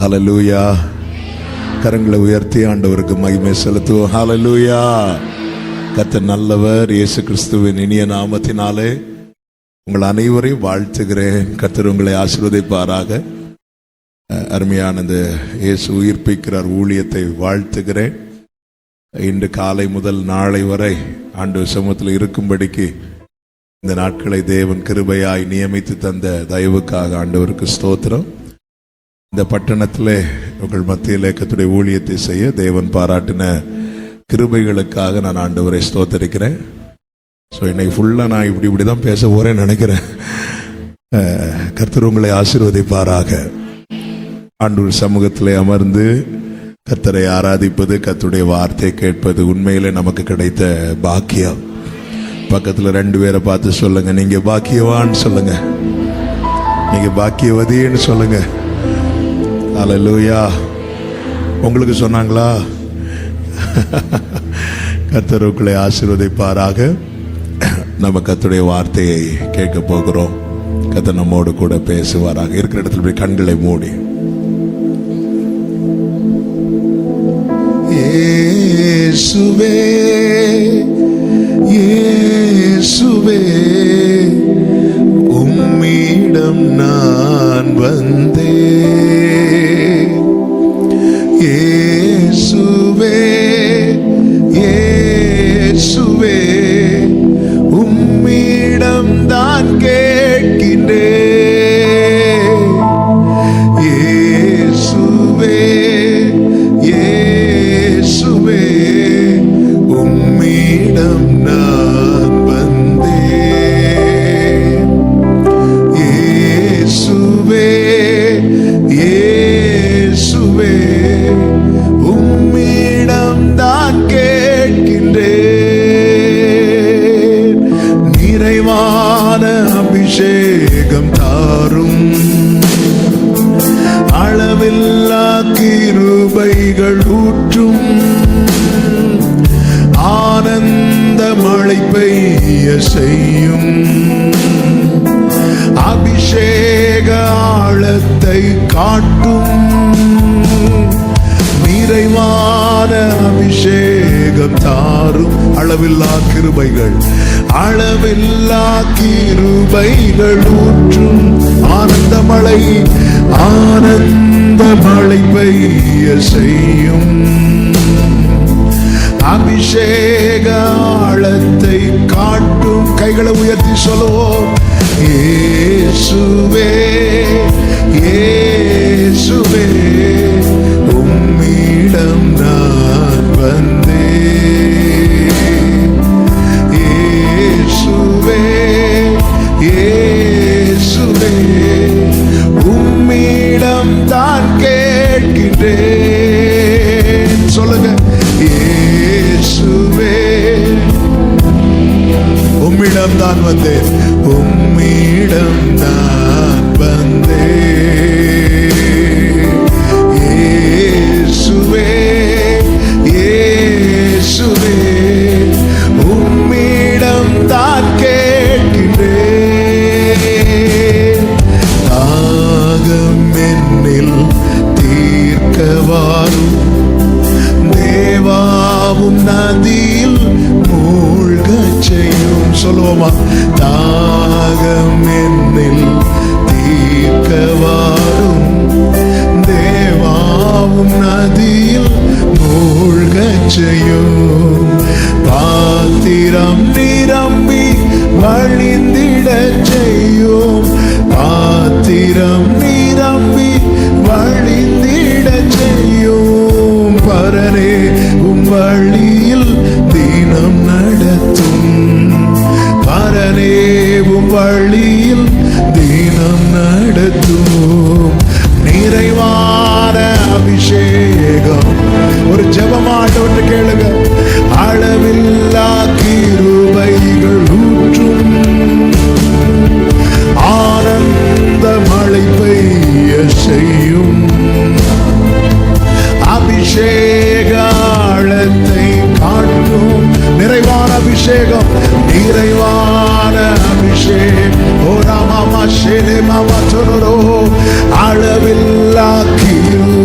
ஹல்லேலூயா. கரங்களை உயர்த்தி ஆண்டவருக்கு மகிமை செலுத்துவோம். ஹல்லேலூயா. கர்த்தர் நல்லவர். இயேசு கிறிஸ்துவின் இனிய நாமத்தினாலே உங்கள் அனைவரையும் வாழ்த்துகிறேன். கர்த்தர் உங்களை ஆசீர்வதிப்பாராக. அருமையான இந்த இயேசு உயிர்ப்பிக்கிறார் ஊழியத்தை வாழ்த்துகிறேன். இன்று காலை முதல் நாளை வரை ஆண்டவர் சமூகத்தில் இருக்கும்படிக்கு இந்த நாட்களை தேவன் கிருபையாய் நியமித்து தந்த தயவுக்காக ஆண்டவருக்கு ஸ்தோத்திரம். இந்த பட்டணத்திலே உங்கள் மத்தியிலே கர்த்தருடைய ஊழியத்தை செய்ய தேவன் பாராட்டின கிருபைகளுக்காக நான் ஆண்டவரை ஸ்தோத்தரிக்கிறேன். ஸோ இன்னைக்கு ஃபுல்லாக நான் இப்படி தான் பேச போறேன்னு நினைக்கிறேன். கர்த்தர் உங்களை ஆசீர்வதிப்பாராக. ஆண்டவர் சமூகத்திலே அமர்ந்து கர்த்தரை ஆராதிப்பது, கர்த்தருடைய வார்த்தை கேட்பது உண்மையிலே நமக்கு கிடைத்த பாக்கியம். பக்கத்தில் 2 பேரை பார்த்து சொல்லுங்க, நீங்க பாக்கியவான்னு சொல்லுங்க, நீங்க பாக்கியவதின்னு சொல்லுங்க. ஹல்லேலூயா. உங்களுக்கு சொன்னாங்களா? கர்த்தர் உங்களை ஆசீர்வதிப்பாராக. நம்ம கர்த்தருடைய வார்த்தையை கேட்க போகிறோம். கர்த்தர் நம்மோடு கூட பேசுவாராக. இருக்கிற இடத்துல போய் கண்களை மூடி இயேசுவே இயேசுவே உம்மிடம் நான் வந்தேன். இயேசுவே இயேசுவே உம்மிடம் தான் கேட்கின்றேன். இயேசுவே இயேசுவே உம்மிடம் நான் வந்தேன். இயேசுவே இயேசுவே உம்மிடம் தான் கேட்கின்றேன். நிறைவான அபிஷேகம் தாரும், அளவில்லா கிருபைகள் ஊற்றும், ஆனந்த மழை பெய்ய செய்யும், அபிஷேக ஆழத்தை காட்டும். நிறைவான அபிஷேகம் தாரும், அளவில்லா கிருபைகள், அளவில்லா கிருபைகள் ஊற்றும், ஆனந்த மழை பெய்ய செய்யும், அபிஷேக ஆழத்தை காட்டும். கைகளை உயர்த்தி சொல்லுவோம். இயேசுவே இயேசுவே உம்மிடம் நான் வந்தேன். இயேசுவே இயேசுவே உம்மிடம் தான் கேட்கின்றேன். சொல்லுங்க. இயேசுவே உம்மிடம் தான் வந்தேன், உம்மிடம் நான் வந்தேன். இயேசுவே இயேசுவே உம்மிடம் தான் கேட்கின்றேன். தாகம் என்னில் தீர்க்கவாரும், தேவாவும் நதியில் மூழ்கச் செய்யும். சொல்லுவோமா? தாகம் என்னில் தீர்க்கவாரும், தேவாவும் நதியில் மூழ்கச் செய்யும், பாத்திரம் நிரம்பி வழிந்திடச் செய்யும், பாத்திரம் நிரம்பி வழிந்திடச் செய்யும், பரனே உம் வழியில் தினம் நடத்தும், பரனே உம் வழியில் தினம் நடத்தும். நிறைவான அபிஷேகம். ஒரு ஜெபமாட்டோட்டு கேளுங்க. அளவில்லா கிருபைகள் ஊற்றும், ஆனந்த மழை பெய்ய செய்யும், அபிஷேக ஆழத்தை காட்டும். நிறைவான அபிஷேகம், நிறைவான அபிஷேகம். ஓ ராமா ஷேலே மாமா சொரோ அளவில்லா கிருபை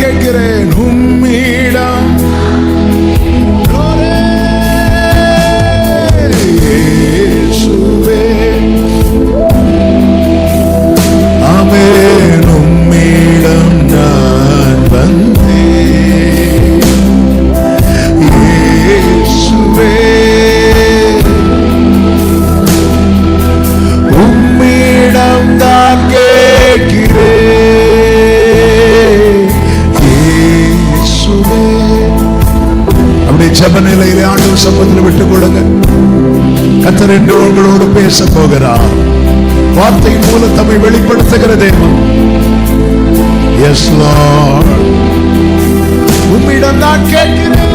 கேட்கிறேன் உம்மிடம். இயேசுவே ஆமென், உம்மிடம் நான் வந்தேன். இயேசுவே உம்மிடம் தான் கேட்கிறேன். இயேசுவே அப்படியே ஜெப நிலையிலே ஆண்டவர் சமூகத்தில் விட்டு கொடுங்க. கர்த்தர் என்று உங்களோடு பேச போகிறார். வார்த்தை மூலம் தம்மை வெளிப்படுத்துகிற தேவன். Yes Lord, உம்மிடம் நான் கேட்கிறேன்.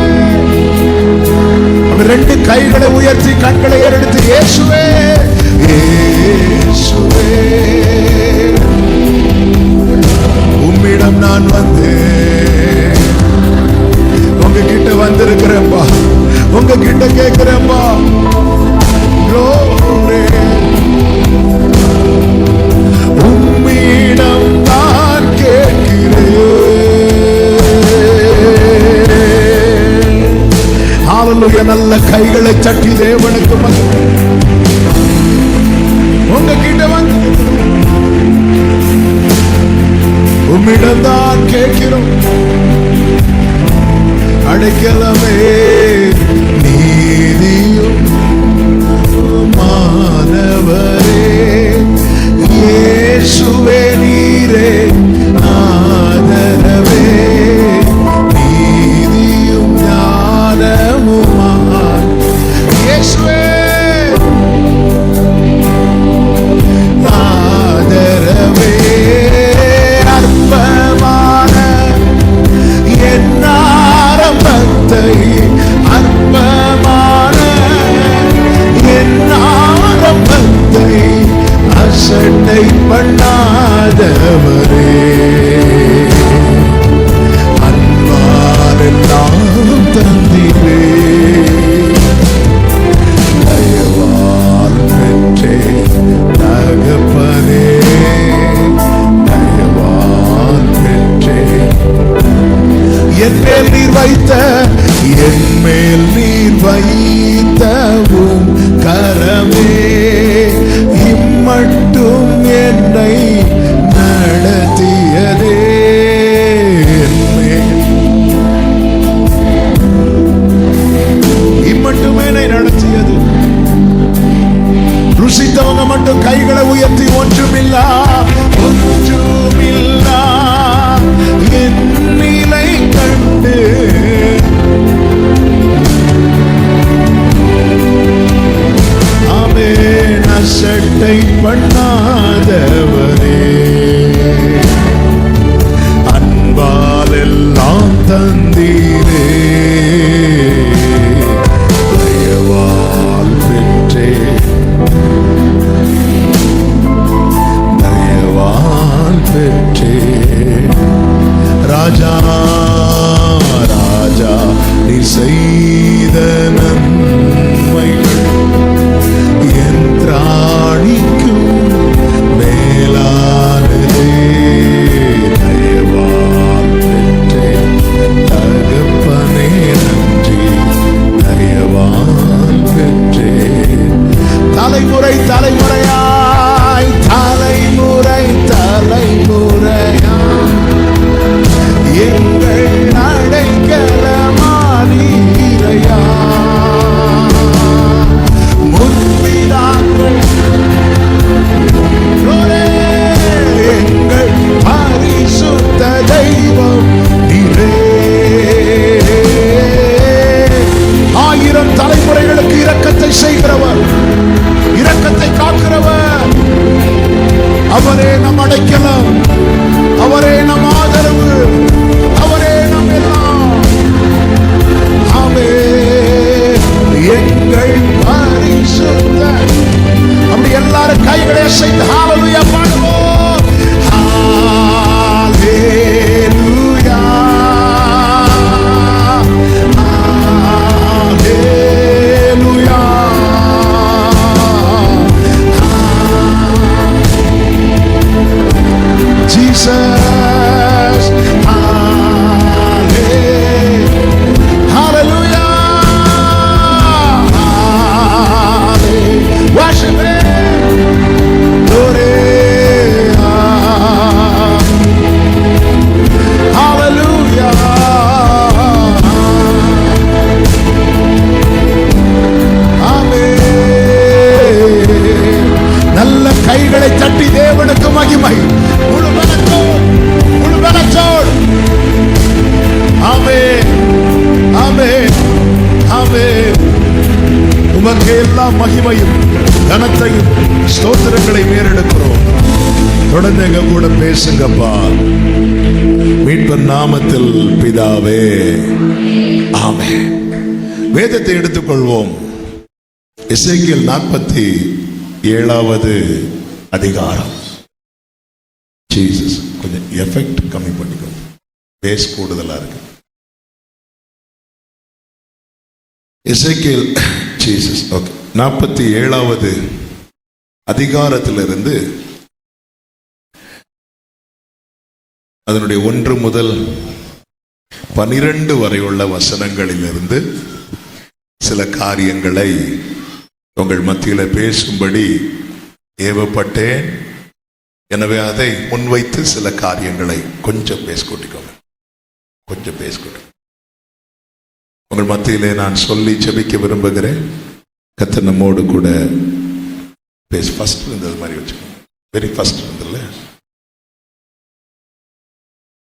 அவர் ரெண்டு கைகளை உயர்த்தி கண்களை ஏறெடுத்து இயேசுவே இயேசுவே உம்மிடம் நான் வந்தேன். உங்ககிட்ட வந்திருக்கிறேன்பா, உங்ககிட்ட கேட்கிறேன்பா. உம்மிடம் நான் கேட்கிறேன். ஹல்லேலூயா. நல்ல கைகளை தட்டி தேவனுக்கு உங்ககிட்ட வந்து உம்மிடம் தான் கேட்கிறோம். அடைக்கலமே நீதியும் மானவரே இயேசுவே நீரே ஆதரவே நீதியும் ஞானமுமாய் இயேசுவே ஆதரவே அற்பமான என் ஆரம்பத்தை அற்பமான என் ஆரம்பத்தை அசட்டை பண்ணாதவரே அன்பாரெல்லாம் தந்திரே தயவால் பெற்றே தகப்பனே தயவால் பெற்றே என் மேல் நீர் வைத்த என் மேல் நீர் வைத்தவும் கரமே இம்மட்டும் என்னை நடத்தியதே. இம்மட்டும் என்னை நடத்தியது. ருசித்தவங்க மட்டும் கைகளை உயர்த்தி ஒன்றுமில்லா ஒன்றுமில்லா என் நிலை கண்டு ஆமென் அசட்டை பண்ணாதவரே அன்பால் எல்லாம் தந்தீரே தயவால் பெற்றே தயவால் பெற்றே ராஜா ராஜா நீ செய்த நன்மைகள் என் திராணிக்கும் மேலானதே. தயவால் பெற்றே தகப்பனே நன்றி தயவால் பெற்றே. தலைமுறை தலைமுறையாய் தலைமுறை தலைமுறையாய் எங்கள் அடைக்கலமானீரையா முன்பிதாக்கள் எங்கள் பரிசுத்த தெய்வம் நீரே. 1000 தலைமுறைகளுக்கு இரக்கத்தை செய்கிறவர் இரக்கத்தை காக்கிறவர் அவரே நம் அடைக்கலம் அவரே நம் ஆதரவு அவரே நம் எல்லாம். ஆமென் எங்கள் பரிசுத்த அப்படி எல்லாரும் கைகளை அசைத்து ஹல்லேலூயா பாடுவோம். ஹல்லேலூயா ஹல்லேலூயா Jesus. எல்லா மகிமையும் கனத்தையும் ஸ்தோத்திரங்களை மேறெடுக்கிறோம். தொடர்ந்து எங்க கூட பேசுங்கப்பா. மீட்பர் நாமத்தில் பிதாவே, ஆமென். வேதத்தை எடுத்துக்கொள்வோம். எசேக்கியேல் 47வது அதிகாரம். ஜீசஸ், கொஞ்சம் எஃபெக்ட் கம்மி பண்ணிக்கோ, பேஸ் கூடுதலா இருக்கு. எசேக்கியேல் ஜீசஸ், ஓகே, 47வது அதிகாரத்திலிருந்து அதனுடைய 1 முதல் 12 வரை உள்ள வசனங்களிலிருந்து சில காரியங்களை உங்கள் மத்தியில் பேசும்படி ஏவப்பட்டேன். எனவே அதை முன்வைத்து சில காரியங்களை கொஞ்சம் பேசிக்கொண்டிக்கோங்க. உங்கள் மத்தியிலே நான் சொல்லி ஜெபிக்க விரும்புகிறேன். கர்த்தர் நம்மோடு கூட பேச. ஃபர்ஸ்ட் இருந்தது மாதிரி வச்சுக்கோங்க. வெரி ஃபர்ஸ்ட் இருந்ததுல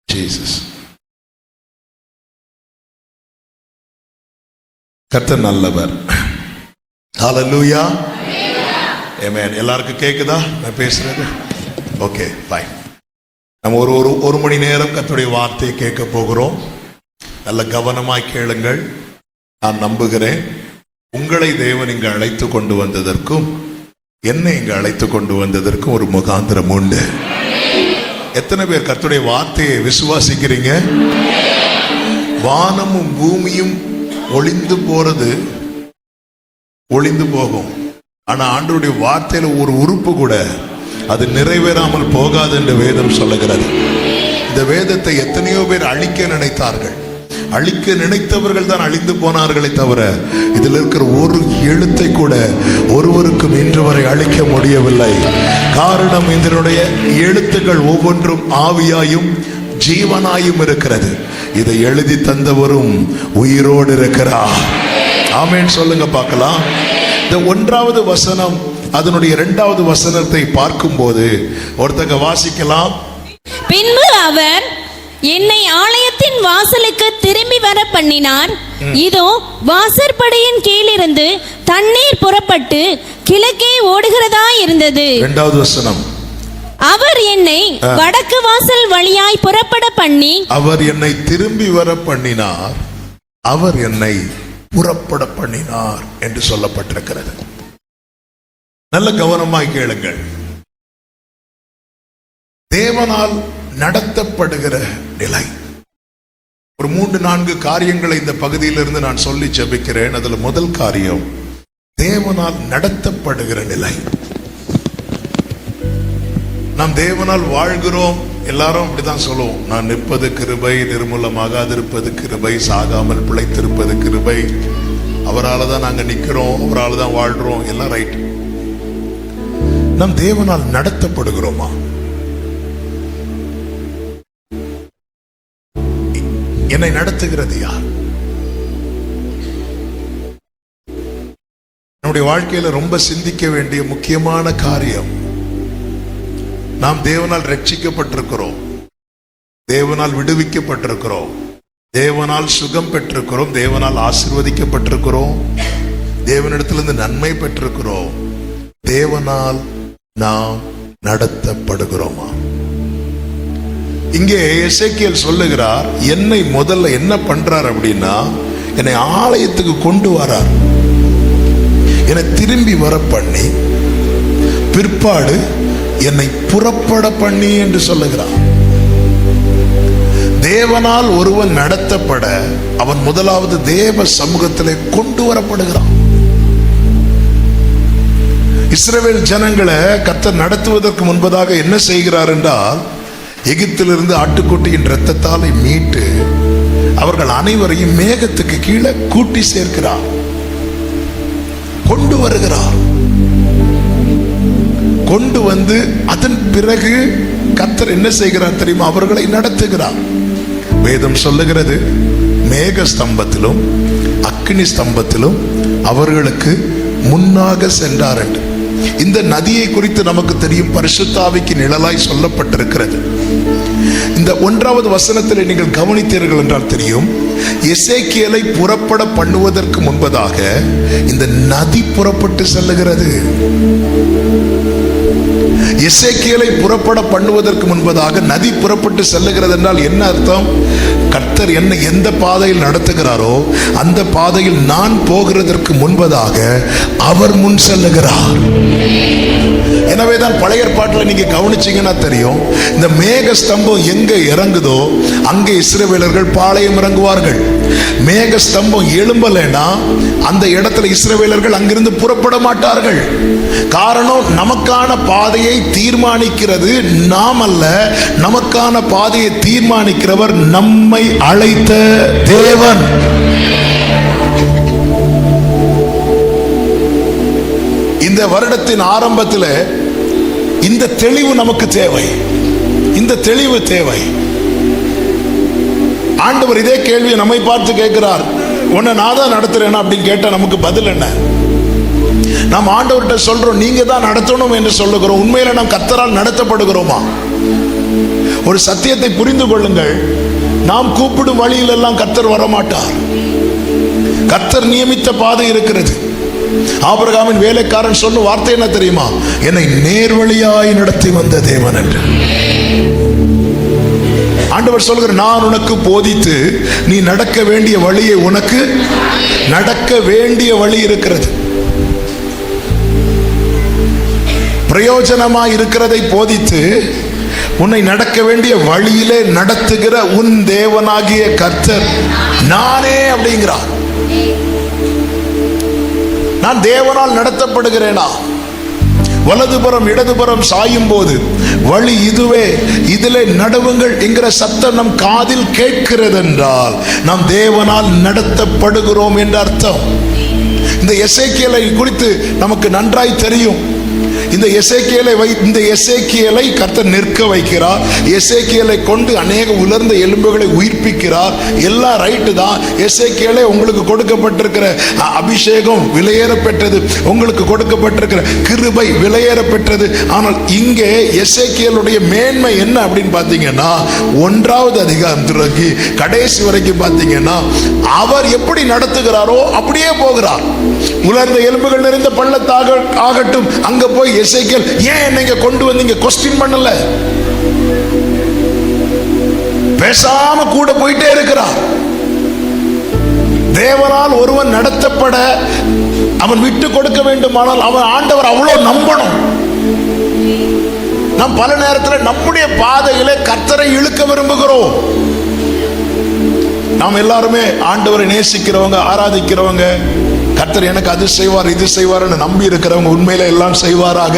ஜீசஸ். கர்த்தர் நல்லவர். ஹல்லேலூயா, ஆமென். எல்லாருக்கும் கேக்குதா நான் பேசுறது? Okay, fine. நம்ம ஒரு மணி நேரம் கர்த்தருடைய வார்த்தையை கேட்க போகிறோம். நல்ல கவனமாய் கேளுங்கள். நான் நம்புகிறேன் உங்களை தேவன் இங்கு அழைத்து கொண்டு வந்ததற்கும் என்னை இங்கு அழைத்து கொண்டு வந்ததற்கும் ஒரு முகாந்திரம் உண்டு. எத்தனை பேர் கர்த்தருடைய வார்த்தையை விசுவாசிக்கிறீங்க? வானமும் பூமியும் ஒளிந்து போறது ஒளிந்து போகும். ஆனா ஆண்டவருடைய வார்த்தையில ஒரு உறுப்பு கூட அது நிறைவேறாமல் போகாது என்று வேதம் சொல்லுகிறது. இந்த வேதத்தை எத்தனையோ பேர் அழிக்க நினைத்தார்கள். அழிக்க நினைத்தவர்கள் தான் அழிந்து போனார்களே தவிர இதில் இருக்கிற ஒரு எழுத்தை கூட ஒருவருக்கும் இன்று வரை அழிக்க முடியவில்லை. காரணம், இதனுடைய எழுத்துக்கள் ஒவ்வொன்றும் ஆவியாயும் ஜீவனாயும் இருக்கிறது. இதை எழுதி தந்தவரும் உயிரோடு இருக்கிறார். ஆமென் சொல்லுங்க பார்க்கலாம். இந்த 1வது வசனம் அதனுடைய 2வது வசனத்தை பார்க்கும்போது ஒருத்தங்க வாசிக்கலாம். பின்பு அவர் என்னை ஆலயத்தின் வாசலுக்கு திரும்பி வர பண்ணினார். இதோ வாசற்படியின் கீழிருந்து தண்ணீர் புறப்பட்டு கிழக்கே ஓடுகிறதா இருந்தது. 2வது வசனம், அவர் என்னை வடக்கு வாசல் வழியாய் புறப்பட பண்ணி, அவர் என்னை திரும்பி வர பண்ணினார், அவர் என்னை புறப்பட பண்ணினார் என்று சொல்லப்பட்டிருக்கிறது. நல்ல கவனமாய் கேளுங்கள். தேவனால் நடத்தப்படுகிற நிலை. ஒரு 3-4 காரியங்களை இந்த பகுதியிலிருந்து நான் சொல்லி ஜெபிக்கிறேன். அதுல முதல் காரியம், தேவனால் நடத்தப்படுகிற நிலை. நாம் தேவனால் வாழ்கிறோம். எல்லாரும் அப்படிதான் சொல்லுவோம். நான் நிற்பது கிருபை, நிர்மூலமாகாதிருப்பது கிருபை, சாகாமல் பிழைத்திருப்பது கிருபை, அவரால் தான் நாங்க நிக்கிறோம், அவரால் தான் வாழ்றோம், எல்லாம் ரைட். நாம் தேவனால் நடத்தப்படுகிறோமா? என்னை நடத்துகிறது யார்? நம்முடைய வாழ்க்கையில ரொம்ப சிந்திக்க வேண்டிய முக்கியமான காரியம், நாம் தேவனால் ரட்சிக்கப்பட்டிருக்கிறோம், தேவனால் விடுவிக்கப்பட்டிருக்கிறோம், தேவனால் சுகம் பெற்றிருக்கிறோம், தேவனால் ஆசீர்வதிக்கப்பட்டிருக்கிறோம், தேவனிடத்திலிருந்து நன்மை பெற்றிருக்கிறோம். தேவனால் நாம் நடத்தப்படுகிறோமா? இங்கே எசேக்கியேல் சொல்லுகிறார், என்னை முதல்ல என்ன பண்றார் அப்படின்னா, என்னை ஆலயத்துக்கு கொண்டு வரார், என்னை திரும்பி வர பண்ணி, பிற்பாடு என்னை புறப்பட பண்ணி என்று சொல்லுகிறார். தேவனால் ஒருவன் நடத்தப்பட அவன் முதலாவது தேவ சமூகத்திலே கொண்டு வரப்படுகிறான். இஸ்ரவேல் ஜனங்களை கர்த்தர் நடத்துவதற்கு முன்பதாக என்ன செய்கிறார் என்றால், எகிப்திலிருந்து ஆட்டுக்குட்டியின் இரத்தத்தாலை மீட்டு அவர்கள் அனைவரையும் மேகத்துக்கு கீழே கூட்டி சேர்க்கிறார், கொண்டு வருகிறார். கொண்டு வந்து அதன் பிறகு கர்த்தர் என்ன செய்கிறார் தெரியுமா? அவர்களை நடத்துகிறார். வேதம் சொல்லுகிறது, மேக ஸ்தம்பத்திலும் அக்கினி ஸ்தம்பத்திலும் அவர்களுக்கு முன்னாக சென்றார் என்று. இந்த நதியை குறித்து நமக்கு தெரியும், பரிசுத்த ஆவிக்கு நிழலாய் சொல்லப்பட்டிருக்கிறது. இந்த 1வது வசனத்தில் நீங்கள் கவனித்தீர்கள் என்றால் தெரியும், எசேக்கியேலை புறப்பட பண்ணுவதற்கு முன்பதாக இந்த நதி புறப்பட்டு செல்லுகிறது. எசேக்கியேலை புறப்பட பண்ணுவதற்கு முன்பதாக நதி புறப்பட்டு செல்லுகிறது என்றால் என்ன அர்த்தம்? கர்த்தர் என்ன எந்த பாதையில் நடத்துகிறாரோ அந்த பாதையில் நான் போகிறதற்கு முன்பதாக அவர் முன் செல்லுகிறார். எனவேதான் பழைய ஏற்பாட்டில் நீங்க கவனிச்சீங்கன்னா தெரியும், இந்த மேக ஸ்தம்பம் எங்க இறங்குதோ அங்கே இஸ்ரவேலர்கள் பாளையம் இறங்குவார்கள். மேக ஸ்தம்பம் எழும்பலைன்னா அந்த இடத்துல இஸ்ரவேலர்கள் அங்கிருந்து புறப்பட மாட்டார்கள். காரணம், நமக்கான பாதையை தீர்மானிக்கிறது நாம் அல்ல, நமக்கான பாதையை தீர்மானிக்கிறவர் நம்மை அழைத்த தேவன். இந்த வருடத்தின் ஆரம்பத்தில் இந்த தெளிவு நமக்கு தேவை. இந்த தெளிவு தேவை. ஆண்டவர் இதே கேள்வியை நம்மை பார்த்து கேட்கிறார், உன்னை நான் தான் நடத்துறேன் அப்படின்னு கேட்டா நமக்கு பதில் என்ன? நாம் ஆண்டவர்கிட்ட சொல்றோம், நீங்க தான் நடத்தணும் என்று சொல்லுகிறோம். உண்மையில நாம் கர்த்தரால் நடத்தப்படுகிறோமா? ஒரு சத்தியத்தை புரிந்து கொள்ளுங்கள், நாம் கூப்பிடும் வழியில் எல்லாம் கர்த்தர் வரமாட்டார். கர்த்தர் நியமித்த பாதை இருக்கிறது. ஆபிரகாமின் வேலைக்காரன் சொன்ன வார்த்தை என்ன தெரியுமா? என்னை நேர்வழியாய் நடத்தி வந்த தேவன் என்று. ஆண்டவர் சொல்கிற, நான் உனக்கு போதித்து நீ நடக்க வேண்டிய வழியை, உனக்கு நடக்க வேண்டிய வழி இருக்கிறது. பிரயோஜனமாய் இருக்கிறதை போதித்து உன்னை நடக்க வேண்டிய வழியிலே நடத்துகிற உன் தேவனாகிய கர்த்தர் நானே அப்படிங்கிறார். நான் தேவனால் நடத்தப்படுகிறேனா? வலதுபுறம் இடதுபுறம் சாயும் போது வழி இதுவே, இதிலே நடுவுங்கள் என்கிற சத்தம் நம் காதில் கேட்கிறது என்றால் நாம் தேவனால் நடத்தப்படுகிறோம் என்ற அர்த்தம். இந்த எசேக்கியேலை குறித்து நமக்கு நன்றாய் தெரியும். இந்த எசேக்கியேலை கர்த்தர் நிற்க வைக்கிறார். எசேக்கியேலை கொண்டு அநேக உலர்ந்த எலும்புகளை உயிர்ப்பிக்கிறார். எல்லாம் ரைட்டு தான். எசேக்கியேலே, உங்களுக்கு கொடுக்கப்பட்டிருக்கிற அபிஷேகம் விலையேறப்பெற்றது, உங்களுக்கு கொடுக்கப்பட்டிருக்கிற கிருபை விலையேறப்பெற்றது. ஆனால் இங்கே எசேக்கியேலுடைய மேன்மை என்ன அப்படின்னு பார்த்தீங்கன்னா, 1வது அதிகாரத்திற்கு கடைசி வரைக்கும் பார்த்தீங்கன்னா, அவர் எப்படி நடத்துகிறாரோ அப்படியே போகிறார். உலர்ந்த எலும்புகள் நிறைந்த பள்ளத்தாக ஆகட்டும், அங்க போய் எசேக்கியேல், ஏன் என்னை கொண்டு வந்தீங்க கொஸ்டின் பண்ணல, பேசாம கூட போயிட்டே இருக்கிறார். தேவனால் ஒருவன் நடத்தப்பட அவன் விட்டு கொடுக்க வேண்டுமானால் அவன் ஆண்டவர் அவ்வளவு நம்பணும். நாம் பல நேரத்தில் நம்முடைய பாதையிலே கர்த்தரை இழுக்க விரும்புகிறோம். நாம் எல்லாருமே ஆண்டவரை நேசிக்கிறவங்க, ஆராதிக்கிறவங்க, கர்த்தர் எனக்கு அது செய்வார் இது செய்வார்னு நம்பி இருக்கிறவங்க உண்மையில எல்லாம் செய்வாராக.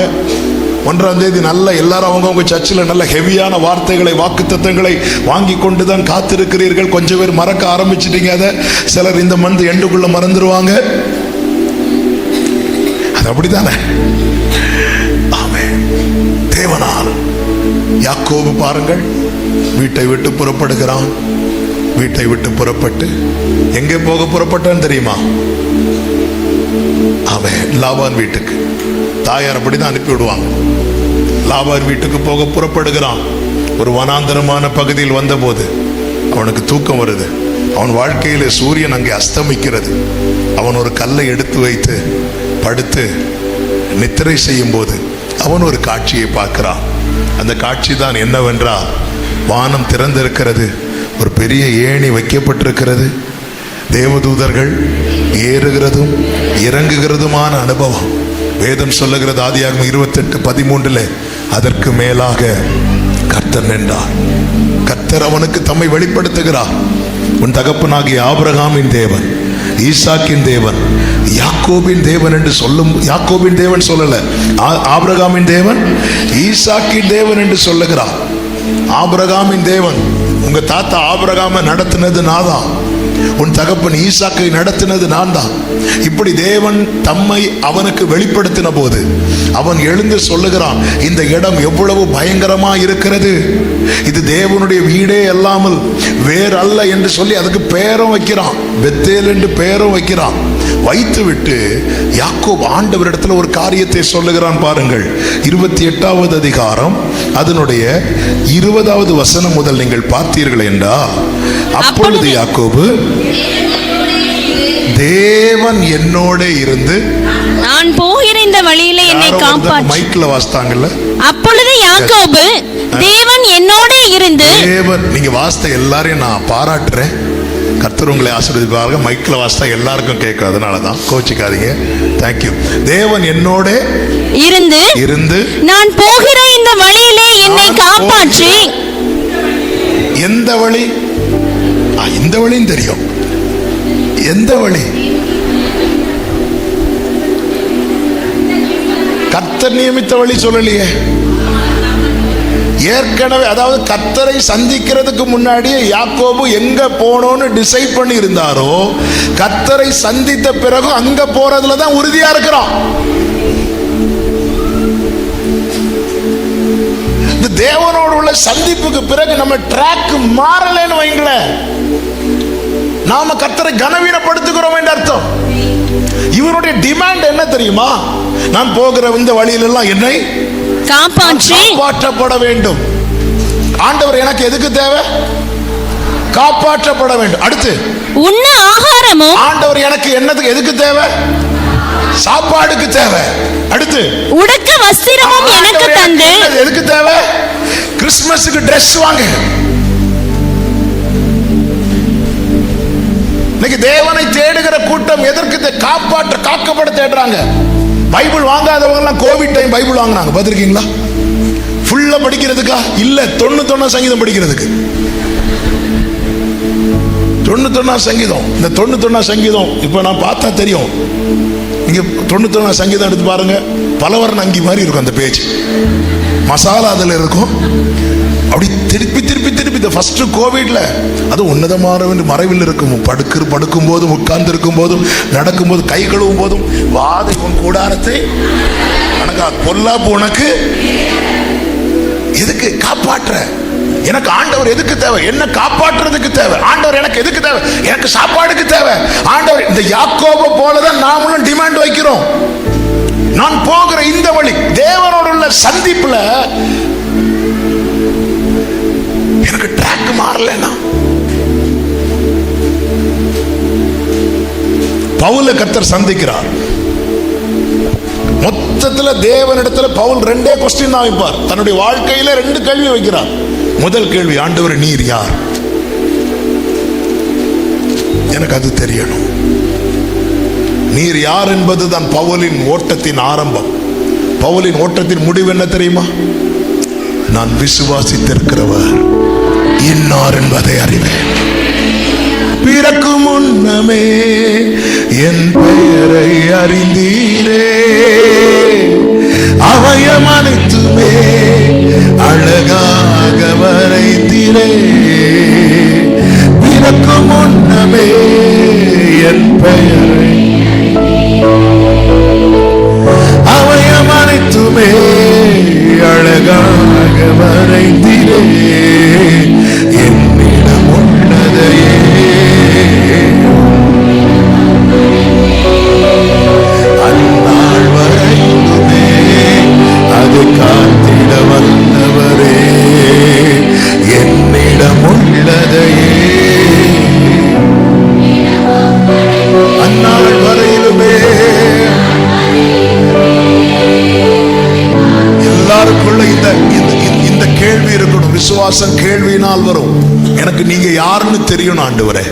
1ஆம் தேதி நல்ல எல்லாரும் அவங்கவுங்க சர்ச்சில் நல்ல ஹெவியான வார்த்தைகளை, வாக்குத்தத்தங்களை வாங்கி கொண்டு தான் காத்திருக்கிறீர்கள். கொஞ்சம் பேர் மறக்க ஆரம்பிச்சிட்டீங்க. அதை சிலர் இந்த மந்த் எண்டுக்குள்ள மறந்துடுவாங்க. அது அப்படித்தானே? ஆமென். தேவனால் யாக்கோபு பாருங்கள், வீட்டை விட்டு புறப்படுகிறான். வீட்டை விட்டு புறப்பட்டு எங்கே போக புறப்பட்டான்னு தெரியுமா? அவன் லாபான் வீட்டுக்கு. தாயார் அப்படிதான் அனுப்பி விடுவாங்க. லாபான் வீட்டுக்கு போக புறப்படுகிறான். ஒரு வனாந்தரமான பகுதியில் வந்தபோது அவனுக்கு தூக்கம் வருது. அவன் வாழ்க்கையில சூரியன் அங்கே அஸ்தமிக்கிறது. அவன் ஒரு கல்லை எடுத்து வைத்து படுத்து நித்திரை செய்யும் போது அவன் ஒரு காட்சியை பார்க்கிறான். அந்த காட்சி தான் என்னவென்றால், வானம் திறந்திருக்கிறது, ஒரு பெரிய ஏணி வைக்கப்பட்டிருக்கிறது, தேவதூதர்கள் ஏறுகிறதும் இறங்குகிறதுமான அனுபவம். வேதம் சொல்லுகிறது, ஆதியாகமம் 28:13, அதற்கு மேலாக கர்த்தர் நின்றார். கர்த்தர் அவனுக்கு தம்மை வெளிப்படுத்துகிறார். உன் தகப்பனாகிய ஆபிரகாமின் தேவன், ஈசாக்கின் தேவன், யாக்கோபின் தேவன் என்று சொல்லும். யாக்கோபின் தேவன் சொல்லல, ஆபிரகாமின் தேவன், ஈசாக்கின் தேவன் என்று சொல்லுகிறார். ஆபிரகாமின் தேவன், உங்க தாத்தா ஆபிரகாமை நடத்தினது நான் தான், உன் தகப்பன் ஈசாக்கை நடத்தினது நான் தான். இப்படி தேவன் தம்மை அவனுக்கு வெளிப்படுத்தின போது அவன் எழுந்து சொல்லுகிறான், இந்த இடம் எவ்வளவு பயங்கரமா இருக்கிறது, இது தேவனுடைய வீடே அல்லாமல் வேறு அல்ல என்று சொல்லி அதுக்கு பெயரும் வைக்கிறான். பெத்தேல் என்று பெயரும் வைக்கிறான். வைத்துவிட்டு யாக்கோபு ஆண்டவரிடத்துல ஒரு காரியத்தை சொல்லுகிறான் பாருங்கள். 28வது அதிகாரம் அதனுடைய 20வது வசனம் முதல் நீங்கள் பார்த்தீர்கள் என்றால், அப்பொழுது யாக்கோபு தேவன் என்னோட இருந்து நான் போகிற இந்த வழியிலே என்னை காப்பாற்று. மைக்ல வாசித்தாங்கல்ல. அப்பொழுது யாக்கோபு தேவன் என்னோட இருந்து. தேவன், நீங்க வாசித்த எல்லாரையும் நான் பாராட்டுறேன். கர்த்தர் உங்களை ஆசீர்வதிப்பார்கள். மைக்ல வாசித்தா எல்லாருக்கும் கேட்கும், அதனாலதான் கோச்சிக்காதீங்க. தேங்க்யூ. தேவன் என்னோட இருந்து நான் போகிற இந்த வழியிலே என்னை காப்பாற்றி. எந்த வழி? இந்த வழின்னு தெரியும். எந்த வழி? கர்த்தர் நியமித்த வழி சொல்லலையே. ஏற்கனவே, அதாவது கர்த்தரை சந்திக்கிறதுக்கு முன்னாடியே யாக்கோபு எங்க போனோன்னு டிசைட் பண்ணி இருந்தாரோ, கர்த்தரை சந்தித்த பிறகு அங்க போறதுல தான் உறுதியா இருக்கிறோம். இந்த தேவனோடு உள்ள சந்திப்புக்கு பிறகு நம்ம ட்ராக் மாறலன்னு வைங்களேன், நாம கர்த்தரை கனவீனப்படுத்துகிறோம் என்று அர்த்தம். இவருடைய டிமாண்ட் என்ன தெரியுமா? நான் போகிற இந்த வழியிலெல்லாம் என்னை காப்பாற்றப்பட வேண்டும். ஆண்டவர் எனக்கு எதுக்கு தேவை? காப்பாற்றப்பட வேண்டும். அடுத்து உண்ண ஆகாரமும். ஆண்டவர் எனக்கு என்னதுக்கு எதுக்கு தேவை? சாப்பாடுக்கு தேவை. அடுத்து உடுக்க வஸ்திரமும் எனக்கு தந்து. எதுக்கு தேவை? கிறிஸ்துமஸுக்கு Dress வாங்க. இன்னைக்கு தேவனை தேடுகிற கூட்டம் எதற்கு? காக்கப்பட தேடுறாங்க. பைபிள் வாங்காதவங்க எல்லாம் கோவிட் டைம் பைபிள் வாங்கினாங்க, பார்த்திருக்கீங்களா? ஃபுல்லா படிக்கிறதுக்கா? இல்ல, 91 சங்கீதம் படிக்கிறதுக்கு. 91 சங்கீதம். இந்த 91 சங்கீதம் இப்ப நான் பார்த்தா தெரியும். நீங்க 91 சங்கீதம் எடுத்து பாருங்க, பலவர்ண அங்கி மாதிரி இருக்கும் அந்த பேஜ். மசாலா அதுல இருக்கும். அப்படி திருப்பி திருப்பி திருப்பி இந்த ஃபர்ஸ்ட் கோவிட்ல அது உன்னதமான மறைவில் இருக்கும். படுக்கும் போதும், உட்கார்ந்து இருக்கும் போதும், நடக்கும் போது, கை கழுவும் போதும், வாதை உன் கூடாரத்தை பொல்லாப்பு உனக்கு எதுக்கு? காப்பாற்ற. எனக்கு ஆண்டவர் எதுக்கு தேவை? என்ன காப்பாற்றுறதுக்கு தேவை. ஆண்டவர் எனக்கு எதுக்கு தேவை? எனக்கு சாப்பாடுக்கு தேவை. ஆண்டவர் இந்த யாக்கோபு போலதான் நாமளும் டிமாண்ட் வைக்கிறோம். நான் போகிற இந்த வழி, தேவனோடு உள்ள சந்திப்புல எனக்கு ட்ராக் மாறலனா. பவுல கர்த்தர் சந்திக்கிறார். மொத்தத்துல தேவனிடத்துல பவுல் 2 கொஸ்டின் தான் வைப்பார். தன்னுடைய வாழ்க்கையில 2 கேள்வி வைக்கிறார். முதல் கேள்வி, ஆண்டவர் நீர் யார்? எனக்கு அது தெரியணும். நீர் யார் என்பதுதான் பவுலின் ஓட்டத்தின் ஆரம்பம். பவுலின் ஓட்டத்தின் முடிவு என்ன தெரியுமா? நான் விசுவாசித்திருக்கிறவர் இன்னார் என்பதை அறிவேன். பிறக்கும் முன்னமே என் பெயரை அறிந்தீரே, அவயம் அனைத்துமே அழகாக வரைத்தீரே. பிறக்கும் முன்னமே என் பெயரை, அவயம் அனைத்துமே அழகாக வரைந்தீரே. என்னிடம் உள்ளதையே அந்நாள் வரைந்துமே அது காத்திட வந்தவரே. என்னிடம் உள்ளதையே அந்நாள் வரையிலுமே. எல்லாருக்குள்ள இந்த கேள்வி இருக்கணும். விசுவாசம் கேள்வியினால் வரும். எனக்கு நீங்க யாருன்னு தெரியணும் ஆண்டவரே,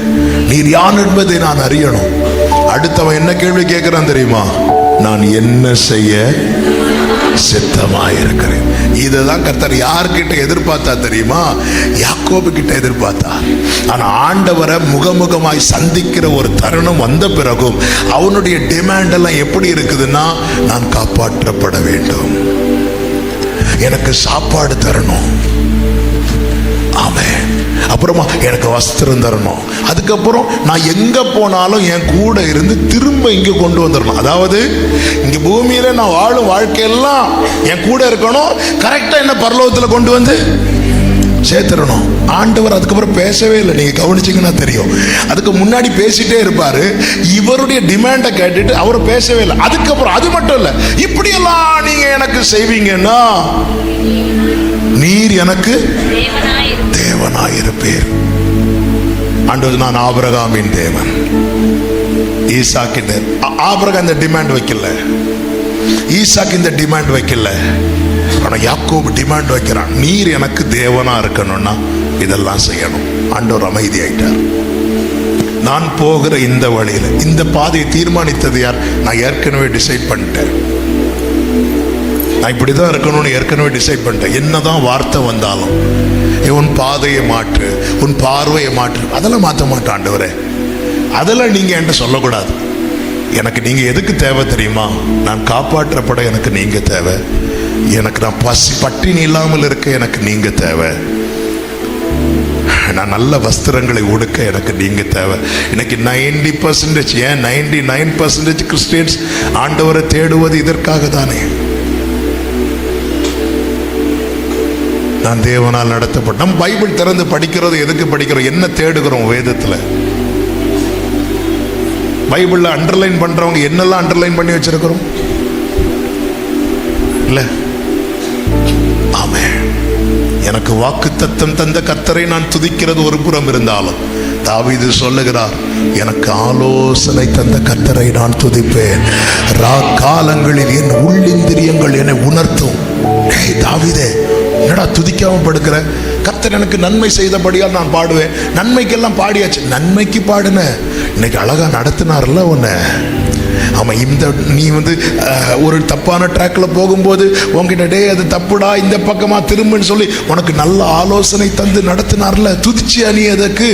நீர் யார் என்பதை நான் அறியணும். அடுத்தவன் என்ன கேள்வி கேட்கிறான் தெரியுமா? நான் என்ன செய்ய சித்தமாயிருக்கிறேன். இதுதான் கர்த்தர் யார்கிட்ட எதிர்பார்த்தா தெரியுமா? யாக்கோபு கிட்ட எதிர்பார்த்தார். ஆனா ஆண்டவரை முகமுகமாய் சந்திக்கிற ஒரு தருணம் வந்த பிறகும் அவனுடைய டிமாண்ட் எல்லாம் எப்படி இருக்குதுன்னா, நான் காப்பாற்றப்பட வேண்டும், எனக்கு சாப்பாடு தரணும், ஆமென், அப்புறமா எனக்கு வஸ்திரம் தரணும், அதுக்கப்புறம் நான் எங்க போனாலும் என் கூட இருந்து திரும்ப இங்க கொண்டு வந்துடணும். அதாவது இங்க பூமியில நான் வாழும் வாழ்க்கையெல்லாம் என் கூட இருக்கணும், கரெக்டா என்ன பரலோகத்துல கொண்டு வந்து சேர்த்துடணும். ஆண்டவர் அதுக்கப்புறம் பேசவே இல்லை. நீங்க கவனிச்சீங்கன்னா தெரியும். அதுக்கு முன்னாடி பேசிட்டே இருப்பாரு. இவருடைய டிமாண்டை கேட்டுட்டு அவர் பேசவே இல்லை. அதுக்கப்புறம் அது மட்டும் இல்ல, இப்படியெல்லாம் நீங்க எனக்கு செய்வீங்கன்னா நீர் எனக்கு தேவனாயிருப்பீர். ஆண்டவர், நான் ஆபிரகாமின் தேவன், ஈசாக்கின் தேவன். ஆபிரகாம் இந்த டிமாண்ட் வைக்கல, ஈசாக்கு இந்த டிமாண்ட் வைக்கல. ஆனா யாக்கோபு டிமாண்ட் வைக்கிறான், நீர் எனக்கு தேவனா இருக்கணும்னா இதெல்லாம் செய்யணும். ஆண்டவர் அமைதியாயிட்டார். நான் போகிற இந்த வழியில இந்த பாதையை தீர்மானித்தது யார்? நான் ஏற்கனவே டிசைட் பண்ணிட்டேன். நான் இப்படிதான் இருக்கணும்னு ஏற்கனவே டிசைட் பண்ணிட்டேன். என்னதான் வார்த்தை வந்தாலும், உன் பாதையை மாற்று, உன் பார்வையை மாற்று, அதெல்லாம் மாற்ற மாட்டேன் ஆண்டவரே. அதெல்லாம் நீங்க என்கிட்ட சொல்லக்கூடாது. எனக்கு நீங்க எதுக்கு தேவை தெரியுமா? நான் காப்பாற்றப்பட எனக்கு நீங்க தேவை. எனக்கு நான் பட்டினி இல்லாமல் இருக்க எனக்கு நீங்க தேவை. நான் நல்ல வஸ்திரங்களை உடுக்க எனக்கு நீங்க தேவை. எனக்கு 90%, ஏன் 99% கிறிஸ்டியன்ஸ் ஆண்டவரை தேடுவது இதற்காக தானே. நான் தேவனால் நடத்தப்பட்ட. நம்ம பைபிள் திறந்து படிக்கிறது எதுக்கு படிக்கிறோம்? என்ன தேடுகிறோம்? வேதத்துல பைபிள்ல அண்டர்லைன் பண்றவங்க என்னெல்லாம் அண்டர்லைன் பண்ணி வச்சிருக்கிறோம் இல்ல? ஆமென். எனக்கு வாக்குத்தத்தம் தந்த கர்த்தரை நான் துதிக்கிறது ஒரு புறம் இருந்தாலும், தாவீது சொல்லுகிறார், எனக்கு ஆலோசனை தந்த கர்த்தரை நான் துதிப்பேன். காலங்களில் என் உள்ளிந்திரியங்கள் என்னை உணர்த்தும். தாவீதே, என்னடா துதிக்காம படுக்கிற? கர்த்தர் எனக்கு நன்மை செய்தபடியால் நான் பாடுவேன். நன்மைக்கெல்லாம் பாடியாச்சு, நன்மைக்கு பாடுன. இன்னைக்கு அழகா நடத்தினார்ல உன்னை. ஆமாம், இந்த நீ ஒரு தப்பான ட்ராக்ல போகும்போது உங்ககிட்ட டே அது தப்புடா, இந்த பக்கமா திரும்புன்னு சொல்லி உனக்கு நல்ல ஆலோசனை தந்து நடத்தினார்ல, துதிச்சியா நீ அதுக்கு?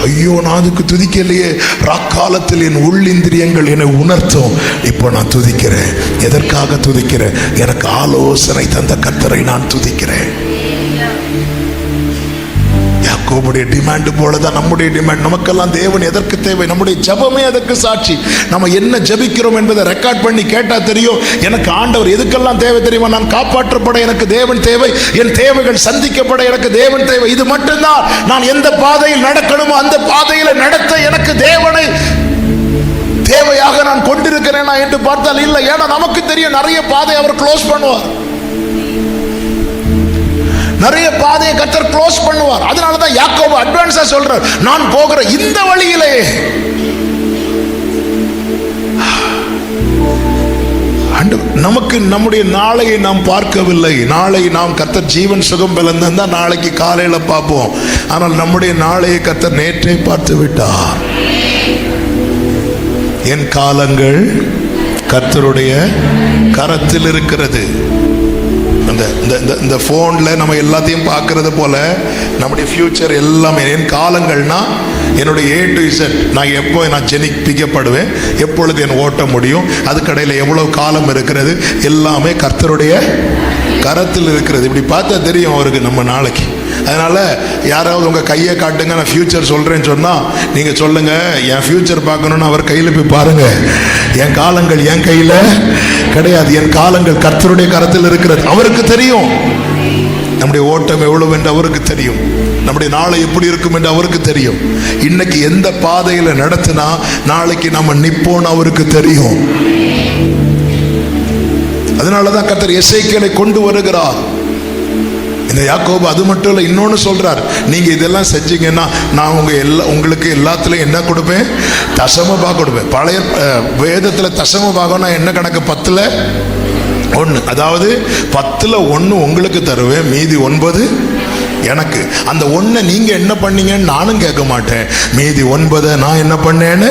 ஐயோ, நான் அதுக்கு துதிக்கலையே. ராக்காலத்தில் என் உள்ளிந்திரியங்கள் என்னை உணர்த்தும். இப்போ நான் துதிக்கிறேன். எதற்காக துதிக்கிறேன்? எனக்கு ஆலோசனை தந்த கர்த்தரை நான் துதிக்கிறேன். யாக்கோபுடைய டிமாண்ட் போலதான் நம்முடைய டிமாண்ட். நமக்கெல்லாம் தேவன் எதற்கு தேவை? நம்முடைய ஜெபமே அதற்கு சாட்சி. நம்ம என்ன ஜெபிக்கிறோம் என்பதை ரெக்கார்ட் பண்ணி கேட்டா தெரியும். எனக்கு ஆண்டவர் எதுக்கெல்லாம் தேவை தெரியுமா? நான் காப்பாற்றப்பட எனக்கு தேவன் தேவை, என் தேவைகள் சந்திக்கப்பட எனக்கு தேவன் தேவை. இது மட்டும்தான். நான் எந்த பாதையில் நடக்கணுமோ அந்த பாதையில நடத்த எனக்கு தேவனை தேவையாக நான் கொண்டிருக்கிறேனா என்று பார்த்தால் இல்லை. ஏன்னா நமக்கு தெரியும் நிறைய பாதை அவர் க்ளோஸ் பண்ணுவார். நிறைய பாதையை கர்த்தர் க்ளோஸ் பண்ணுவார். அதனாலதான் யாக்கோபு அட்வான்ஸா சொல்றார், நான் போகிற இந்த வழியிலே. நமக்கு நம்முடைய நாளையை நாம் பார்க்கவில்லை. நாளை நாம் கர்த்தர் ஜீவன் சுகம் பிளந்தா நாளைக்கு காலையில பார்ப்போம். ஆனால் நம்முடைய நாளையை கர்த்தர் நேற்றே பார்த்து விட்டார். என் காலங்கள் கர்த்தருடைய கரத்தில் இருக்கிறது. இந்த போன்ல நம்ம எல்லாத்தையும் பார்க்கறது போல நம்முடைய ஃபியூச்சர் எல்லாமே, என் காலங்கள்னா என்னுடைய A to Z. நான் எப்போ நான் ஜெனிப்பிக்கப்படுவேன், எப்பொழுது என் ஓட்ட முடியும், அதுக்கடையில் எவ்வளவு காலம் இருக்கிறது, எல்லாமே கர்த்தருடைய கரத்தில் இருக்கிறது. இப்படி பார்த்தா தெரியும் அவருக்கு நம்ம நாளைக்கு. அதனால யாராவது உங்க கையை காட்டுங்க, நான் ஃபியூச்சர் சொல்றேன்னு சொன்னா நீங்க சொல்லுங்க, என் ஃபியூச்சர் பார்க்கணும்னு அவர் கையில போய் பாருங்க. என் காலங்கள் என் கையில கிடையாது, என் காலங்கள் கர்த்தருடைய கரத்தில் இருக்கிறது. அவருக்கு தெரியும் நம்முடைய ஓட்டம் எவ்வளவு என்று அவருக்கு தெரியும். நம்முடைய நாளை எப்படி இருக்கும் என்று அவருக்கு தெரியும். இன்னைக்கு எந்த பாதையில நடத்தினா நாளைக்கு நம்ம நிப்போன்னு அவருக்கு தெரியும். அதனாலதான் கர்த்தர் எசேக்கியேலை கொண்டு வருகிறார். இந்த யாக்கோபு அது மட்டும் இல்லை, இன்னொன்னு சொல்றார், நீங்க இதெல்லாம் செஞ்சீங்கன்னா நான் உங்களுக்கு எல்லாத்துலயும் என்ன கொடுப்பேன்? தசம பாகம் கொடுப்பேன். பழைய வேதத்துல தசம பாகம்னா என்ன கணக்கு? 10ல் 1. அதாவது 10ல் 1 உங்களுக்கு தருவேன், மீதி 9 எனக்கு. அந்த 1 நீங்க என்ன பண்ணீங்கன்னு நானும் கேட்க மாட்டேன். மீதி 9 நான் என்ன பண்ணேன்னு,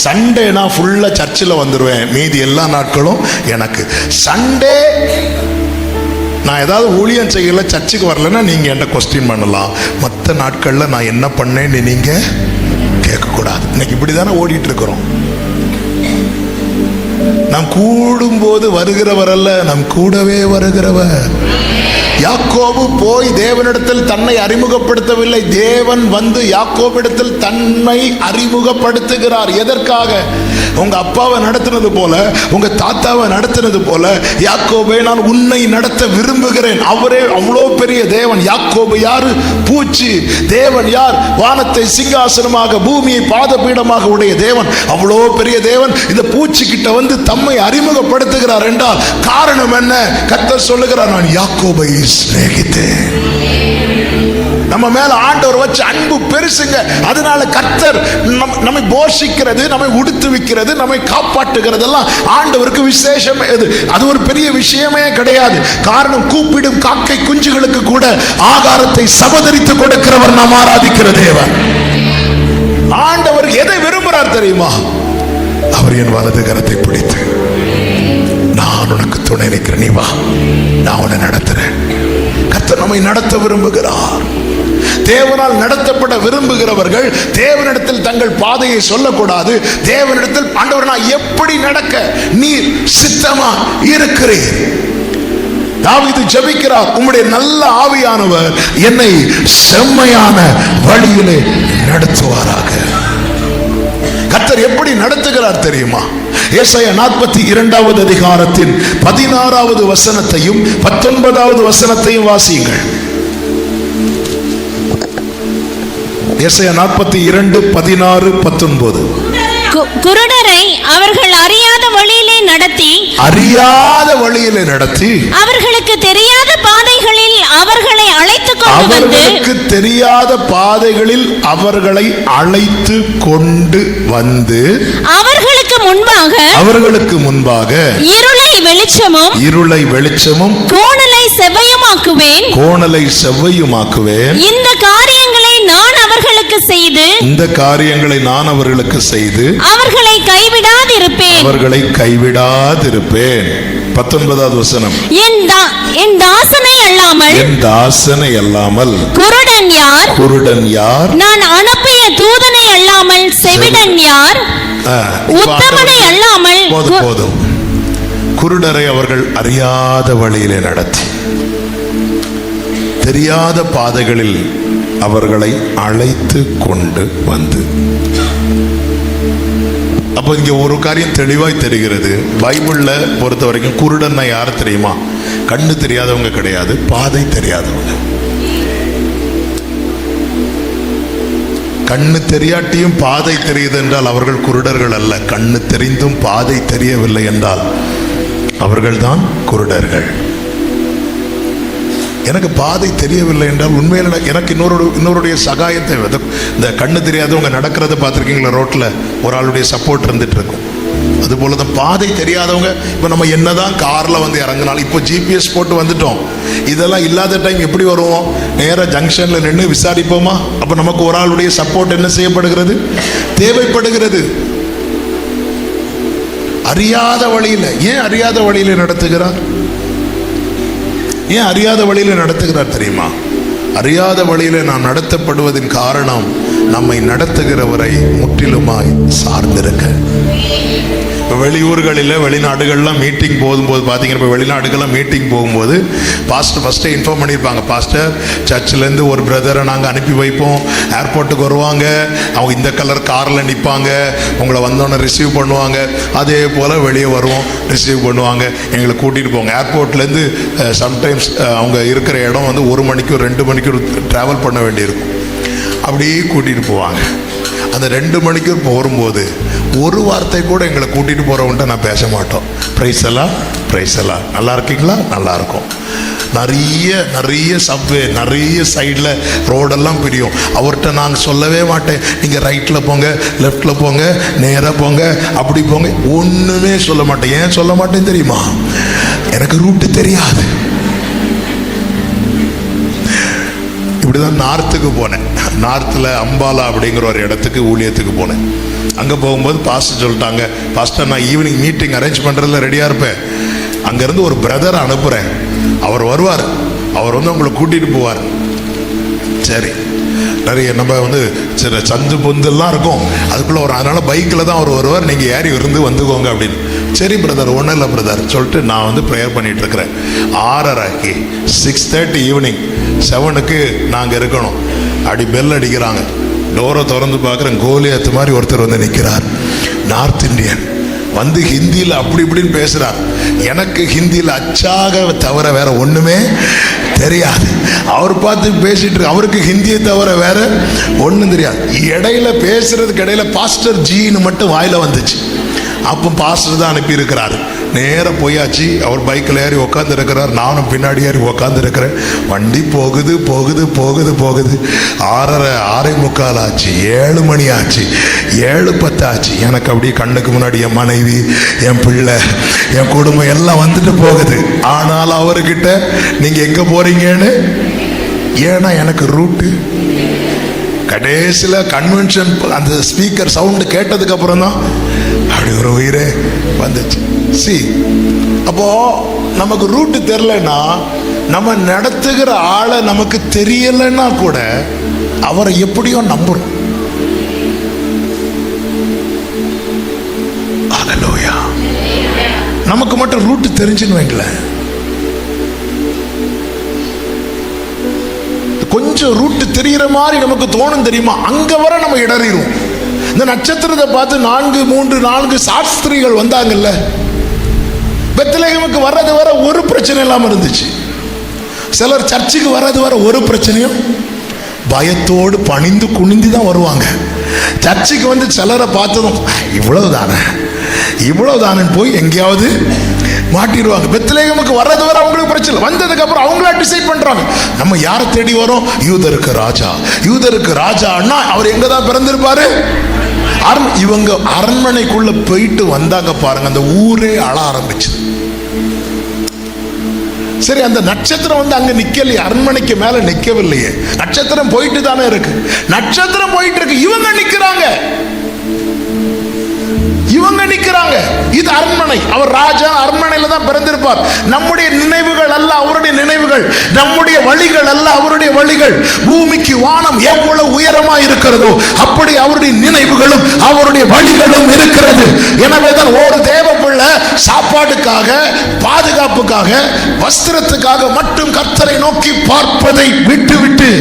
சண்டே நான் ஃபுல்லா சர்ச்சில் வந்துடுவேன், மீதி எல்லா நாட்களும் எனக்கு. சண்டே நான் ஏதாவது ஊழியம் செய்யல, சர்ச்சுக்கு வரலன்னா நீங்க என்ன கொஸ்டின் பண்ணலாம். மற்ற நாட்கள்ல நான் என்ன பண்ணேன்னு நீங்க கேட்கக்கூடாது. இன்னைக்கு இப்படிதானே ஓடிட்டு இருக்கிறோம். நாம் கூடும் போது வருகிறவர் அல்ல, நம் கூடவே வருகிறவர். யாக்கோபு போய் தேவனிடத்தில் தன்னை அறிமுகப்படுத்தவில்லை, தேவன் வந்து யாக்கோபிடத்தில் தன்னை அறிமுகப்படுத்துகிறார். எதற்காக? உங்க அப்பாவை நடத்தினது போல, உங்க தாத்தாவை நடத்தினது போல யாக்கோபே நான் உன்னை நடத்த விரும்புகிறேன். அவரே அவ்வளோ பெரிய தேவன். யாக்கோபு யாரு? பூச்சி. தேவன் யார்? வானத்தை சிங்காசனமாக பூமியை பாதபீடமாக உடைய தேவன். அவ்வளோ பெரிய தேவன் இந்த பூச்சி கிட்ட வந்து தம்மை அறிமுகப்படுத்துகிறார் என்றால் காரணம் என்ன? கர்த்தர் சொல்லுகிறார், நான் யாக்கோபை சிநேகித்தேன். நம்ம மேல ஆண்டவர் வச்சு அன்பு பெருசுங்க. அதனால கர்த்தர் நம்மை போஷிக்கிறது, நம்மை உடுத்துவிக்கிறது, நம்மை காப்பாற்றுகிறதெல்லாம் ஆண்டவருக்கு விசேஷம். அது ஒரு பெரிய விஷயமே கிடையாது. காரணம், கூப்பிடும் காக்கை குஞ்சுகளுக்கு கூட ஆகாரத்தை சபதரித்து கொடுக்கிறவர் நாம் ஆராதிக்கிற தேவன். ஆண்டவர் எதை விரும்புகிறார் தெரியுமா? அவர் என் வலது கரத்தை பிடித்து, நான் உனக்கு துணை நிற்கிறேன், நீ வா, நான் உன்னை நடத்துறேன். கர்த்தர் நம்மை நடத்த விரும்புகிறார். தேவனால் நடத்தப்பட விரும்புகிறவர்கள் தேவனிடத்தில் தங்கள் பாதையை சொல்லக்கூடாது. தேவனிடத்தில், ஆண்டவர் நான் எப்படி நடக்க நீர் சித்தமா இருக்கிறீர்? தாவீது ஜெபிக்கிறார், உம்முடைய நல்ல ஆவியானவர் என்னை செம்மையான வழியிலே நடத்துவாராக. கர்த்தர் எப்படி நடத்துகிறார் தெரியுமா? ஏசாயா 42வது அதிகாரத்தின் 16வது வசனத்தையும் 19வது வசனத்தையும் வாசியுங்கள். ஏசாயா 42, 16, 19. குருடரை அவர்கள் அறியாத வழியிலே நடத்தி அவர்களுக்கு தெரியாத பாதைகளில் அவர்களை அழைத்து வந்து அவர்களுக்கு முன்பாக இருளை வெளிச்சமும் கோணலை செவ்வையுமாக்குவேன். இந்த காரியங்களை நான் அவர்களுக்கு செய்து அவர்களை கைவிடாதிருப்பேன். 19வது வசனம். என் தாசனை அல்லாமல் குருடன் யார்? நான் அனுப்பிய தூதனை அல்லாமல் செவிடன் யார்? உத்தமனை அல்லாமல். போதும். குருடரை அவர்கள் அறியாத வழியிலே நடத்தி, தெரியாத பாதைகளில் அவர்களை அழைத்து கொண்டு வந்து. அப்போ இங்க ஒரு காரியம் தெளிவாய் தெரிகிறது. பைபிள்ல பொறுத்த வரைக்கும் குருடன்னா யார் தெரியுமா? கண்ணு தெரியாதவங்க கிடையாது, பாதை தெரியாதவங்க. கண்ணு தெரியாட்டியும் பாதை தெரியுது என்றால் அவர்கள் குருடர்கள் அல்ல. கண்ணு தெரிந்தும் பாதை தெரியவில்லை என்றால் அவர்கள்தான் குருடர்கள். எனக்கு பாதை தெரியவில்லை என்றால் உண்மையில எனக்கு இன்னொருடைய சகாயத்தை, இந்த கண்ணு தெரியாதவங்க நடக்கிறத பார்த்துருக்கீங்களா? ரோட்ல ஒரு ஆளுடைய சப்போர்ட் இருந்துட்டு இருக்கும். அதுபோல தான் பாதை தெரியாதவங்க. இப்போ நம்ம என்னதான் கார்ல வந்து இறங்கினாலும், இப்போ ஜிபிஎஸ் போட்டு வந்துட்டோம். இதெல்லாம் இல்லாத டைம் எப்படி வருவோம்? நேராக ஜங்ஷன்ல நின்று விசாரிப்போமா? அப்போ நமக்கு ஒரு ஆளுடைய சப்போர்ட் என்ன செய்யப்படுகிறது? தேவைப்படுகிறது. அறியாத வழியில், ஏன் அறியாத வழியில் நடத்துகிறார்? ஏன் அறியாத வழியில நடத்துகிறார் தெரியுமா? அறியாத வழியில நாம் நடத்தப்படுவதின் காரணம், நம்மை நடத்துகிறவரை முற்றிலுமாய் சார்ந்திருக்க. வெளியூர்களில் வெளிநாடுகள்லாம் மீட்டிங் போகும்போது பார்த்தீங்கன்னா, இப்போ வெளிநாடுகள்லாம் மீட்டிங் போகும்போது பாஸ்டர் ஃபஸ்ட்டே இன்ஃபார்ம் பண்ணியிருப்பாங்க. பாஸ்டர், சர்ச்சிலேருந்து ஒரு பிரதரை நாங்கள் அனுப்பி வைப்போம், ஏர்போர்ட்டுக்கு வருவாங்க, அவங்க இந்த கலர் காரில் நிற்பாங்க, உங்களை வந்தோன்னே ரிசீவ் பண்ணுவாங்க. அதே போல் வெளியே வருவோம், ரிசீவ் பண்ணுவாங்க, எங்களை கூட்டிகிட்டு போவாங்க. ஏர்போர்ட்லேருந்து சம்டைம்ஸ் அவங்க இருக்கிற இடம் வந்து 1 மணிக்கு 2 மணிக்கு ட்ராவல் பண்ண வேண்டியிருக்கும். அப்படியே கூட்டிகிட்டு போவாங்க. அந்த 2 மணிக்கு போகும்போது ஒரு வார்த்தை கூட எங்களை கூட்டிகிட்டு போகிறவன்ட்ட நான் பேச மாட்டோம். பிரைஸ் எல்லாம் நல்லா இருக்கீங்களா? நல்லா இருக்கும். நிறைய சப்வே, நிறைய சைடில் ரோடெல்லாம் பிரியும். அவர்கிட்ட நான் சொல்லவே மாட்டேன், நீங்கள் ரைட்டில் போங்க, லெஃப்டில் போங்க, நேராக போங்க, அப்படி போங்க, ஒன்றுமே சொல்ல மாட்டேன். ஏன் சொல்ல மாட்டேன் தெரியுமா? எனக்கு ரூட்டு தெரியாது. இப்படிதான் நார்த்துக்கு போனேன். நார்த்தில் அம்பாலா அப்படிங்கிற ஒரு இடத்துக்கு ஊழியத்துக்கு போனேன். அங்கே போகும்போது பாஸ்டர் சொல்லிட்டாங்க, பாஸ்டர் நான் ஈவினிங் மீட்டிங் அரேஞ்ச் பண்ணுறதுல ரெடியாக இருப்பேன், அங்கேருந்து ஒரு பிரதரை அனுப்புகிறேன், அவர் வருவார், அவர் வந்து உங்களை கூட்டிகிட்டு போவார். சரி, நிறைய நம்ம வந்து சில சந்து பொந்தெல்லாம் இருக்கும், அதுக்குள்ளே ஒரு, அதனால் பைக்கில் தான் அவர் வருவார், நீங்கள் ஏறி இருந்து வந்துக்கோங்க அப்படின்னு. சரி பிரதர், ஒன்றும் இல்லை பிரதர் சொல்லிட்டு நான் வந்து ப்ரேயர் பண்ணிட்டு இருக்கிறேன். 6:30க்கு 6:30 ஈவினிங் 7க்கு நாங்கள் இருக்கணும். அப்படி பெல் அடிக்கிறாங்க. டோரை திறந்து பார்க்குறேன், கோலியாத்து மாதிரி ஒருத்தர் வந்து நிற்கிறார். நார்த் இந்தியன் வந்து ஹிந்தியில் அப்படி இப்படின்னு பேசுகிறார். எனக்கு ஹிந்தியில் அச்சாக தவிர வேற ஒன்றுமே தெரியாது. அவர் பார்த்து பேசிட்டு இருக்கு, அவருக்கு ஹிந்தியை தவிர வேற ஒன்றும் தெரியாது. இடையில பேசுறதுக்கு இடையில பாஸ்டர் ஜின்னு மட்டும் வாயில வந்துச்சு. அப்போ பாஸ்டர் தான் அனுப்பி இருக்கிறாரு. நேராக போயாச்சு. அவர் பைக்கில் ஏறி உட்காந்து இருக்கிறார், நானும் பின்னாடி ஏறி உட்காந்து இருக்கிறேன். வண்டி போகுது போகுது போகுது போகுது. 6:45 ஆச்சு, 7 மணி ஆச்சு, 7:10 ஆச்சு. எனக்கு அப்படியே கண்ணுக்கு முன்னாடி என் மனைவி, என் பிள்ளை, என் குடும்பம் எல்லாம் வந்துட்டு போகுது. ஆனால் அவர்கிட்ட நீங்க எங்க போறீங்கன்னு, ஏன்னா எனக்கு ரூட்டு கடைசியில் கன்வென்ஷன் அந்த ஸ்பீக்கர் சவுண்டு கேட்டதுக்கு அப்புறம் தான் அப்படி ஒரு உயிரே வந்துச்சு. அப்போ நமக்கு ரூட்டு தெரியலன்னா, நம்ம நடத்துகிற ஆளை நமக்கு தெரியலன்னா கூட அவரை எப்படியோ நம்புறோம். ஹல்லேலூயா. நமக்கு மட்டும் ரூட்டு தெரிஞ்சுன்னு வைங்களேன், கொஞ்சம் ரூட்டு தெரிகிற மாதிரி நமக்கு தோணும் தெரியுமா, அங்க வர நம்ம இடறிடுவோம். இந்த நட்சத்திரத்தை பார்த்து 4 சாஸ்திரிகள் வந்தாங்கல்ல, பெத்லகேமுக்கு வர்றது வர ஒரு பிரச்சனை இல்லாம இருந்துச்சு. சிலர் சர்ச்சுக்கு வர்றது வர ஒரு பிரச்சனையும், பயத்தோடு பணிந்து குனிந்து தான் வருவாங்க. சர்ச்சுக்கு வந்து சிலரை பார்த்ததும் இவ்வளவுதானே போய் எங்கேயாவது மாட்டிடுவாங்க. பெத்லகேமுக்கு வர்றது வர அவங்களுக்கு பிரச்சனை, வந்ததுக்கு அப்புறம் அவங்களா டிசைட் பண்றாங்க, நம்ம யாரை தேடி வரோம், யூதருக்கு ராஜான்னா அவர் எங்க தான் பிறந்திருப்பாரு. இவங்க அரண்மனைக்குள்ள போயிட்டு வந்தாங்க பாருங்க, அந்த ஊரே அழ ஆரம்பிச்சு. சரி, அந்த நட்சத்திரம் வந்து அங்க நிக்கலையே, அரண்மனைக்கு மேல நிக்கவில்லையே, நட்சத்திரம் போயிட்டு தானே இருக்கு. நட்சத்திரம் போயிட்டு இருக்கு, இவங்க நிக்கிறாங்க. இது அரண்மனை, அவர் ராஜா அரண்மனையில தான் பிறந்திருப்பார். நம்முடைய நினைவுகள் அல்ல அவருடைய நினைவுகள், நம்முடைய வழிகள் அல்ல அவருடைய வழிகள். பூமிக்கு வானம் எவ்வளவு உயரமா இருக்கிறதோ அப்படி அவருடைய நினைவுகளும் அவருடைய வழிகளும் இருக்கிறது. எனவேதான் ஒரு தேவ பிள்ளை சாப்பாட்டுக்காக, பாதுகாப்புக்காக, வஸ்திரத்துக்காக மட்டும் கர்த்தரை நோக்கி பார்ப்பதை விட்டு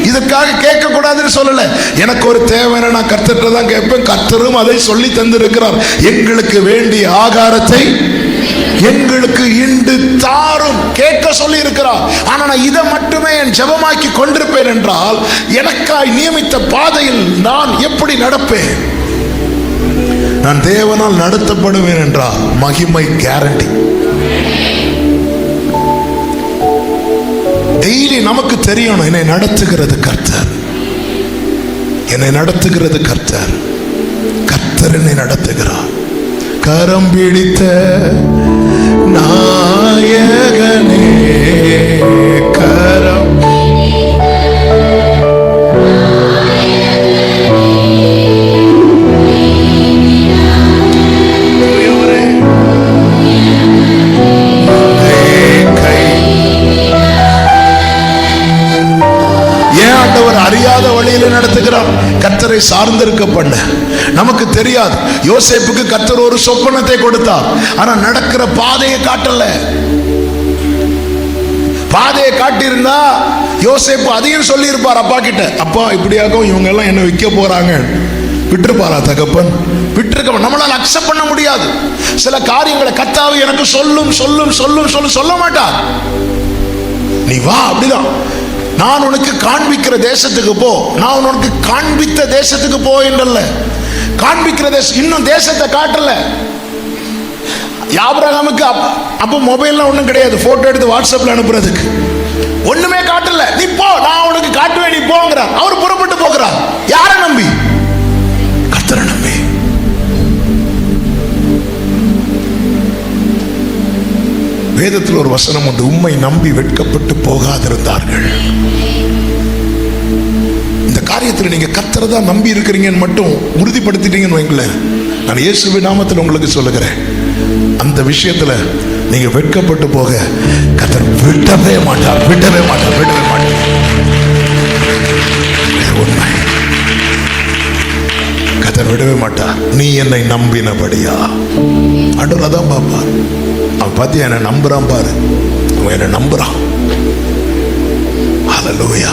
இதற்காக கேட்க கூடாதுன்னு சொல்லல. எனக்கு ஒரு தேவையான நான் கர்த்தர்கிட்ட தான் கேட்பேன். கர்த்தரும் அதை சொல்லி தந்திருக்கிறார். எங்களுக்கு வேண்டிய ஆகாரத்தை எங்களுக்கு இன்று தாரும் கேட்க சொல்லி இருக்கிறார். ஆனா நான் இதை மட்டுமே என் ஜெபமாக்கி கொண்டிருப்பேன் என்றால், எனக்காய் நியமித்த பாதையில் நான் எப்படி நடப்பேன்? நான் தேவனால் நடத்தப்படுவேன் என்றால் மகிமை கேரண்டி. டெய்லி நமக்கு தெரியணும், என்னை நடத்துகிறது கர்த்தர், என்னை நடத்துகிறது கர்த்தர், கர்த்தர் என்னை நடத்துகிறார். கரம் பிடித்த நாயகனே, கரம் அறியாத வழியில நடத்துகிறார். கர்த்தரை சார்ந்திருக்க பண்ண நமக்கு தெரியாது. யோசேப்புக்கு கர்த்தர் ஒரு சொப்பனத்தை கொடுத்தார், ஆனா நடக்கிற பாதையை காட்டல. பாதையை காட்டியிருந்தா யோசேப்பு அதையும் சொல்லி இருப்பார் அப்பா கிட்ட, அப்பா இப்படியாக்கும் இவங்க எல்லாம் என்ன விற்க போறாங்க. விட்டுருப்பாரா தகப்பன்? விட்டுருக்க. நம்மளால அக்செப்ட் பண்ண முடியாது. சில காரியங்களை கர்த்தாவே எனக்கு சொல்லும் சொல்லும் சொல்லும் சொல்லும் சொல்ல மாட்டார். நீ வா, அப்படிதான். நான் உனக்கு காண்பிக்கிற தேசத்துக்கு போ, நான் உனக்கு காண்பித்த தேசத்துக்கு போ என்றல்ல, காண்பிக்கிற தேசம். இன்னும் தேசத்தை காட்டல. ஆபிரகாமுக்கு அப்போ மொபைல்லாம் ஒன்றும் கிடையாது, போட்டோ எடுத்து வாட்ஸ்அப்ல அனுப்புறதுக்கு ஒண்ணுமே காட்டல. நீ போ, நான் உனக்கு காட்டுவேன், நீ போங்கிறார். அவர் புறப்பட்டு போகிறார். யாரை நம்பி? கர்த்தரை நம்பி. வேதத்தில் ஒரு வசனம் உண்டு, உம்மை நம்பி வெட்கப்பட்டு போகாதிருந்தார்கள். இந்த காரியத்தில் நீங்க கர்த்தரை தான் நம்பி இருக்கிறீங்கன்னு மட்டும் உறுதிப்படுத்திட்டீங்கன்னு வைங்களேன், நான் இயேசுவின் நாமத்தில் உங்களுக்கு சொல்லுகிறேன், அந்த விஷயத்துல நீங்க வெட்கப்பட்டு போக கர்த்தர் விடவே மாட்டார், விடவே மாட்டார், விடவே மாட்டார். உண்மை, கர்த்தர் விடவே மாட்டார். நீ என்னை நம்பினபடியா. ஆண்டவர் அதான் பார்ப்பார். அவன் பார்த்தியா என்னை நம்புறான் பாரு, அவன் என்னை நம்புறான். ஹல்லேலூயா.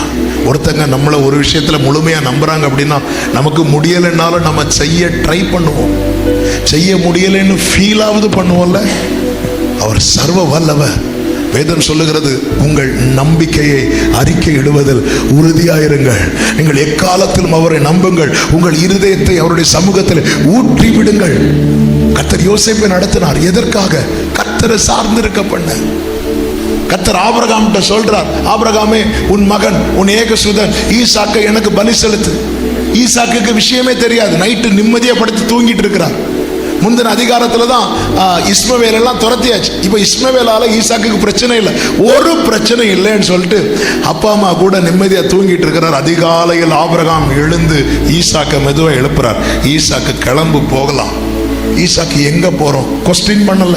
ஒருத்தங்க நம்மளை ஒரு விஷயத்துல முழுமையா நம்புறாங்க அப்படின்னா நமக்கு முடியலைன்னாலும் நம்ம செய்ய ட்ரை பண்ணுவோம். செய்ய முடியலைன்னு ஃபீலாவது பண்ணுவோம்ல. அவர் சர்வ வல்லவர். வேதம் சொல்லுகிறது, உங்கள் நம்பிக்கையை அறிக்கையிடுவதில் உறுதியாயிருங்கள். நீங்கள் எக்காலத்திலும் அவரை நம்புங்கள். உங்கள் இருதயத்தை அவருடைய சமூகத்தில் ஊற்றி விடுங்கள். கர்த்தர் யோசேப்பை நடத்தினார். எதற்காக? கர்த்தரை சார்ந்திருக்க பண்ண. கர்த்தர் ஆபிரகாம்கிட்ட சொல்றார், ஆபிரகாமே, உன் மகன், உன் ஏகசுதன் ஈசாக்கை எனக்கு பலி செலுத்து. ஈசாக்குக்கு விஷயமே தெரியாது. நைட்டு நிம்மதியா படுத்து தூங்கிட்டு இருக்கிறார். முந்தின அதிகாரத்துல தான் இஸ்மவேல் எல்லாம் துரத்தியாச்சு. இப்ப இஸ்மவேலால ஈசாக்குக்கு பிரச்சனை இல்லை, ஒரு பிரச்சனை இல்லைன்னு சொல்லிட்டு அப்பா அம்மா கூட நிம்மதியா தூங்கிட்டு இருக்கிறார். அதிகாலையில் ஆபிரகாம் எழுந்து ஈசாக்கை மெதுவா எழுப்புறார். ஈசாக்கு கிளம்பு போகலாம். ஈசாக்கு எங்க போறோம் கொஸ்டின் பண்ணல.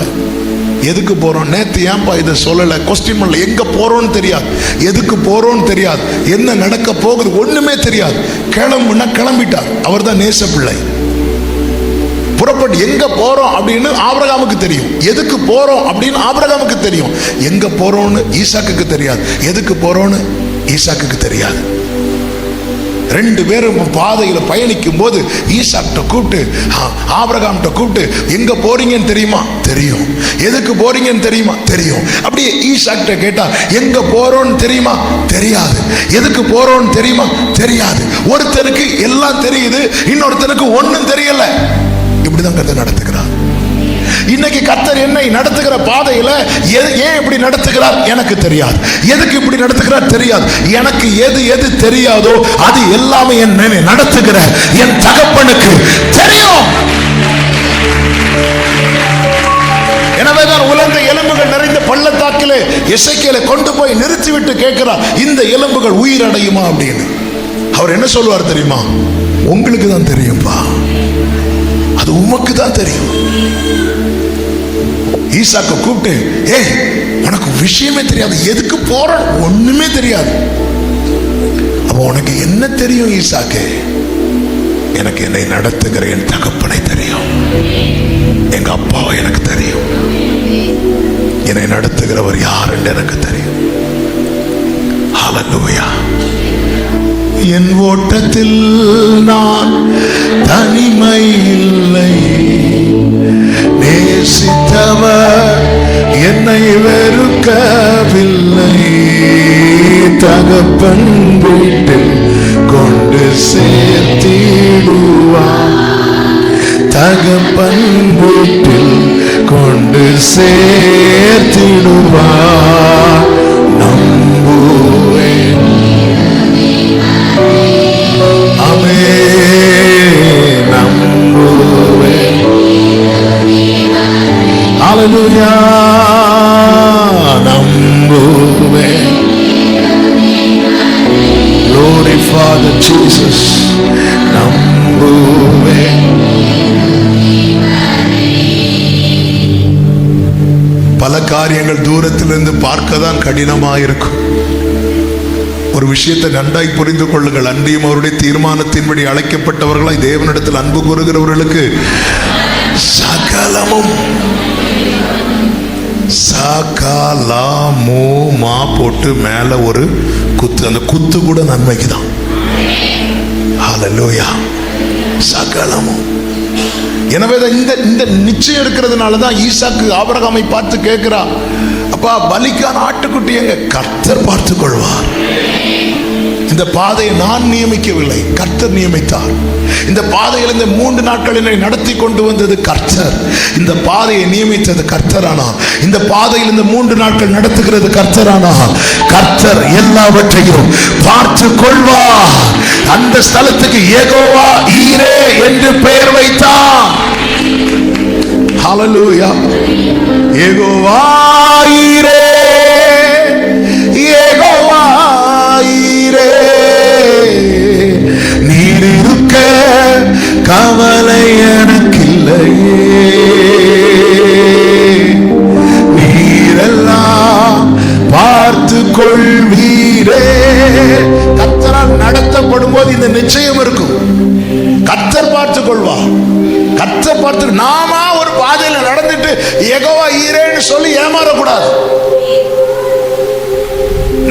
எதுக்கு போறோம்? நேத்து ஏன்பா இதை சொல்லல? கொஸ்டின் பண்ணல. எங்க போறோம்னு தெரியாது, எதுக்கு போறோம்னு தெரியாது, என்ன நடக்க போகுது ஒண்ணுமே தெரியாது. கிளம்புனா கிளம்பிட்டார். அவர் தான் நேச பிள்ளை. புறப்பட்டு எங்க போறோம் அப்படின்னு ஆபிரகாமுக்கு தெரியும், எதுக்கு போறோம் அப்படின்னு ஆபிரகாமுக்கு தெரியும். எங்க போறோம்னு ஈசாக்குக்கு தெரியாது, எதுக்கு போறோம்னு ஈசாக்குக்கு தெரியாது. ரெண்டு பேரும் பாதையில பயணிக்கும் போது ஈசாக்கிட்ட கூப்பிட்டு ஆபிரகாம்கிட்ட கூப்பிட்டு, எங்க போறீங்கன்னு தெரியுமா? தெரியும். எதுக்கு போறீங்கன்னு தெரியுமா? தெரியும். அப்படியே ஈசாக்கிட்ட கேட்டா, எங்க போறோம்னு தெரியுமா? தெரியாது. எதுக்கு போறோம்னு தெரியுமா? தெரியாது. ஒருத்தனுக்கு எல்லாம் தெரியுது, இன்னொருத்தனுக்கு ஒன்னும் தெரியல. இப்படிதான் கர்த்தர் நடத்துகிறார். இன்னைக்கு கர்த்தர் என்னை நடத்துகிற பாதையில ஏன் இப்படி நடத்துகிறார் எனக்கு தெரியாது, எதுக்கு இப்படி நடத்துகிறார் தெரியாது. எனக்கு எது எது தெரியாதோ அது எல்லாமே என்னை நடத்துகிற என் தகப்பனுக்கு தெரியும். எனவேதான் உலர்ந்த எலும்புகள் நிறைந்த பள்ளத்தாக்கிலே எசேக்கியேலை கொண்டு போய் நிறுத்திவிட்டு கேட்கிறார், இந்த எலும்புகள் உயிர் அடையுமா அப்படின்னு. அவர் என்ன சொல்லுவார் தெரியுமா? உங்களுக்கு தான் தெரியும்பா, அது உமக்கு தான் தெரியும். ஈசாக்க கூப்பிட்டு, ஏய் உனக்கு விஷயமே தெரியாது, எதுக்கு போற ஒண்ணுமே தெரியாது. அப்போ உனக்கு என்ன தெரியும் ஈசாக்கு? எனக்கு என்னை நடத்துகிற என் தகப்பனை தெரியும், எங்க அப்பாவை எனக்கு தெரியும், என்னை நடத்துகிறவர் யார் என்று எனக்கு தெரியும். ஹல்லேலூயா. என் ஓட்டத்தில் நான் தனிமை இல்லை, நேசித்தவர் என்னை வெறுக்கவில்லை. தகப்பன் வீட்டில் கொண்டு சேர்த்திடுவார், தகப்பன் வீட்டில் கொண்டு சேர்த்திடுவார். நம்புவேன். நம்புவேன். ஹல்லேலூயா. நம்புவேன். Glory Father Jesus. நம்புவேன். பல காரியங்கள் தூரத்திலிருந்து பார்க்கதான் கடினமாயிருக்கும். ஒரு விஷயத்தை நன்றாய் புரிந்து கொள்ளுங்கள். அன்றியும் அவருடைய தீர்மானத்தின்படி அழைக்கப்பட்டவர்களாய் தேவனிடத்தில் அன்பு கூறுகிறவர்களுக்கு சகலமும் சகலமுமா போட்டு மேல ஒரு குத்து, அந்த குத்து கூட நன்மைக்கு தான். ஹல்லேலூயா. சகலமும். எனவே இந்த நிச்சயம் இருக்கிறதுனாலதான் ஈசாக்கு ஆபிரகாமை பார்த்து கேட்கிறா, அப்பா பலிக்கான ஆட்டுக்குட்டி எங்க? கர்த்தர் பார்த்துக் கொள்வார். இந்த பாதையை நான் நியமிக்கவில்லை, கர்த்தர் நியமித்தார். இந்த பாதையில் இந்த 3 நாட்களில் நடத்தி கொண்டு வந்தது கர்த்தர். இந்த பாதையை நியமித்தது கர்த்தரானார். இந்த பாதையில் இந்த 3 நாட்கள் நடத்துகிறது கர்த்தரானார். கர்த்தர் எல்லாவற்றையும் பார்த்து கொள்வார். அந்த ஸ்தலத்துக்கு யெகோவா ஈரே என்று பெயர் வைத்தார். ஹல்லேலூயா. யெகோவா ஈரே, யெகோவா ஈரே, நீர் இருக்க கவலை எனக்கில்லையே, நீரெல்லாம் பார்த்து கொள்வீரே. கர்த்தரால் நடத்தப்படும் போது இந்த நிச்சயம் இருக்கும், கர்த்தர் பார்த்துக் கொள்வார். கர்த்தர் பார்த்து நாம ஒரு பாதையில நடந்துட்டு யெகோவா ஈரேன்னு சொல்லி ஏமாறக்கூடாது.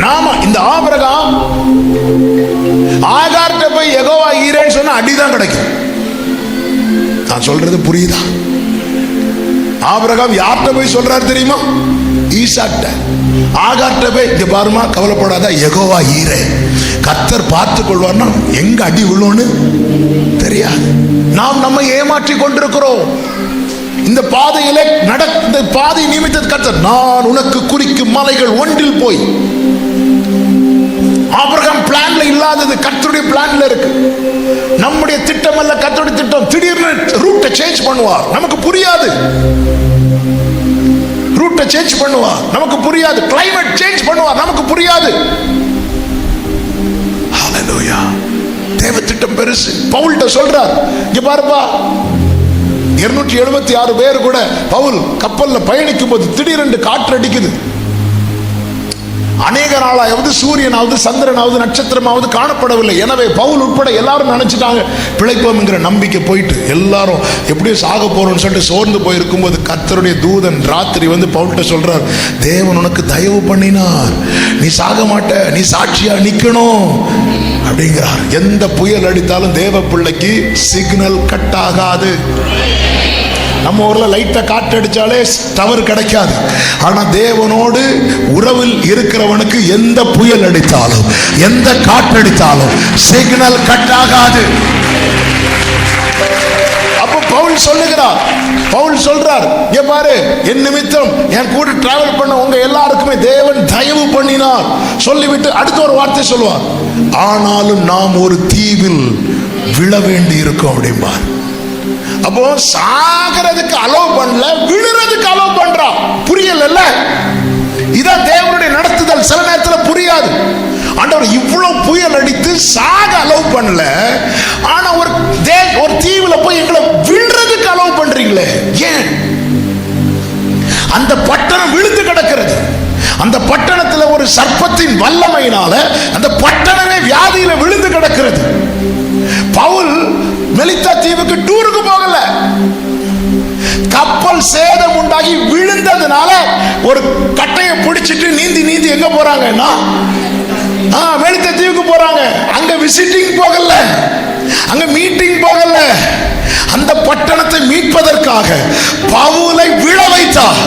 நாம இந்த ஆபிரகாம் ஆகார்ட்ட போய் யெகோவா ஈரேன்னு சொன்னா அடிதான் கிடைக்கும். நான் சொல்றது புரியுதா? ஆபிரகாம் யார்கிட்ட போய் சொல்றாரு தெரியுமா? ஈசாக்ட்ட. ஆகார்ட்ட போய் இங்க பாருமா, கவலைப்படாத, யெகோவா ஈரே, கர்த்தர் பார்த்து கொள்வார்னா எங்க அடி விழுன்னு தெரியாது. நாம் நம்ம ஏமாற்றி கொண்டிருக்கிறோம். இந்த பாதையிலே இந்த பாதை நியமித்தது கர்த்தர். நான் உனக்கு குறிக்கும் மலைகள் ஒன்றில் போய். ஆபிரகாம் பிளான்ல இல்லாதது கர்த்தருடைய பிளான்ல இருக்கு. நம்முடைய திட்டம் அல்ல கர்த்தருடைய திட்டம். திடீர்னு ரூட்டை சேஞ்ச் பண்ணுவார், நமக்கு புரியாது. ரூட்டை சேஞ்ச் பண்ணுவார், நமக்கு புரியாது. கிளைமேட் சேஞ்ச் பண்ணுவார், நமக்கு புரியாது. ஹalleluya. தேவ திட்டம் பெருசு. பவுல்ட்ட சொல்றார், இங்க பாருப்பா, 276 பேர் கூட பவுல் கப்பல்ல பயணிக்கும் போது திடீரென்று காற்று அடிக்குது. அநேக நாளாவது சூரியனாவது சந்திரனாவது நட்சத்திரமாவது காணப்படவில்லை. எனவே பவுல் உட்பட எல்லாரும் நினைச்சிட்டாங்க பிழைப்போம் என்கிற நம்பிக்கை போயிட்டு எல்லாரும் எப்படியும் சாக போறோம்னு சொல்லிட்டு சோர்ந்து போயிருக்கும் போது கர்த்தருடைய தூதன் ராத்திரி வந்து பவுல்ட்ட சொல்றார், தேவன் உனக்கு தயவு பண்ணினார், நீ சாக மாட்ட, நீ சாட்சியா நிக்கணும் அப்படிங்கிறார். எந்த புயல் அடித்தாலும் தேவ பிள்ளைக்கு சிக்னல் கட் ஆகாது. நம்ம ஊர்ல லைட்டா காற்று அடிச்சாலே டவர் கிடைக்காது. ஆனா தேவனோடு உறவில் இருக்கிறவனுக்கு எந்த புயல் அடித்தாலும் எந்த காற்று அடித்தாலும் சிக்னல் கட் ஆகாது. அப்ப பவுல் சொல்லுகிறார், பவுல் சொல்றார், இங்க பாரு, என் நிமித்தம் என் கூட டிராவல் பண்ண உங்க எல்லாருக்குமே தேவன் தயவு பண்ணினார் சொல்லிவிட்டு அடுத்த ஒரு வார்த்தை சொல்லுவார், ஆனாலும் நாம் ஒரு தீவில் விழ வேண்டி இருக்கும் அப்படிம்பார். அப்போ சாகிறதுக்கு அலோவ் பண்ணல, விழுறதுக்கு அலோவ் பண்றான். புரியல? இதான் தேவனுடைய நடத்துதல். சில நேரத்தில் புரியாது. ஆண்டவர் இவ்வளவு புயல் அடித்து சாக அலோவ் பண்ணல, ஆனா ஒரு தீவுல போய் எங்களை விழுறதுக்கு அலோவ் பண்றீங்களே, ஏன்? அந்த பட்டணம் விழுந்து கிடக்கிறது. அந்த பட்டணத்துல ஒரு சர்ப்பத்தின் வல்லமையினால அந்த பட்டணமே வியாதியில விழுந்து கிடக்கிறது. பவுல் மெலித்தா தீவுக்கு டூருக்கு போகல. கப்பல் சேதம் உண்டாகி விழுந்ததுனால ஒரு கட்டையை பிடிச்சிட்டு நீந்தி நீந்தி எங்க போறாங்கன்னா மெலித்தா தீவுக்கு போறாங்க. அங்க விசிட்டிங் போகல, அங்க மீட்டிங் போகல. அந்த பட்டணத்தை மீட்பதற்காக பவுலை விழ வைத்தார்.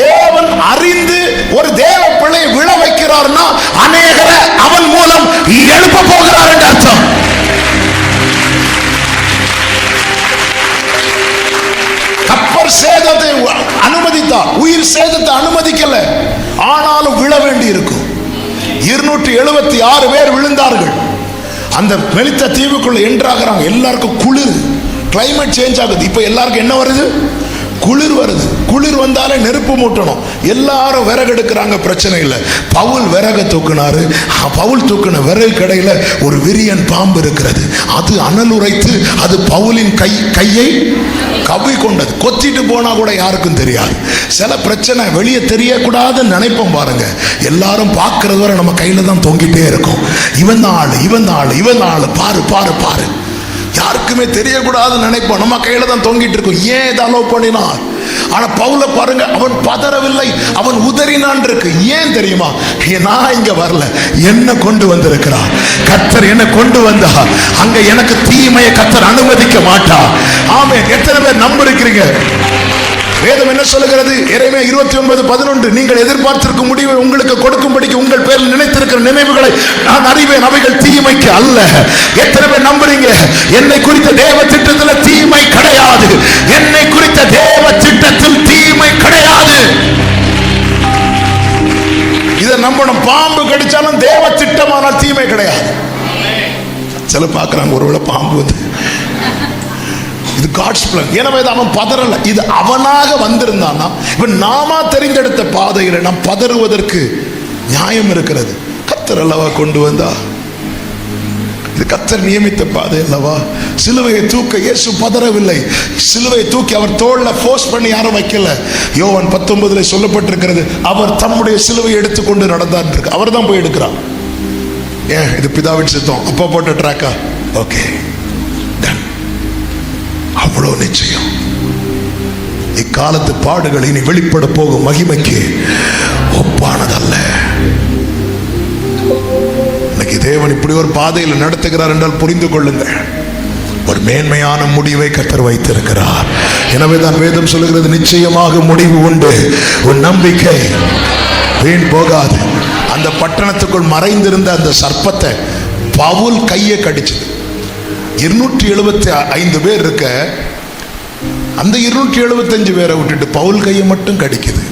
தேவன் அறிந்து ஒரு தேவ பிள்ளை விழ வைக்கிறார்னா அநேகரை அவன் மூலம் எழுப்ப போகிறார் என்று அர்த்தம். கப்பல் சேதத்தை அனுமதித்தார், உயிர் சேதத்தை அனுமதிக்கல. ஆனாலும் விழ வேண்டி இருக்கும். 276 பேர் விழுந்தார்கள். அந்த மெலித்தா தீவுக்குள்ள என்ட்ராகிறாங்க. எல்லாருக்கும் குளிர், கிளைமேட் சேஞ்ச் ஆகுது. இப்ப எல்லாருக்கும் என்ன வருது? குளிர் வருது. குளிர் வந்தாலே நெருப்பு மூட்டணும். எல்லாரும் விறகு எடுக்கிறாங்க, பிரச்சனை இல்லை. பவுல் விறகு தூக்குனாரு. பவுல் தூக்குன விறகு கடையில ஒரு விரியன் பாம்பு இருக்கிறது. அது அனல் உரைத்து அது பவுலின் கையை கவ்வி கொண்டது. கொத்திட்டு போனா கூட யாருக்கும் தெரியாது. சில பிரச்சனை வெளியே தெரியக்கூடாதுன்னு நினைப்போம் பாருங்க. எல்லாரும் பார்க்கறது வரை நம்ம கையில தான் தொங்கிட்டே இருக்கும். இவன் தான் ஆளு, இவன் தான் ஆளு, இவன் தான் ஆளு, பாரு பாரு பாரு. யாருக்குமே தெரியக்கூடாதுன்னு நினைப்போம். நம்ம கையில தான் தொங்கிட்டு இருக்கும். ஏன் இதை அலோவ் பண்ணினார்? ஆனா பவுல பாருங்க, அவன் பதறவில்லை, அவன் உதறினான் இருக்கு. ஏன் தெரியுமா? நான் இங்க வரல, என்ன கொண்டு வந்திருக்கிறார் கர்த்தர். என்ன கொண்டு வந்தார். அங்க எனக்கு தீமையை கர்த்தர் அனுமதிக்க மாட்டார். ஆமென். எத்தனை பேர் நம்பிருக்கிறீங்க? வேதம் என்ன சொல்லுகிறது? எரேமியா 29:11, நீங்கள் எதிர்பார்த்திருக்கும் முடிவை உங்களுக்கு கொடுக்கும்படிக்கு உங்கள் பேரில் நினைத்திருக்கிற நினைவுகளை நான் அறிவேன், அவைகள் தீமைக்கு அல்ல. எத்தனை பேர் நம்புறீங்க? என்னை குறித்த தேவ திட்டத்தில் தீமை கிடையாது. என்னை குறித்த தேவ திட்டத்தில் தீமை கிடையாது. இதை நம்பணும். பாம்பு கடிச்சாலும் தேவ திட்டமானால் தீமை கிடையாது. சில பார்க்கறாங்க, ஒருவேளை பாம்பு வந்து இது காட்ஸ் பிளான். எனவே அவன் பதறல. இது அவனாக வந்திருந்தானா, இப்ப நாம தெரிந்தெடுத்த பாதையில நாம் பதறுவதற்கு நியாயம் இருக்கிறது. கர்த்தர் அல்லவா கொண்டு வந்தா. இது கர்த்தர் நியமித்த பாதை அல்லவா. சிலுவையை தூக்க இயேசு பதறவில்லை. சிலுவையை தூக்கி அவர் தோள்ல ஃபோர்ஸ் பண்ணி யாரும் வைக்கல. யோவான் 19 சொல்லப்பட்டிருக்கிறது, அவர் தம்முடைய சிலுவையை எடுத்துக்கொண்டு நடந்தார் இருக்கு. அவர் தான் போய் எடுக்கிறார். ஏன்? இது பிதாவின் சித்தம். அப்பா போட்ட ட்ராக்கா? ஓகே. அவ்வளவு நிச்சயம். இக்காலத்து பாடுகள் இனி வெளிப்பட போகும் மகிமைக்கு ஒப்பானதல்ல. இன்னைக்கு தேவன் இப்படி ஒரு பாதையில் நடத்துகிறார் என்றால் புரிந்து கொள்ளுங்கள், ஒரு மேன்மையான முடிவை கர்த்தர் வைத்திருக்கிறார். எனவேதான் வேதம் சொல்லுகிறது, நிச்சயமாக முடிவு உண்டு, உன் நம்பிக்கை வீண் போகாது. அந்த பட்டணத்துக்குள் மறைந்திருந்த அந்த சர்ப்பத்தை பவுல் கையை கடிச்சது. 275 பேர் இருக்க, அந்த 275 பேரை விட்டுட்டு பவுல் கையை மட்டும் கடிக்குது.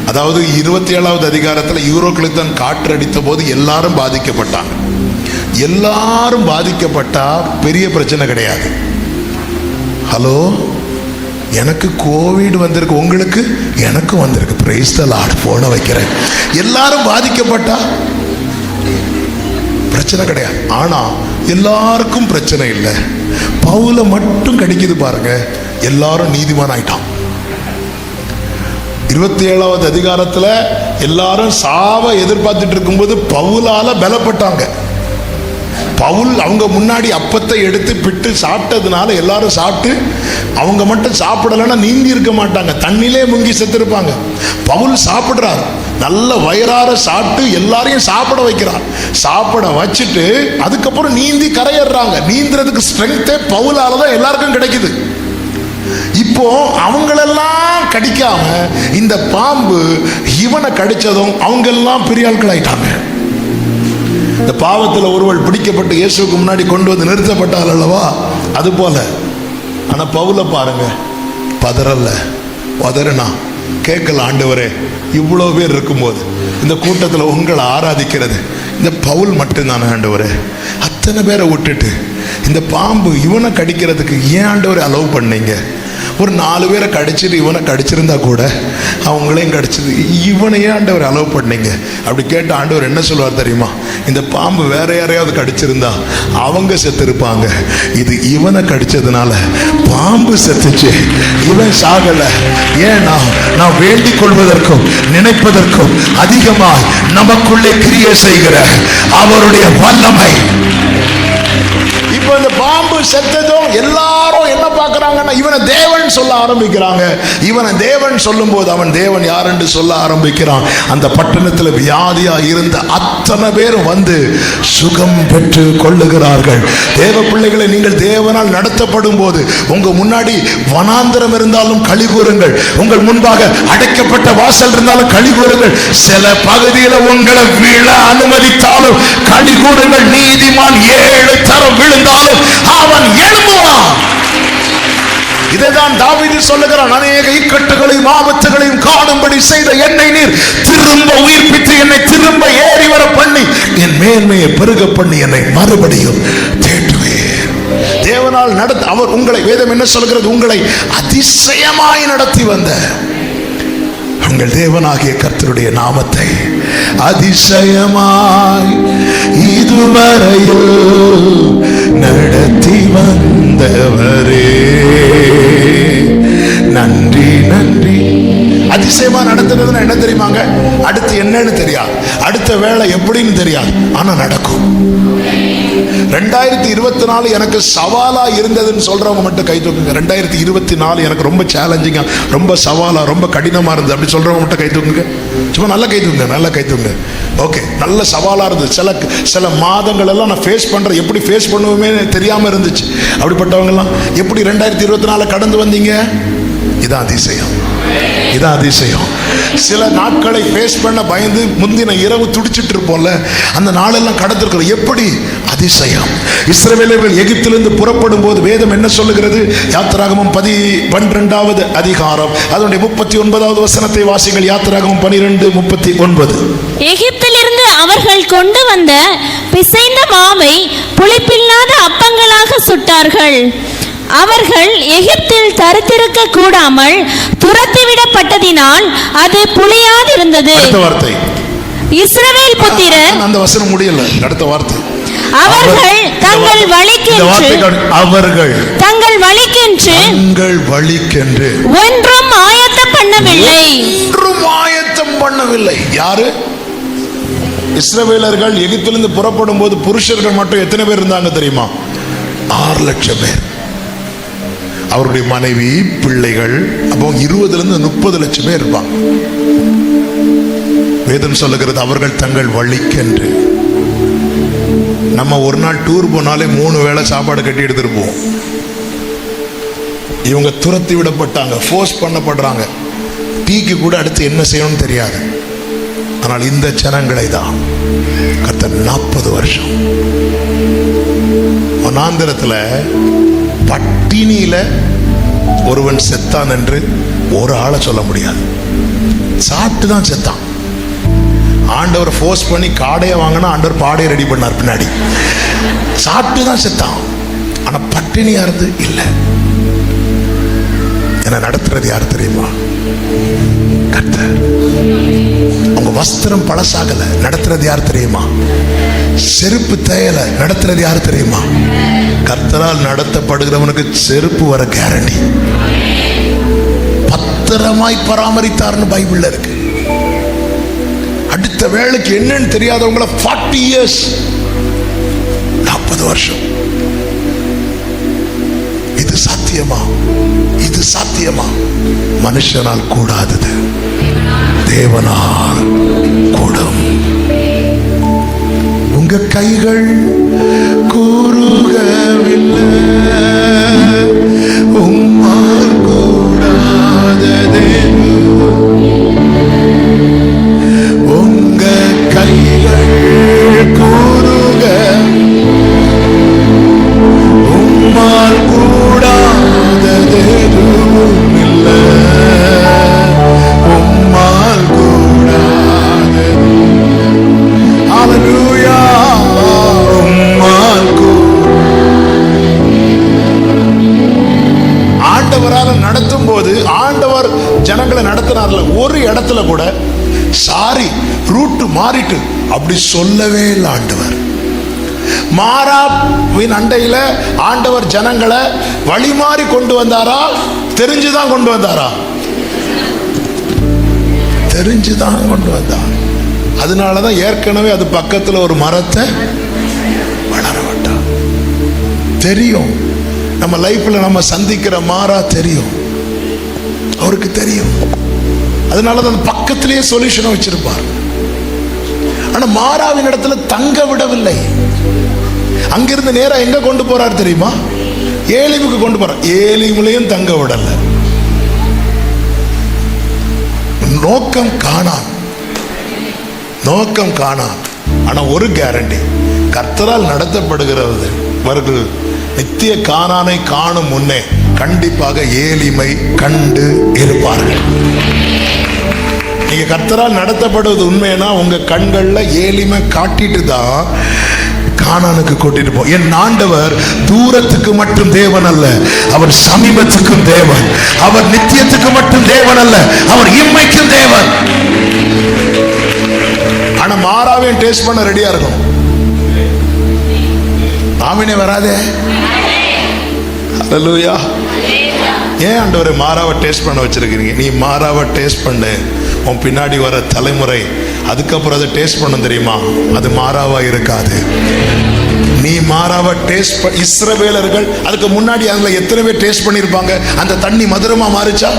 அதாவது 27வது அதிகாரத்தில் யூரோக்ளித்தான் காற்றடித்த போது எல்லாரும் பாதிக்கப்பட்டாங்க. எல்லாரும் பாதிக்கப்பட்டா பெரிய பிரச்சனை கிடையாது. ஹலோ, எனக்கு கோவிட் வந்திருக்கு, உங்களுக்கு எனக்கு வந்திருக்கு, பிரைஸ் தி லார்ட், போன வைக்கிறேன். எல்லாரும் பாதிக்கப்பட்டா பிரச்சனை கிடையாது. ஆனா எல்லாருக்கும் பிரச்சனை இல்லை, பவுல மட்டும் கிடைக்குது பாருங்க, எல்லாரும் நீதிமான் ஆயிட்டான். 27வது அதிகாரத்துல எல்லாரும் சாவை எதிர்பார்த்துட்டு இருக்கும்போது பவுலால பலப்பட்டாங்க. பவுல் அவங்க முன்னாடி அப்பத்தை எடுத்து பிட்டு சாப்பிட்டதுனால எல்லாரும் சாப்பிட்டு, அவங்க மட்டும் சாப்பிடலைன்னா நீந்தி இருக்க மாட்டாங்க, தண்ணிலே முங்கி செத்துருப்பாங்க. பவுல் சாப்பிடுறார், நல்ல வயிறார சாப்பிட்டு எல்லாரையும் சாப்பிட வைக்கிறார். சாப்பிட வச்சுட்டு அதுக்கப்புறம் நீந்தி கரையேறாங்க. நீந்துறதுக்கு ஸ்ட்ரென்த்தே பவுலால தான் எல்லாருக்கும் கிடைக்குது. இப்போ அவங்களெல்லாம் கடிக்காம இந்த பாம்பு இவனை கடிச்சதும் அவங்க எல்லாம் பெரிய ஆட்கள் ஆயிட்டாங்க. இந்த பாவத்தில் ஒருவள் பிடிக்கப்பட்டு இயேசுக்கு முன்னாடி கொண்டு வந்து நிறுத்தப்பட்டாள் அல்லவா, அது போல. ஆனா பவுல பாருங்க, பதறல்ல, பதறனா கேட்கல. ஆண்டவரே, இவ்வளோ பேர் இருக்கும்போது இந்த கூட்டத்தில் உங்களை ஆராதிக்கிறது இந்த பவுல் மட்டும்தானே ஆண்டவரே, அத்தனை பேரை விட்டுட்டு இந்த பாம்பு இவனை கடிக்கிறதுக்கு ஏன் ஆண்டவரை அலோவ் பண்ணீங்க? ஒரு 4 பேரை கடிச்சிட்டு இவனை கடிச்சிருந்தா கூட அவங்களையும் கடிச்சது, இவனையே ஆண்டவர் அலோவ் பண்ணீங்க. அப்படி கேட்ட ஆண்டவர் என்ன சொல்லுவார் தெரியுமா? இந்த பாம்பு வேற யாரையாவது கடிச்சிருந்தா அவங்க செத்து இருப்பாங்க, இது இவனை கடிச்சதுனால பாம்பு செத்துச்சு, இவன் சாகல. ஏன்னா நான் வேண்டிக் கொள்வதற்கும் நினைப்பதற்கும் அதிகமாய் நமக்குள்ளே கிரியை செய்கிற அவருடைய வல்லமை. இப்ப இந்த பாம்பு செத்ததும் எல்லாரும் என்ன பார்க்கறாங்கன்னா, இவனை தேவன் சொல்ல ஆரம்பிக்கிறாங்க. இவனை தேவன் சொல்லும் போது அவன் தேவன் யார் என்று சொல்ல ஆரம்பிக்கிறான். அந்த பட்டணத்தில் வியாதியா இருந்த அத்தனை பேரும் வந்து சுகம் பெற்று கொள்ளுகிறார்கள். தேவ பிள்ளைகளை, நீங்கள் தேவனால் நடத்தப்படும் போது உங்க முன்னாடி வனாந்திரம் இருந்தாலும் களி கூறுங்கள், உங்கள் முன்பாக அடைக்கப்பட்ட வாசல் இருந்தாலும் களி கூறுங்கள். சில பகுதியில் உங்களை விழ அனுமதித்தாலும் களி கூறுங்கள். நீதிமான் 7 தரம் விழுந்தாலும் அவன் எழும்புவான். இதைதான் தாவீது சொல்லுகிறான், அநேக இக்கட்டுகளையும் ஆபத்துகளையும் காணும்படி செய்த என்னை நீர் திரும்ப உயிர்ப்பித்து என்னை திரும்ப ஏறி வர பண்ணி என் மேன்மையை பெருக பண்ணி என்னை மறுபடியும் தேற்றுவேன். தேவனால் நடத்த அவர் உங்களை, வேதம் என்ன சொல்கிறது, உங்களை அதிசயமாய் நடத்தி வந்த உங்கள் தேவனாகிய கர்த்தருடைய நாமத்தை அதிசயமாய் இதுவரையில் நடத்தி வந்தவரே நன்றி நன்றி. அதிசயமா நடத்துறதுன்னா என்ன தெரியுமாங்க? அடுத்து என்னன்னு தெரியாது, அடுத்த வேலை எப்படின்னு தெரியாது, ஆனா நடக்கும். 2024 எனக்கு சவாலா இருந்ததுன்னு சொல்றவங்க மட்டும் கை தூக்குங்க. 2024 எனக்கு ரொம்ப சேலஞ்சிங்கா, ரொம்ப சவாலா, ரொம்ப கடினமா இருந்தது அப்படி சொல்றவங்க மட்டும் கை தூக்குங்க. சும்மா நல்லா கை தூக்குங்க, நல்லா கை தூக்குங்க. ஓகே, நல்ல சவாலா இருந்தது. சில மாதங்கள் எல்லாம் நான் ஃபேஸ் பண்றேன், எப்படி ஃபேஸ் பண்ணுவோமே தெரியாம இருந்துச்சு. அப்படிப்பட்டவங்க எல்லாம் எப்படி 2024 கடந்து வந்தீங்க? இதான் அதிசயம், இதான் அதிசயம். சில நாட்களை ஃபேஸ் பண்ண பயந்து முந்தின இரவு துடிச்சிட்டு இருப்போம்ல, அந்த நாளெல்லாம் கடந்திருக்கிறோம். எப்படி? அதிசயம். இஸ்ரவேலர்கள் எகிப்திலிருந்து புறப்படும் போது வேதம் என்ன சொல்லுகிறது? யாத்திராகமம் 12வது அதிகாரம் அதனுடைய 39வது வசனத்தை வாசிங்கள். யாத்திராகமம் 12:39. எகிப்திலிருந்து அவர்கள் கொண்டு வந்த பிசைந்த மாவை புளிப்பில்லாத அப்பங்களாக சுட்டார்கள். அவர்கள் எகிப்தில் தரித்திருக்க கூடாமல் துரத்திவிடப்பட்டதினால் அது புளியாதிருந்தது. அடுத்த வார்த்தை, இஸ்ரவேல் புத்திரர், அந்த வசனம் முடியல, அடுத்த வார்த்தை, அவர்கள் தங்கள் வழிக்கென்று ஒன்றும் ஆயத்தம் பண்ணவில்லை. ஒன்றும் ஆயத்தம் பண்ணவில்லை. யாரு? இஸ்ரவேலர்கள் எகிப்திலிருந்து புறப்படும் போது புருஷர்கள் மட்டும் எத்தனை பேர் இருந்தாங்க தெரியுமா? 6 லட்சம் பேர். அவருடைய மனைவி, பிள்ளைகள், அப்போ 20-30 லட்சம் பேர் இருப்பாங்க. வேதம் சொல்லுகிறது அவர்கள் தங்கள் வழிக்கென்று. நம்ம ஒரு நாள் டூர் போனாலே 3 வேளை சாப்பாடு கட்டி எடுத்துட்டு போவோம். இவங்க துரத்தி விடப்பட்டாங்க, ஃபோர்ஸ் பண்ணப்படுறாங்க. டீக்கு கூட அடுத்து என்ன செய்யணும்னு தெரியாது. ஆனால் இந்த ஜனங்களை தான் கர்த்தர் 40 வருஷம் வனாந்திரத்தில் பட்டினியில ஒருவன் செத்தான் என்று ஒரு ஆளை சொல்ல முடியாது. சாப்பிட்டு தான் செத்தான். ஆண்டவர் ஃபோர்ஸ் பண்ணி காடையை வாங்கினா ஆண்டவர் பாடையை ரெடி பண்ணார் பின்னாடி. சாப்பிட்டு தான் செத்தான். ஆனா பட்டினியா இருந்து இல்லை. என்ன நடத்துறது யார் தெரியுமா? கர்த்தர். உங்க வஸ்திரம் பழசாகல, நடத்துறது யார் தெரியுமா? செருப்பு தேயல, நடத்துறது யார் தெரியுமா? கர்த்தரால் நடத்தப்படுகிறவனுக்கு செருப்பு வர கேரண்டி. பத்திரமாய் பராமரித்தார்னு பைபிள்ல இருக்கு. அடுத்த வேலைக்கு என்னன்னு தெரியாதவங்கள 40 years, 40 வருஷம். இது சாத்தியமா? இது சாத்தியமா? மனுஷனால் கூடாதது தேவனால் கூடும். உங்க கைகள் கூறுகவில்லை, உம்மால் கூடாதது. உங்க கைகள் கூறுக, உம்மால் கூடாதது இல்லை, உம்மால் கூடாதது. ஹல்லேலூயா. உம்மால் ஆண்டவரால் நடத்தும் போது, ஆண்டவர் ஜனங்களை நடத்தினார்ல, ஒரு இடத்துல கூட சாரி ரூட்டு மாறிட்டு அப்படி சொல்லவே இல்லை ஆண்டவர். மாறாவின் அண்டையில ஆண்டவர் ஜனங்களை வழி மாறி கொண்டு வந்தாரா? தெரிஞ்சுதான் கொண்டு வந்தாரா? தெரிஞ்சுதான் கொண்டு வந்தார். அதனாலதான் ஏற்கனவே அது பக்கத்துல ஒரு மரத்தை வளர விட்டார். தெரியும் நம்ம லைஃப்ல நம்ம சந்திக்கிற மாறா தெரியும், அவருக்கு தெரியும். அதனாலதான் பக்கத்திலேயே சொல்யூஷன் வச்சிருப்பார். ஆனா மாறாவின் இடத்துல தங்க விடவில்லை. அங்கிருந்து நேரா எங்க கொண்டு போறார் தெரியுமா? ஏலிமுக்கு கொண்டு போறார். ஏலிமுலையும் தங்க விடல. நோக்கம் காணான், நோக்கம் காணான். ஆனா ஒரு கேரண்டி, கர்த்தரால் நடத்தப்படுகிறவர்கள் நித்திய கானானை காணும் முன்னே கண்டிப்பாக ஏலிமை கண்டு இருப்பார்கள். நீங்க கர்த்தரால் நடத்தப்படுவது உண்மைனா உங்க கண்கள்ல ஏலிமை காட்டிட்டு தான் கானானுக்கு கூட்டிட்டு போ. என் ஆண்டவர் தூரத்துக்கு மட்டும் தேவன் அல்ல, அவர் சமீபத்துக்கும் தேவன். அவர் நித்தியத்துக்கு மட்டும் தேவன் அல்ல, அவர் இம்மைக்கும் தேவன். ஆனா மாறாவையும் டேஸ்ட் பண்ண ரெடியா இருக்கும். ஆமீனே வராதே. ஹல்லேலூயா. ஏன் ஆண்டவரே மாறாவை டேஸ்ட் பண்ண வச்சிருக்கீங்க? நீ மாறாவை டேஸ்ட் பண்ணு, உன் பின்னாடி வர தலைமுறை அதுக்கப்புறம் அதை டேஸ்ட் பண்ண தெரியுமா? அது மாறாவா இருக்காது. நீ மாறாவ டேஸ்ட் இஸ்ரவேலர்கள் அதுக்கு முன்னாடி அதுல எத்தனை பேர் டேஸ்ட் பண்ணிருப்பாங்க? அந்த தண்ணி மதுரமா மாறுச்சா?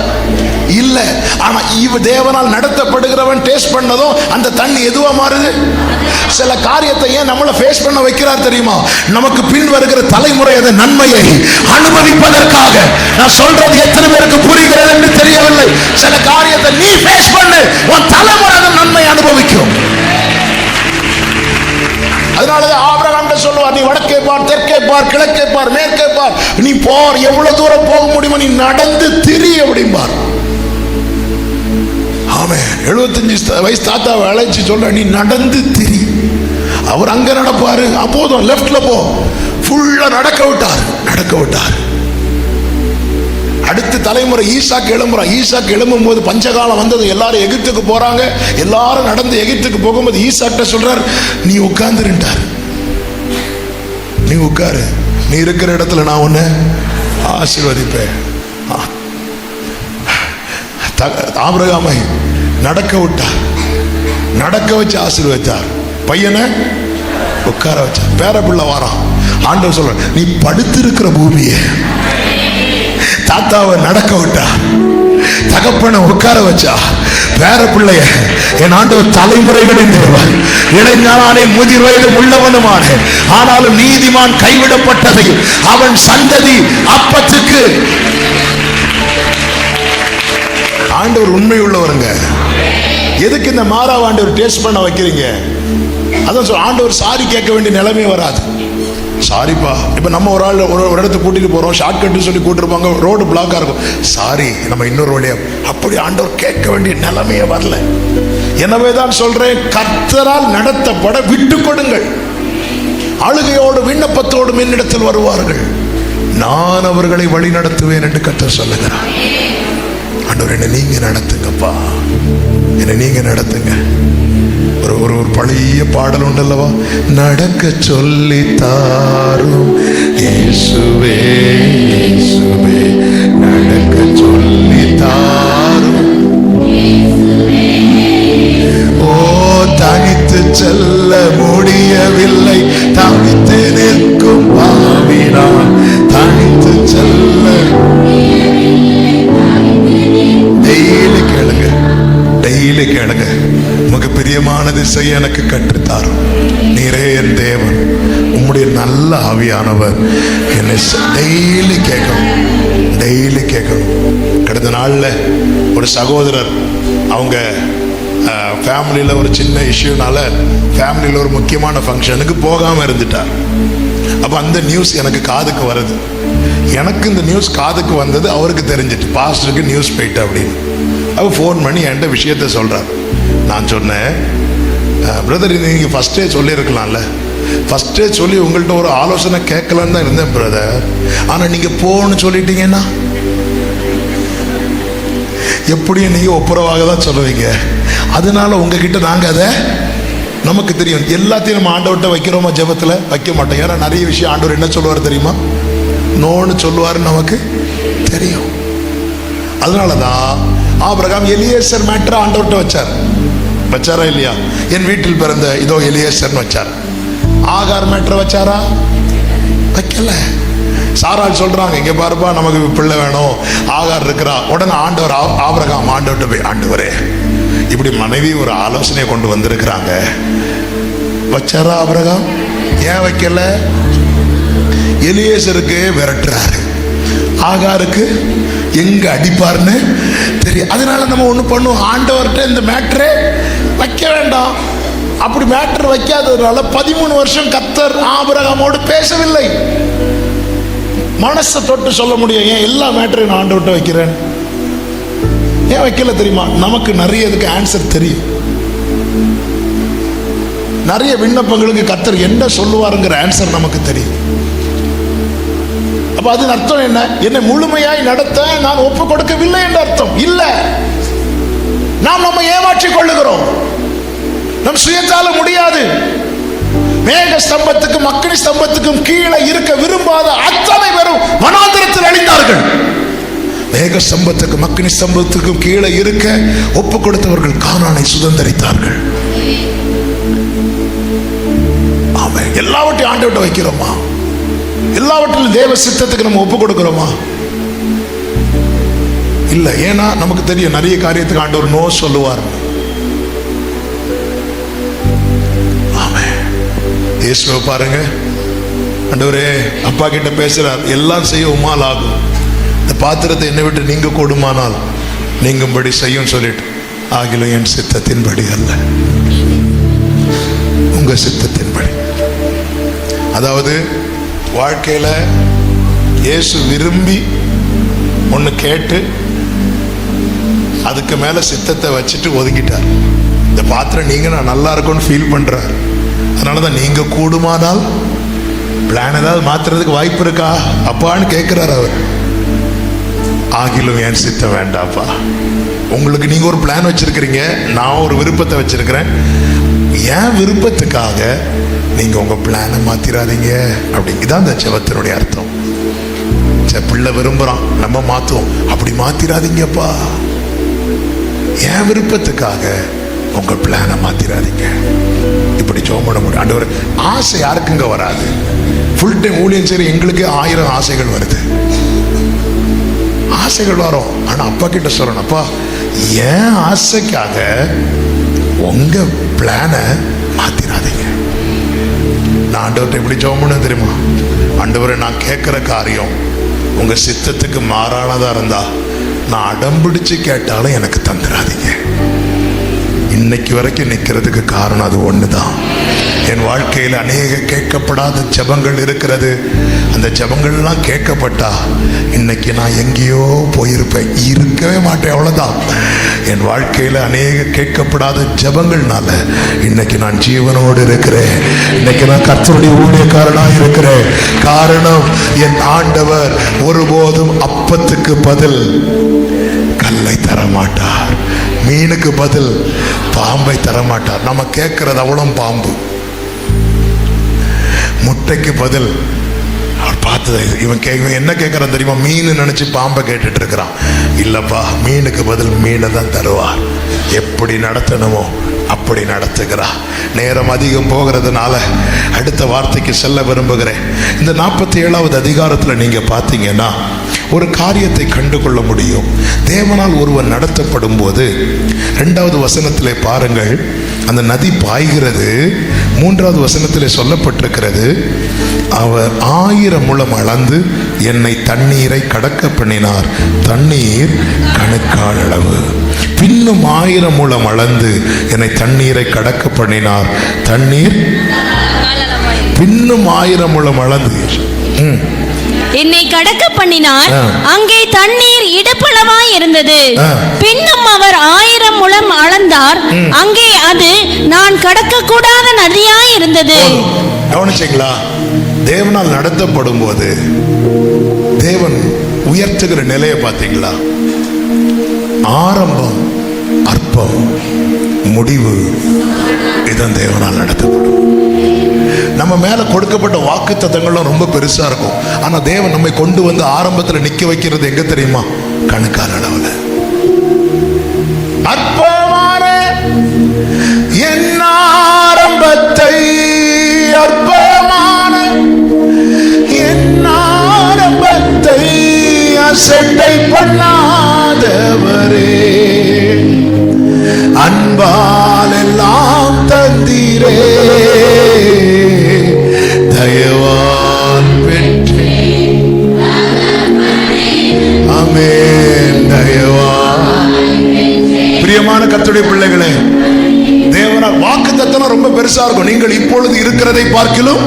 இல்ல. ஆனா இவ தேவனால் நடத்தப்படுகிறவன் டேஸ்ட் பண்ணதும் அந்த தண்ணி எதுவா மாறுது? சில காரியத்தை ஏன் நம்மள ஃபேஸ் பண்ண வைக்கிறார் தெரியுமா? நமக்கு பின் வருகிற தலைமுறை அந்த நன்மையை அனுபவிப்பதற்காக. நான் சொல்றது எத்தனை பேருக்கு புரிகிறது என்று தெரியவில்லை. சில காரியத்தை நீ ஃபேஸ் பண்ணு, உன் தலைமுறை அந்த நன்மை அனுபவிக்கும். அதனாலதான் ஆபிரகாம் சொல்லுவார், நீ வடக்கே பார், தெற்கே பார், கிழக்கே பார், மேற்கே பார், நீ போர், எவ்வளவு தூரம் போக முடியுமோ நீ நடந்து திரி அப்படிம்பார். ஆமே, 75 வயசு தாத்தாவை அழைச்சி சொல்ற, நீ நடந்து திரி. அவர் அங்க நடப்பாரு, அப்போதும் லெப்ட்ல போ. ஃபுல்லா நடக்க விட்டார். அடுத்த தலைமுறை ஈசாக்கு எழும்புறான். ஈசாக்கு எழும்பும் போது பஞ்சகாலம் வந்தது, எல்லாரும் எகிப்துக்கு போறாங்க. எல்லாரும் நடந்து எகிப்துக்கு போகும்போது ஈசாக்கிட்ட சொல்றார், நீ உட்கார்ந்துருந்தார், நீ உட்காரு, நீ இருக்கிற இடத்துல நான் உன்னை ஆசீர்வதிப்பேன். ஆபிரகாமை நடக்க விட்டார், நடக்க வச்சு ஆசீர்வதித்தார். பையனை உட்கார வச்சார். பேர பிள்ளை வாரான். ஆண்டவர் சொல்ற, நீ படுத்திருக்கிற பூமியை தாத்தாவை நடக்க விட்டா, தகப்பனை உட்கார வச்சா, பேர பிள்ளைய என் ஆண்டவர் தலைமுறைகளின் தேவன், இளைஞனானே முதிர் வயது உள்ளவனுமான, ஆனாலும் நீதிமான் கைவிடப்பட்டதை அவன் சந்ததி அப்பத்துக்கு. ஆண்டவர் உண்மை உள்ளவருங்க. எதுக்கு இந்த மாறாவ ஆண்டவர் டேஸ்ட் பண்ண வைக்கிறீங்க? அதான் ஆண்டவர் சாரி கேட்க வேண்டிய நிலைமை வராது. சாரிப்பா, இப்ப நம்ம ஒரு ஆள் ஒரு இடத்துக்கு கூட்டிட்டு போறோம், ஷார்ட் கட்டு சொல்லி கூட்டிருப்பாங்க, ரோடு பிளாக்கா இருக்கும், சாரி நம்ம இன்னொரு வழியா, அப்படி ஆண்டவர் கேட்க வேண்டிய நிலைமையே வரல. எனவேதான் சொல்றேன், கர்த்தரால் நடத்தப்பட விட்டு கொடுங்கள். அழுகையோடு விண்ணப்பத்தோடு என்னிடத்தில் வருவார்கள், நான் அவர்களை வழி நடத்துவேன் என்று கர்த்தர் சொல்லுகிறார். ஆண்டவர் என்னை நீங்க நடத்துங்கப்பா, என்னை நீங்க நடத்துங்க. ஒரு பழைய பாடல் உண்டல்லவா, நடக்க சொல்லி தாரும் இயேசுவே இயேசுவே, நடக்க சொல்லி தாரும். ஓ தனித்து செல்ல முடியவில்லை, தவித்து நிற்கும் பாவினான், தனித்து செல்ல. டெய்லி கேளுங்க, டெய்லி கேளுங்க, உமக்கு பிரியமானது செய்ய எனக்கு கற்றுத்தாரும். நீரே என் தேவன், உம்முடைய நல்ல ஆவியானவர் என்னை டெய்லி கேட்கணும், டெய்லி கேட்கணும். கடந்த நாளில் ஒரு சகோதரர் அவங்க ஃபேமிலியில் ஒரு சின்ன இஷ்யூனால ஃபேமிலியில் ஒரு முக்கியமான ஃபங்க்ஷனுக்கு போகாமல் இருந்துட்டார். அப்போ அந்த நியூஸ் எனக்கு காதுக்கு வருது. எனக்கு இந்த நியூஸ் காதுக்கு வந்தது அவருக்கு தெரிஞ்சிட்டு, பாஸ்டருக்கு நியூஸ் போயிட்டு அப்படின்னு. அவ ஃபோன் பண்ணி என்கிட்ட விஷயத்த சொல்கிறார். நான் சொன்னேன், பிரதர் நீங்கள் ஃபஸ்ட்டே சொல்லியிருக்கலாம்ல, ஃபஸ்ட்டே சொல்லி உங்கள்கிட்ட ஒரு ஆலோசனை கேட்கலான்னு தான் இருந்தேன் பிரதர், ஆனால் நீங்கள் போன்னு சொல்லிட்டீங்கன்னா எப்படியும் நீங்கள் ஒப்புரவாக தான் சொல்லுவீங்க. அதனால உங்ககிட்ட நாங்கள் அதை, நமக்கு தெரியும் எல்லாத்தையும் நம்ம ஆண்டவர்கிட்ட வைக்கிறோமா, ஜெபத்தில் வைக்க மாட்டோம். ஏன்னா நிறைய விஷயம் ஆண்டவர் என்ன சொல்லுவார் தெரியுமா, நோன்னு சொல்லுவாருன்னு நமக்கு தெரியும். அதனால தான் ஆபிரகாம் எலியேசர் மேட்டரை ஆண்டவர்கிட்ட வச்சாரா இல்லையா? என் வீட்டில் பிறந்த இதோ எலியேசர்னு வச்சார். ஆகார் மேட்டரை வச்சாரா? வைக்கல. சாராள் சொல்றாங்க, இங்க பாருப்பா நமக்கு பிள்ளை வேணும், ஆகார் இருக்கிறா. உடனே ஆண்டவர் ஆபிரகாம் ஆண்டவர்கிட்ட போய், ஆண்டவரே இப்படி மனைவி ஒரு ஆலோசனையை கொண்டு வந்திருக்கிறாங்க, வச்சாரா ஆபிரகாம்? ஏன் வைக்கல? எலியேசருக்கு விரட்டுறாரு, ஆகாருக்கு எங்க அடிப்பார்னு தெரியும். அதனால நம்ம ஒண்ணு பண்ணுவோம், ஆண்டவர்கிட்ட இந்த மேட்டரே வைக்க வேண்டாம். அப்படி மேட்டர் வைக்காததுனால 13 வருஷம் கர்த்தர் ஆபிரகாமோடு பேசவில்லை. மனசை தொட்டு சொல்ல முடியும், ஏன் எல்லா மேட்டரையும் நான் ஆண்டவர்கிட்ட வைக்கிறேன், ஏன் வைக்கல தெரியுமா? நமக்கு நிறைய இதுக்கு ஆன்சர் தெரியும். நிறைய விண்ணப்பங்களுக்கு கர்த்தர் என்ன சொல்லுவாருங்கிற ஆன்சர் நமக்கு தெரியும். அப்ப அதன் அர்த்தம் என்ன? என்னை முழுமையாய் நடத்த நான் ஒப்பு கொடுக்கவில்லை என்ற அர்த்தம் இல்ல. நாம் நம்ம ஏமாற்றிக் கொள்ளுகிறோம், நம் சுயத்தால முடியாது. மேக ஸ்தம்பத்துக்கும் அக்கினி ஸ்தம்பத்துக்கும் கீழே இருக்க விரும்பாத அத்தனை பேரும் வனாந்திரத்தில் அழிந்தார்கள். மேக ஸ்தம்பத்துக்கும் அக்கினி ஸ்தம்பத்துக்கும் கீழே இருக்க ஒப்பு கொடுத்தவர்கள் கானானை சுதந்தரித்தார்கள். ஆமென். எல்லாவற்றையும் ஆண்டவர்கிட்ட வைக்கிறோமா? எல்லாவற்றிலும் தேவ சித்தத்துக்கு நம்ம ஒப்பு கொடுக்கிறோமா? இல்ல. ஏன்னா நமக்கு தெரியும் நிறைய காரியத்துக்கு ஆண்டவர் நோ சொல்லுவார். இயேசுவை பாருங்க, ஆண்டவரே அப்பா கிட்ட பேசுறார், எல்லாம் செய்ய உம்மால் ஆகும், இந்த பாத்திரத்தை என்னை விட்டு நீங்க கூடுமானால் நீங்கும்படி செய்யும் சொல்லிட்டு, ஆகிலும் என் சித்தத்தின்படி அல்ல உங்க சித்தத்தின்படி. அதாவது வாழ்க்கையில இயேசு விரும்பி ஒன்று கேட்டு அதுக்கு மேல சித்தத்தை வச்சுட்டு ஒதுக்கிட்டார். இந்த பாத்திரம் நீங்க நான் நல்லா இருக்கும்னு ஃபீல் பண்றார். அதனாலதான் நீங்க கூடுமானால், பிளான் ஏதாவது மாத்துறதுக்கு வாய்ப்பு இருக்கா அப்பான்னு கேட்கிறார் அவர். ஆகிலும் என் சித்தம் வேண்டாப்பா, உங்களுக்கு நீங்க ஒரு பிளான் வச்சிருக்கிறீங்க, நான் ஒரு விருப்பத்தை வச்சிருக்கிறேன், என் விருப்பத்துக்காக நீங்க உங்க பிளானை மாத்திராதீங்க. அப்படி இதான் இந்த ஜெபத்தினுடைய அர்த்தம். பிள்ளை விரும்புறான், நம்ம மாத்துவோம், அப்படி மாத்திராதீங்கப்பா, என் விருப்பத்துக்காக உங்க பிளானை மாத்திராதீங்க. இப்படி ஜெபம் பண்ண முடியும். ஆண்டவர் ஆசை யாருக்குங்க வராது? ஃபுல் டைம் ஊழியம் செய்யற எங்களுக்கு 1000 ஆசைகள் வருது. ஆசைகள் வரும். ஆனா அப்பா கிட்ட சொல்லணும், அப்பா என் ஆசைக்காக உங்க பிளானை மாத்திராதீங்க. நான் ஆண்டவர்கிட்ட எப்படி ஜெபம் பண்ண தெரியுமா? ஆண்டவரே, நான் கேட்கிற காரியம் உங்க சித்தத்துக்கு மாறானதா இருந்தா நான் அடம்பிடிச்சு கேட்டாலும் எனக்கு தந்துடாதீங்க. இன்னைக்கு வரைக்கும் நிற்கிறதுக்கு காரணம் அது ஒண்ணுதான். என் வாழ்க்கையில் அநேக கேட்கப்படாத ஜெபங்கள் இருக்கிறது. அந்த ஜெபங்கள்லாம் கேட்கப்பட்டா இன்னைக்கு நான் எங்கேயோ போயிருப்பேன், இருக்கவே மாட்டேன், அவ்வளவுதான். என் வாழ்க்கையில் அநேக கேட்கப்படாத ஜெபங்கள்னால இன்னைக்கு நான் ஜீவனோடு இருக்கிறேன். இன்னைக்கு நான் கர்த்தருடைய ஊழியக்காரனாக இருக்கிறேன். காரணம், என் ஆண்டவர் ஒருபோதும் அப்பத்துக்கு பதில் கல்லை தரமாட்டார், மீனுக்கு பதில் பாம்பை தரமாட்டார். நம்ம கேட்கறது அவ்வளோ பாம்பு. முட்டைக்கு பதில் அவர் பார்த்தது இவன் என்ன கேட்கறான் தெரியுமா? மீன் நினைச்சு பாம்பை கேட்டுட்டு இருக்கிறான். இல்லப்பா, மீனுக்கு பதில் மீனை தான் தருவார். எப்படி நடத்தணுமோ அப்படி நடத்துகிறா. நேரம் அதிகம் போகிறதுனால அடுத்த வார்த்தைக்கு செல்ல விரும்புகிறேன். இந்த 47வது அதிகாரத்தில் நீங்க பார்த்தீங்கன்னா ஒரு காரியத்தை கண்டுகொள்ள முடியும். தேவனால் ஒருவன் நடத்தப்படும் போது 2வது வசனத்திலே பாருங்கள், அந்த நதி பாய்கிறது. 3வது வசனத்திலே சொல்லப்பட்டிருக்கிறது, அவர் 1000 முழம் அளந்து என்னை தண்ணீரை கடக்க பண்ணினார், தண்ணீர் கணுக்கால் அளவு. பின்னும் 1000 முழம் அளந்து என்னை தண்ணீரை கடக்க பண்ணினார், தண்ணீர் பின்னும் 1000 முழம் அளந்து என்னை கடக்க பண்ணினார், அங்கே தண்ணீர் இடுப்பளவாய் இருந்தது. பின்னும் அவர் 1000 முழம் அளந்தார், அங்கே அது நான் கடக்க கூடாத நதியாய் இருந்தது. கவனிச்சீங்களா? தேவனால் நடத்தப்படும் போது தேவன் உயர்த்துகிற நிலையை பார்த்தீங்களா? ஆரம்பம் அற்பம், முடிவு இதான் தேவனால் நடத்தப்படும். நம்ம மேல கொடுக்கப்பட்ட வாக்கு தத்தங்களும் ரொம்ப பெருசா இருக்கும். ஆனா தேவன் நம்மை கொண்டு வந்து ஆரம்பத்தில் நிக்க வைக்கிறது எங்க தெரியுமா? கணுக்கால் அளவுல. அற்பமான என் ஆரம்பத்தை, அற்பமான என் ஆரம்பத்தை அசட்டை பண்ணாதவரே, அன்பால் எல்லாம் தந்தீரே, தயவான் பெற்றே. ஆமென். தயவான். பிரியமான கர்த்தருடைய பிள்ளைகளே, தேவனால் வாக்குத்தத்தம் ரொம்ப பெருசா இருக்கும். நீங்கள் இப்பொழுது இருக்கிறதை பார்க்கிலும்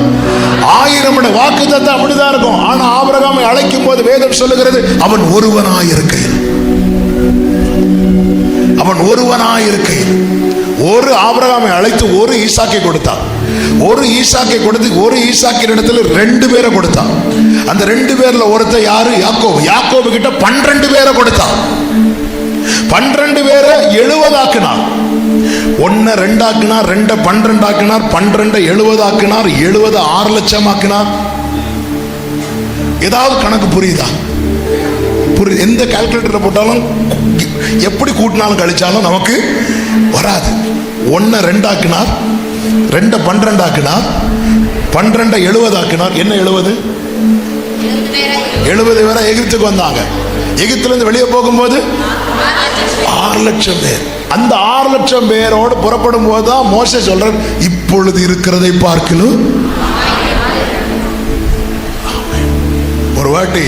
1000 வாக்குத்தத்தம் அப்படிதான் இருக்கும். ஆனா ஆபிரகாமை அழைக்கும் போது வேதம் சொல்லுகிறது, அவன் ஒருவனாயிருக்கையில், அவன் ஒருவனாயிருக்கையில் ஒரு ஆபிரகாமை அழைத்து ஒரு ஈசாக்கை கொடுத்தான். ஒரு ஈசாக்கை கொடுத்து ஒரு ஈசாக்கின் இடத்துல 2 பேரை கொடுத்தான். அந்த 2 பேர்ல ஒருத்தர் யாரு? யாக்கோபு. யாக்கோபு கிட்ட 12 பேரை கொடுத்தான். 12 பேரை 70 ஆக்கினார். 1 2 ஆக்கினார், 2 12 ஆக்கினார், 12 70 ஆக்கினார், 70 6 லட்சம் ஆக்கினார். ஏதாவது கணக்கு புரியுதா? புரியுது? எந்த கால்குலேட்டர் போட்டாலும் எப்படி கூட்டினாலும் கழிச்சாலும் நமக்கு வராது. 1 2 ஆக்கினார், 2 12 ஆக்கினார், 12 70 ஆக்கினார். என்ன 70? 70 பேரை எகிப்துக்கு வந்தாங்க. எகிப்துல இருந்து வெளியே போகும்போது 6 லட்சம் பேர். அந்த 6 லட்சம் பேரோடு புறப்படும் போதுதான் மோசே சொல்றார், இப்பொழுது இருக்கிறதை பார்க்கலும். ஒரு வாட்டி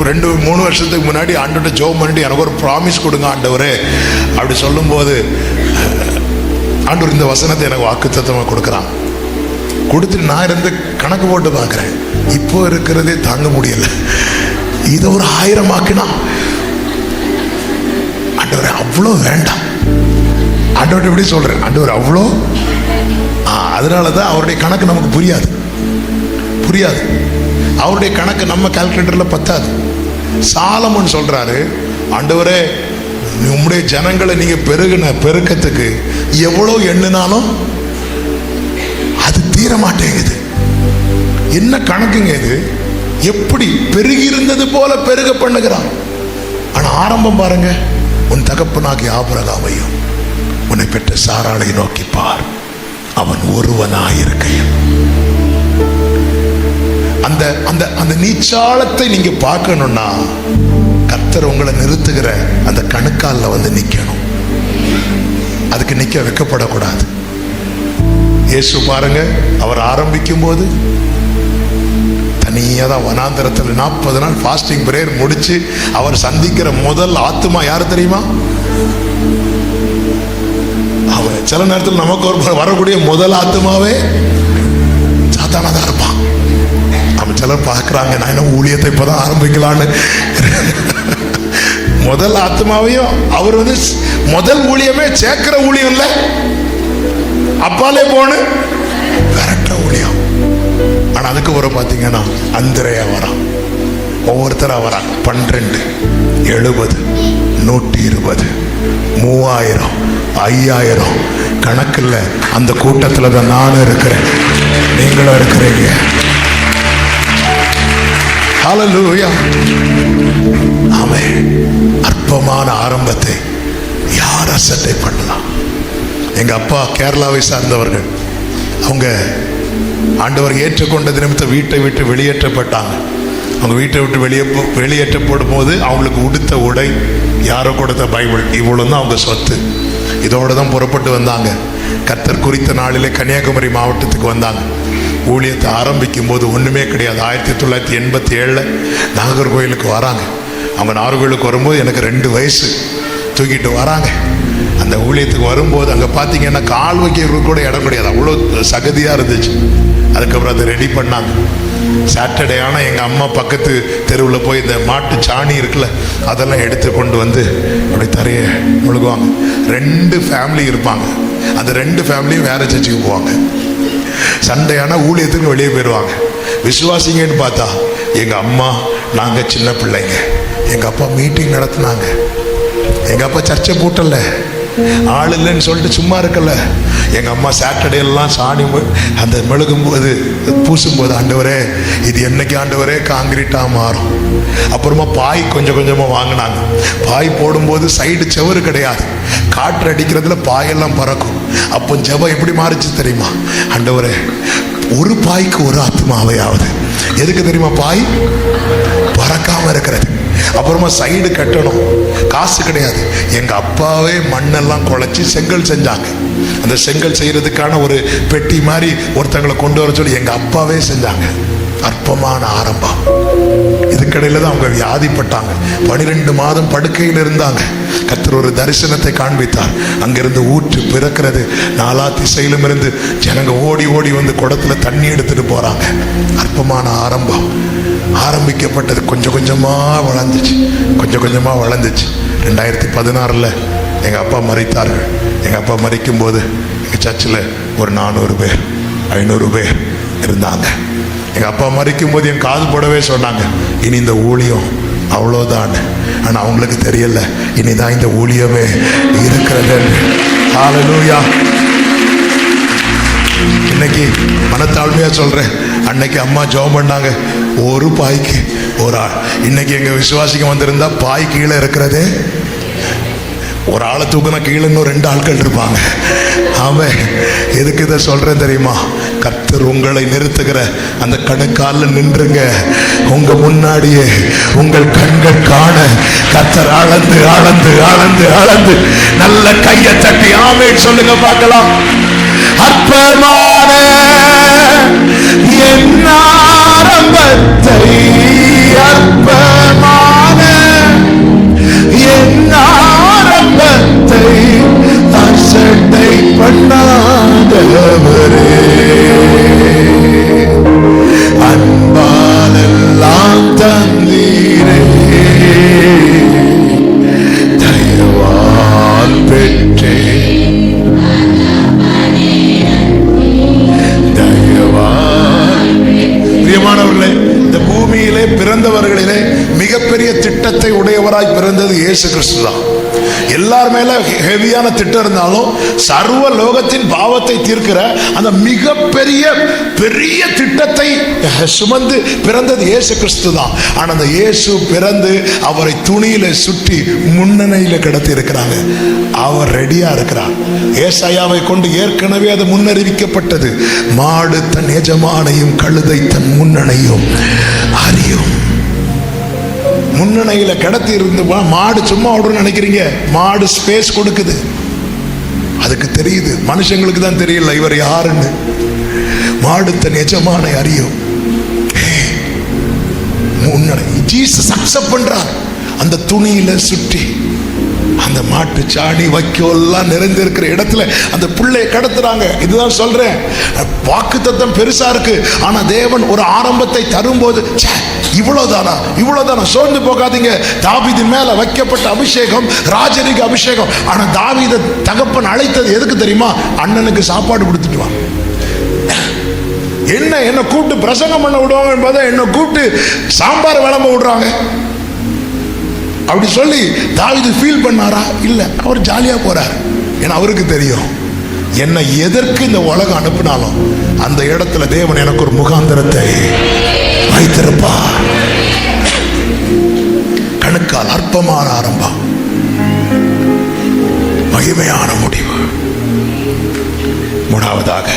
2-3 வருஷத்துக்கு முன்னாடி ஆண்டவர்கிட்ட ஜெபம் பண்ணிட்டு எனக்கு ஒரு ப்ராமிஸ் கொடுங்க ஆண்டவரே அப்படி சொல்லும் போது, ஆண்டவர் இந்த வசனத்தை எனக்கு வாக்குத்தத்தமாக கொடுக்குறான். கொடுத்துட்டு நான் இருந்து கணக்கு போட்டு பார்க்குறேன், இப்போ இருக்கிறதே தாங்க முடியல, இதை ஒரு 1000 ஆக்கினா ஆண்டவரே அவ்வளோ வேண்டாம். ஆண்டவர்கிட்ட எப்படி சொல்றேன், ஆண்டவர் அவ்வளோ. அதனாலதான் அவருடைய கணக்கு நமக்கு புரியாது. அவருடைய கணக்கு நம்ம கால்குலேட்டர்ல பத்தாது. சாலமன் சொல்றாரு, ஆண்டவரே உம்முடைய ஜனங்களை நீங்க பெருகின பெருக்கத்துக்கு எவ்வளவு எண்ணினாலும் அது தீர மாட்டேங்குது. என்ன கணக்குங்க இது? எப்படி பெருகி இருந்தது போல பெருக பண்ணுகிறான். ஆனா ஆரம்பம் பாருங்க, உன் தகப்பனாகிய ஆபிரகாமையும் உன்னை பெற்ற சாராளை நோக்கி பார், அவன் ஒருவனாயிருக்கையில். அந்த அந்த அந்த நீச்சாளத்தை நீங்க பார்க்கணும்னா கர்த்தர் உங்களை நிறுத்துகிற அந்த கணுக்காலில் வந்து நிக்கணும். அதுக்கு நிக்க வைக்கப்படக்கூடாது. இயேசு பாருங்க, அவர் ஆரம்பிக்கும் போது தனியாக தான் வனாந்தரத்தில் 40 நாள் ஃபாஸ்டிங் பிரேயர் முடிச்சு அவர் சந்திக்கிற முதல் ஆத்துமா யாரு தெரியுமா? அவர் சில நேரத்தில் நமக்கு ஒரு வரக்கூடிய முதல் ஆத்துமாவே சாத்தானா தான் இருப்பான். அவன் சிலர் பார்க்குறாங்க, நான் என்ன ஊழியத்தை இப்போதான் ஆரம்பிக்கலான்னு. முதல் ஆத்மாவையும் அவர் வந்து முதல் ஊழியமே சேர்க்கிற ஊழியம் இல்லை, அப்பாலே போன விரட்ட ஊழியம். ஆனா அதுக்கு வர பார்த்தீங்கன்னா அந்திரையா வரான், ஒவ்வொருத்தரா வரான். 12, 70, 120, 3000, 5000 கணக்கில் அந்த கூட்டத்தில் தான் நானும் இருக்கிறேன், நீங்களும் இருக்கிறீங்க. ஹல்லேலூயா. ஆமென். அற்பமான ஆரம்பத்தை யார் அசட்டை பண்ணலாம்? எங்க அப்பா கேரளாவை சார்ந்தவர்கள். அவங்க ஆண்டவர் ஏற்றுக்கொண்டது நிமித்தம் வீட்டை விட்டு வெளியேற்றப்பட்டாங்க. அவங்க வீட்டை விட்டு வெளியேற்றப்படும் போது அவங்களுக்கு உடுத்த உடை, யாரோ கொடுத்த பைபிள், இவ்வளவு தான் அவங்க சொத்து. இதோடு தான் புறப்பட்டு வந்தாங்க. கர்த்தர் குறித்த நாளிலே கன்னியாகுமரி மாவட்டத்துக்கு வந்தாங்க. ஊழியத்தை ஆரம்பிக்கும் போது ஒன்றுமே கிடையாது. 1987 நாகர்கோயிலுக்கு வராங்க. அவங்க நாகர்கோயிலுக்கு வரும்போது எனக்கு 2 வயசு. தூக்கிட்டு வராங்க. அந்த ஊழியத்துக்கு வரும்போது அங்கே பார்த்தீங்கன்னா கால் வைக்கிறதுக்கு கூட இடம் கிடையாது, அவ்வளோ சகதியாக இருந்துச்சு. அதுக்கப்புறம் அதை ரெடி பண்ணாங்க. சாட்டர்டே ஆனால் எங்கள் அம்மா பக்கத்து தெருவில் போய் இந்த மாட்டு சாணி இருக்குல்ல, அதெல்லாம் எடுத்து கொண்டு வந்து அப்படி தரையை முழுகுவாங்க. 2 ஃபேமிலி இருப்பாங்க. அந்த 2 ஃபேமிலியும் வேற சர்ச்சுக்கு போவாங்க. சண்டையான ஊழியத்துக்கு வெளியே போயிடுவாங்க. விசுவாசிங்கன்னு பார்த்தா எங்கள் அம்மா, நாங்கள் சின்ன பிள்ளைங்க. எங்கள் அப்பா மீட்டிங் நடத்தினாங்க. எங்கள் அப்பா சர்ச்சை பூட்டல, ஆள் இல்லைன்னு சொல்லிட்டு சும்மா இருக்கல. எங்கள் அம்மா சாட்டர்டே எல்லாம் சாணி அந்த மெழுகும்போது பூசும்போது, ஆண்டவரே இது என்னைக்கு ஆண்டவரே காங்கிரீட்டாக மாறும். அப்புறமா பாய் கொஞ்சம் கொஞ்சமாக வாங்கினாங்க. பாய் போடும்போது சைடு செவரு கிடையாது, காற்று அடிக்கிறதுல பாயெல்லாம் பறக்கும். அப்போ ஜெபம் எப்படி மாறிச்சு தெரியுமா? ஆண்டவரே ஒரு பாய்க்கு ஒரு ஆத்மாவையாவது. எதுக்கு தெரியுமா? பாய் பறக்காம இருக்கிறது. அப்புறமா சைடு கட்டணும், காசு கிடையாது. எங்க அப்பாவே மண்ணெல்லாம் குழைச்சி செங்கல் செஞ்சாங்க. அந்த செங்கல் செய்யறதுக்கான ஒரு பெட்டி மாதிரி ஒருத்தங்களை கொண்டு வர சொல்லி எங்க அப்பாவே செஞ்சாங்க. அற்பமான ஆரம்பம். இதுக்கடையில தான் அவங்க வியாதிப்பட்டாங்க. 12 மாதம் படுக்கையில் இருந்தாங்க. கர்த்தர் ஒரு தரிசனத்தை காண்பித்தார். அங்கிருந்து ஊற்று பிறக்கிறது. 4 திசையிலும் இருந்து ஜனங்க ஓடி ஓடி வந்து குடத்துல தண்ணி எடுத்துட்டு போறாங்க. அற்பமான ஆரம்பம். ஆரம்பிக்கப்பட்டது கொஞ்சம் கொஞ்சமா வளர்ந்துச்சு, கொஞ்சம் கொஞ்சமா வளர்ந்துச்சு. 2016 எங்க அப்பா மரித்தார்கள். எங்க அப்பா மரிக்கும் போது எங்க சர்ச்சில் ஒரு 400 பேர் 500 பேர் இருந்தாங்க. எங்க அப்பா மரிக்கும் போது என் காது போடவே சொன்னாங்க, இனி இந்த ஊழியம் அவ்வளோதான். ஆனா அவங்களுக்கு தெரியல, இனிதான் இந்த ஊழியமே இருக்கிறது. ஹல்லேலூயா. இன்னைக்கு மனத்தாழ்மையா சொல்றேன், அன்னைக்கு அம்மா ஜெபம் பண்ணாங்க, ஒரு பாய்க்கு ஒரு ஆள். இன்னைக்கு எங்க விசுவாசிக்கு வந்திருந்தா பாய் கீழே இருக்கிறதே, ஒரு ஆளை தூக்குனா கீழே இன்னும் 2 ஆட்கள் இருப்பாங்க. ஆமென். எதுக்கு இதை சொல்றேன் தெரியுமா? கர்த்தர் உங்களை நிறுத்துகிற அந்த கணுக்காலில் நின்றுங்க. உங்க முன்னாடியே உங்கள் கண்கள் காண கர்த்தர் அளந்து அளந்து அளந்து அளந்து நல்ல கையை தட்டி ஆமென் சொல்லுங்க பார்க்கலாம். அற்பமான என் ஆரம்பத்தை, அற்பமான என் ஆரம்பத்தை அசட்டை பண்ணாதவரே, அன்பாலெல்லாம் தந்தீரே, தயவால் பெற்றே, பிரியமானவர்களே, இந்த பூமியிலே பிறந்தவர்களிலே மிகப்பெரிய திட்டத்தை உடையவராய் பிறந்தது இயேசு கிறிஸ்து தான். எல்லார் மேல ஹெவியான திட்டம் இருந்தாலும் சர்வ லோகத்தின் பாவத்தை தீர்க்கிற அந்த மிகப்பெரிய பெரிய திட்டத்தை சுமந்து பிறந்தது இயேசு கிறிஸ்து தான். ஆனா அந்த இயேசு பிறந்து அவரை துணியில சுற்றி முன்னணியில கிடத்தி இருக்கிறாங்க. அவர் ரெடியா இருக்கிறார். ஏசாயாவை கொண்டு ஏற்கனவே அது முன்னறிவிக்கப்பட்டது. மாடு தன் எஜமானையும் கழுதை தன் முன்னணையும் அறியும். முன்னணையில கிடத்தி இருந்து மாடு சும்மா விடுன்னு நினைக்கிறீங்க? மாடு ஸ்பேஸ் கொடுக்குது, அதுக்கு தெரியுது. மனுஷங்களுக்கு தான் தெரியல இவர் யாருன்னு. மாடு தன் எஜமானை அறியும். முன்னணை ஜீசஸ் அக்செப்ட் பண்றார். அந்த துணியில சுற்றி அந்த மாட்டு சாணி வைக்கோல்லாம் நிறைந்திருக்கிற இடத்துல அந்த பிள்ளையை கடத்துறாங்க. இதுதான் சொல்றேன், வாக்குத்தத்தம் பெருசா இருக்கு. ஆனா தேவன் ஒரு ஆரம்பத்தை தரும்போது இவ்வளவுதானா சோர்ந்து போகாதீங்க. தாவீதின் மேல வைக்கப்பட்ட அபிஷேகம் ராஜரிக அபிஷேகம். ஆனா தாவீதை தகப்பன் அழைத்தது எதுக்கு தெரியுமா? அண்ணனுக்கு சாப்பாடு கொடுத்துட்டு வா. என்ன கூப்பிட்டு பிரசங்கம் பண்ண விடுவாங்க என்பதை என்ன கூப்பிட்டு சாம்பார் விளம்ப விடுறாங்க. அப்படி சொல்லி தாவீது ஃபீல் பண்ணாரா? இல்ல, அவர் ஜாலியா போறார். ஏன்னா அவருக்கு தெரியும், என்னை எதற்கு இந்த உலகம் அனுப்பினாலும் அந்த இடத்துல தேவன் எனக்கு ஒரு முகாந்திரத்தை வைத்திருப்பார். கணுக்கால் அற்பமான ஆரம்பம், மகிமையான முடிவு. மூணாவதாக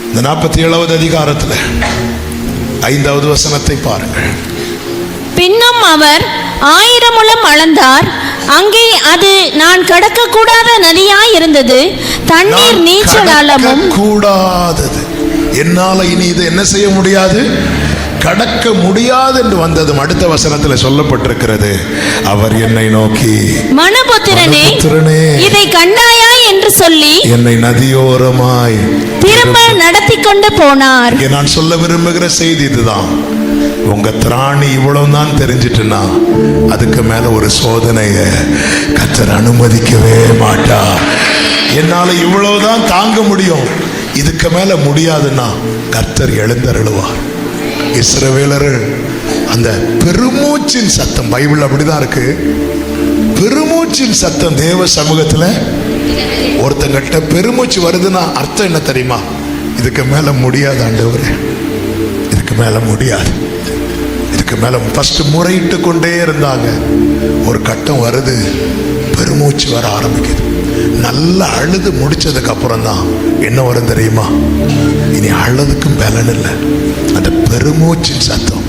இந்த 47வது அதிகாரத்தில் 5வது வசனத்தை பாருங்கள். பின்னும் அவர் 1000 முழம் அளந்தார். அங்கே அது நான் கடக்க கூடாத நதியாய் இருந்தது. தண்ணீர் நீச்சல் ஆழமும் கூடாதது. என்னால இனி இதை என்ன செய்ய முடியாது, கடக்க முடியாது என்று வந்ததும் அடுத்த வசனத்தில் சொல்லப்பட்டிருக்கிறது, அவர் என்னை நோக்கி மனுபுத்திரனே இதை கண்டாயா என்று சொல்லி என்னை நதியோரமாய் திரும்ப நடத்தி கொண்டு போனார். நான் சொல்ல விரும்புகிற செய்தி இதுதான். உங்க திராணி இவ்வளவுதான் தெரிஞ்சிட்டுனா அதுக்கு மேல ஒரு சோதனைய கர்த்தர் அனுமதிக்கவே மாட்டார். என்னால இவ்வளவுதான் தாங்க முடியும், இதுக்கு மேல முடியாதுன்னா கர்த்தர் எழுந்தருளுவார். இஸ்ரவேலர்கள் அந்த பெருமூச்சின் சத்தம், பைபிள் அப்படிதான் இருக்கு, பெருமூச்சின் சத்தம் தேவ சமூகத்துல. ஒருத்தங்கிட்ட பெருமூச்சு வருதுன்னா அர்த்தம் என்ன தெரியுமா? இதுக்கு மேல முடியாது ஆண்டவரே, இதுக்கு மேல முடியாது, இதுக்கு மேல. ஃபர்ஸ்ட் முறையிட்டு கொண்டே இருந்தாங்க. ஒரு கட்டம் வருது, பெருமூச்சு வர ஆரம்பிக்குது. நல்லா அழுது முடிச்சதுக்கு அப்புறம் தான் என்ன வரும் தெரியுமா? இனி அழுதுக்கும் பலன் இல்லை, அந்த பெருமூச்சின் சத்தம்.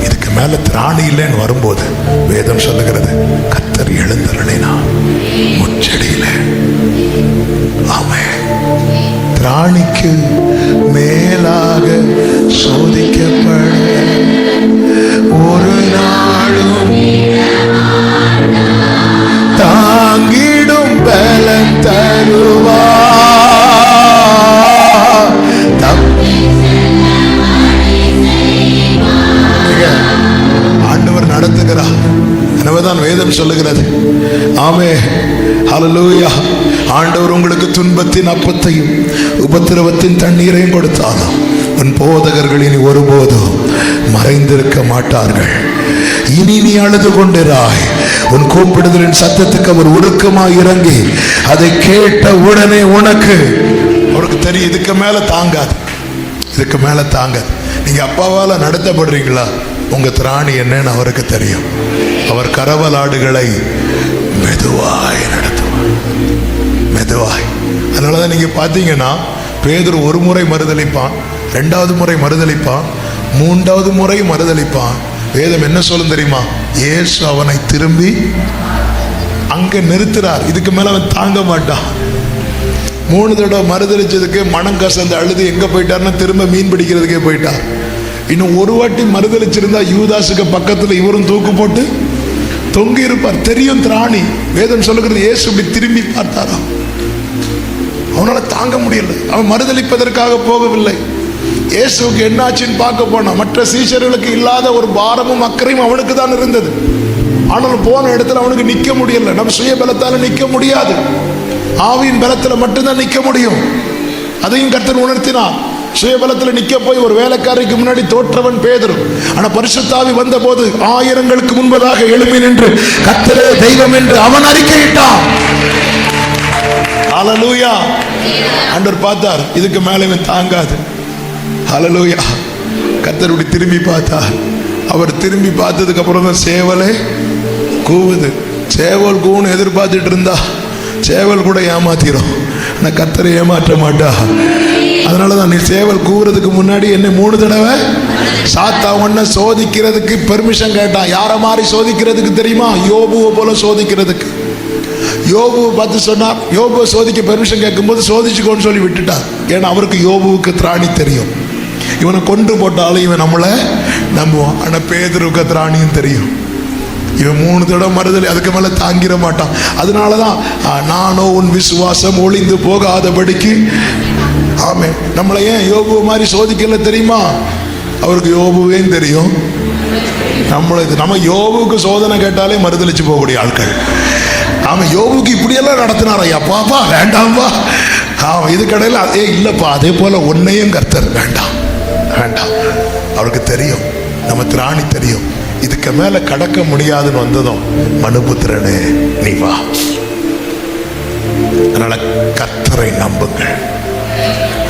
இதுக்கு மேல திராணி இல்லைன்னு வரும்போது வேதம் சொல்லுகிறது, கர்த்தர் எழுந்தருளினா முச்சடியில. ஆமென். திராணிக்கு மேலாக சோதிக்கப்பட ஒரு நாளும் தாங்கிடும் பலன் தருவா. ஆண்டவர் நடத்துகிறார். எனவேதான் வேதம் சொல்லுகிறது. ஆமே, ஹல்லேலூயா. ஆண்டவர் உங்களுக்கு துன்பத்தின் அப்பத்தையும் உபத்திரவத்தின் தண்ணீரையும் கொடுத்தாலும் உன் போதகர்கள் இனி ஒருபோதும் மறைந்திருக்க மாட்டார்கள். இனி நீ அழுது கொண்டிராய். உன் கூப்பிடுதலின் சத்தத்துக்கு அவர் உருக்கமாய் இறங்கி அதை கேட்ட உடனே உனக்கு அவருக்கு தெரியும், இதுக்கு மேல தாங்காது, இதுக்கு மேல தாங்காது. நீங்க அப்பாவால நடத்தப்படுறீங்களா? உங்க திராணி என்னன்னு அவருக்கு தெரியும். அவர் கரவலாடுகளை மெதுவாய் நடத்துவார், மெதுவாய். அதனாலதான் நீங்க பாத்தீங்கன்னா பேதுரு ஒரு முறை மறுதளிப்பான், 2வது முறை மறுதளிப்பான், 3வது முறை மறுதளிப்பான். வேதம் என்ன சொல்லும் தெரியுமா? இயேசு அவனை திரும்பி அங்க நிறுத்துறார். இதுக்கு மேல அவன் தாங்க மாட்டான். 3 தடவை மறுதளிச்சதுக்கு மனம் கசந்து அழுது எங்க போயிட்டார்னா திரும்ப மீன் பிடிக்கிறதுக்கே போயிட்டார். இன்னும் ஒரு வாட்டி மறுதளிச்சிருந்தா யூதாசுக்கு பக்கத்துல இவரும் தூக்கு போட்டு தொங்கி இருப்பார். தெரியும் திராணி. வேதம் சொல்லுகிறது, இயேசு இப்படி திரும்பி பார்த்தாராம். அவனால தாங்க முடியல. அவன் மறுதளிப்பதற்காக போகவில்லை. இயேசுக்கு என்னாச்சுன்னு பார்க்க போனான். மற்ற சீஷர்களுக்கு இல்லாத ஒரு பாரமும் அக்கறையும் அவனுக்கு தான் இருந்தது. ஆனாலும் போன இடத்துல அவனுக்கு நிக்க முடியல. நம்ம சுய பலத்தால நிக்க முடியாது, ஆவியின் பலத்துல மட்டும்தான் நிக்க முடியும். அதையும் கர்த்தர் உணர்த்தினார். சுயபலத்துல நிக்க போய் ஒரு வேலைக்காரிக்கு முன்னாடி தோற்றவன் பேதுரு. ஆனா பரிசுத்த ஆவி வந்த போது 1000ங்களுக்கு முன்பதாக எழும்பி நின்று கர்த்தரே தெய்வம் என்று அவன் அறிக்கையிட்டான். ஹல்லேலூயா. ஆண்டவர் பார்த்தார், இதுக்கு மேல இவன் தாங்காது. ஹல்லேலூயா. கர்த்தர் இப்படி திரும்பி பார்த்தார். அவர் திரும்பி பார்த்ததுக்கு அப்புறம் தான் சேவலே கூவுது. சேவல் கூவுன்னு எதிர்பார்த்துட்டு இருந்தா சேவல் கூட ஏமாத்திரும், ஆனா கர்த்தரை ஏமாற்ற மாட்டா. அதனாலதான் நீ சேவல் கூவுறதுக்கு முன்னாடி என்ன 3 தடவை சாத்தா ஒன்ன சோதிக்கிறதுக்கு பெர்மிஷன் கேட்டான். யார மாதிரி சோதிக்கிறதுக்கு தெரியுமா? யோபுவை போல சோதிக்கிறதுக்கு. யோபுவை பார்த்து சொன்னார், யோபுவை சோதிக்க பெர்மிஷன் கேட்கும்போது சோதிச்சுக்கோன்னு சொல்லி விட்டுட்டார். ஏன்னா அவருக்கு யோபுவுக்கு திராணி தெரியும். இவனை கொண்டு போட்டாலும் இவன் நம்மளை நம்புவான். ஆனா பேதுருக்கு திராணியும் தெரியும். இவன் 3 தடவை மறுதலை, அதுக்கு மேல தாங்கிட மாட்டான். அதனாலதான் நானோ உன் விசுவாசம் ஒளிந்து போகாதபடிக்கு. ஆமே. நம்மளை ஏன் யோபுவை மாதிரி சோதிக்கல தெரியுமா? அவருக்கு யோபுவேன்னு தெரியும். நம்ம யோபுக்கு சோதனை கேட்டாலே மறுதளிச்சு போகக்கூடிய ஆட்கள். ஆமா, யோபுக்கு இப்படியெல்லாம் நடத்தினார். ஐயா பாப்பா வேண்டாம்பா. ஆமா, இது கடையில் அதே இல்லப்பா, அதே போல உன்னையும் கர்த்தர் வேண்டாம் வேண்டாம். அவருக்கு தெரியும், நம்ம திராணி தெரியும். இதுக்கு மேல கடக்க முடியாதுன்னு வந்ததும், மனுபுத்திரனே நீ வா. அதனால கர்த்தரை நம்புங்கள்,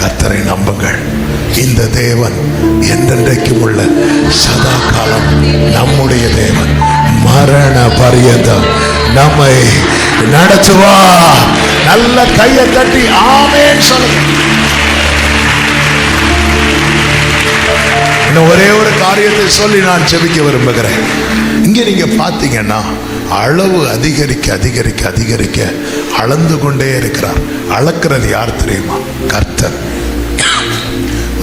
கர்த்தரை நம்புங்கள். இந்த தேவன் என்றென்றைக்கும் உள்ள சதா காலம் நம்முடைய தேவன். மரண பரியந்தம் நம்மை நடத்துவா. நல்ல கையை தட்டி ஆமென் சொல்லுங்க. இன்னும் ஒரே ஒரு காரியத்தை சொல்லி நான் செபிக்க விரும்புகிறேன். இங்க நீங்க பாத்தீங்கன்னா அளவு அதிகரிக்க அதிகரிக்க அதிகரிக்க அளந்து கொண்டே இருக்கிறார். அளக்கிறது யார் தெரியுமா? கர்த்தர்.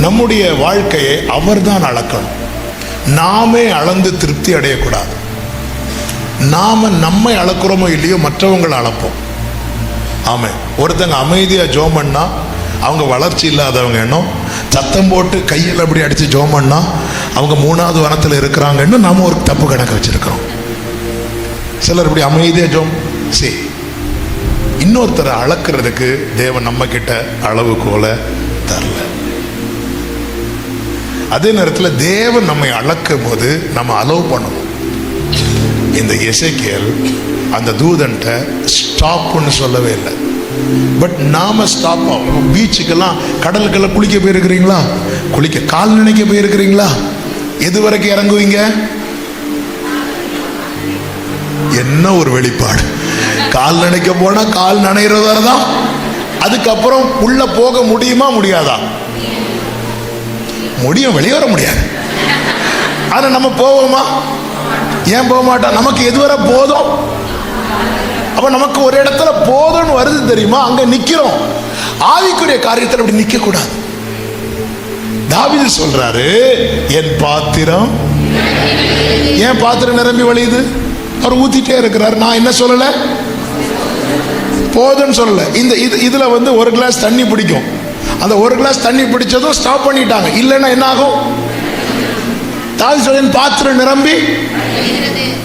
நம்முடைய வாழ்க்கையை அவர்தான் அளக்கணும். நாமே அளந்து திருப்தி அடையக்கூடாது. நாம நம்மை அளக்குறோமோ இல்லையோ மற்றவங்களை அளப்போம். ஆமே. ஒருத்தங்க அமைதியா ஜோம் பண்ணா அவங்க வளர்ச்சி இல்லாதவங்க எண்ணம். சத்தம் போட்டு கையில் அப்படி அடிச்சு ஜோம் பண்ணா அவங்க 3வது வனத்தில் இருக்கிறாங்கன்னு நாம ஒரு தப்பு கணக்கு வச்சிருக்கிறோம். சிலர் இப்படி அமைதியா ஜோம் சரி. இன்னொருத்தரை அளக்கிறதுக்கு தேவன் நம்ம கிட்ட அளவுகோல தரல. அதே நேரத்தில் தேவன் நம்மை அளக்கும் போது நம்ம அலோவ் பண்ணணும். இந்த எசேக்கியேல் அந்த தூதன்ட்ட ஸ்டாப்னு சொல்லவே இல்லை. பட் நாம ஸ்டாப் ஆகும். பீச்சுக்கெல்லாம் கடலுக்கெல்லாம் குளிக்க போயிருக்கிறீங்களா? குளிக்க கால் நினைக்க போயிருக்கிறீங்களா? எது வரைக்கும் இறங்குவீங்க? என்ன ஒரு வெளிப்பாடு! கால் நினைக்க போனா கால் நனைகிறது வரதான். அதுக்கப்புறம் உள்ள போக முடியுமா முடியாதா? முடியும், வெளியே வர முடியாது. ஆனா நம்ம போவோமா? ஏன் போக மாட்டோம்? நமக்கு எதுவரை போதும். அப்ப நமக்கு ஒரு இடத்துல போதும்னு வருது தெரியுமா, அங்க நிக்கிறோம். ஆவிக்குரிய காரியத்தில் அப்படி நிக்க கூடாது. தாவீது சொல்றாரு, என் பாத்திரம், ஏன் பாத்திரம் நிரம்பி வழியுது? அவர் ஊத்திட்டே இருக்கிறார். நான் என்ன சொல்லல, போதும்னு சொல்லல. இதுல ஒரு கிளாஸ் தண்ணி பிடிக்கும். அந்த ஒரு கிளாஸ் தண்ணி பிடிச்சதும் ஸ்டாப் பண்ணிட்டாங்க. இல்லைன்னா என்ன ஆகும்? தாவீது சொல்ல, என் பாத்திரம் நிரம்பி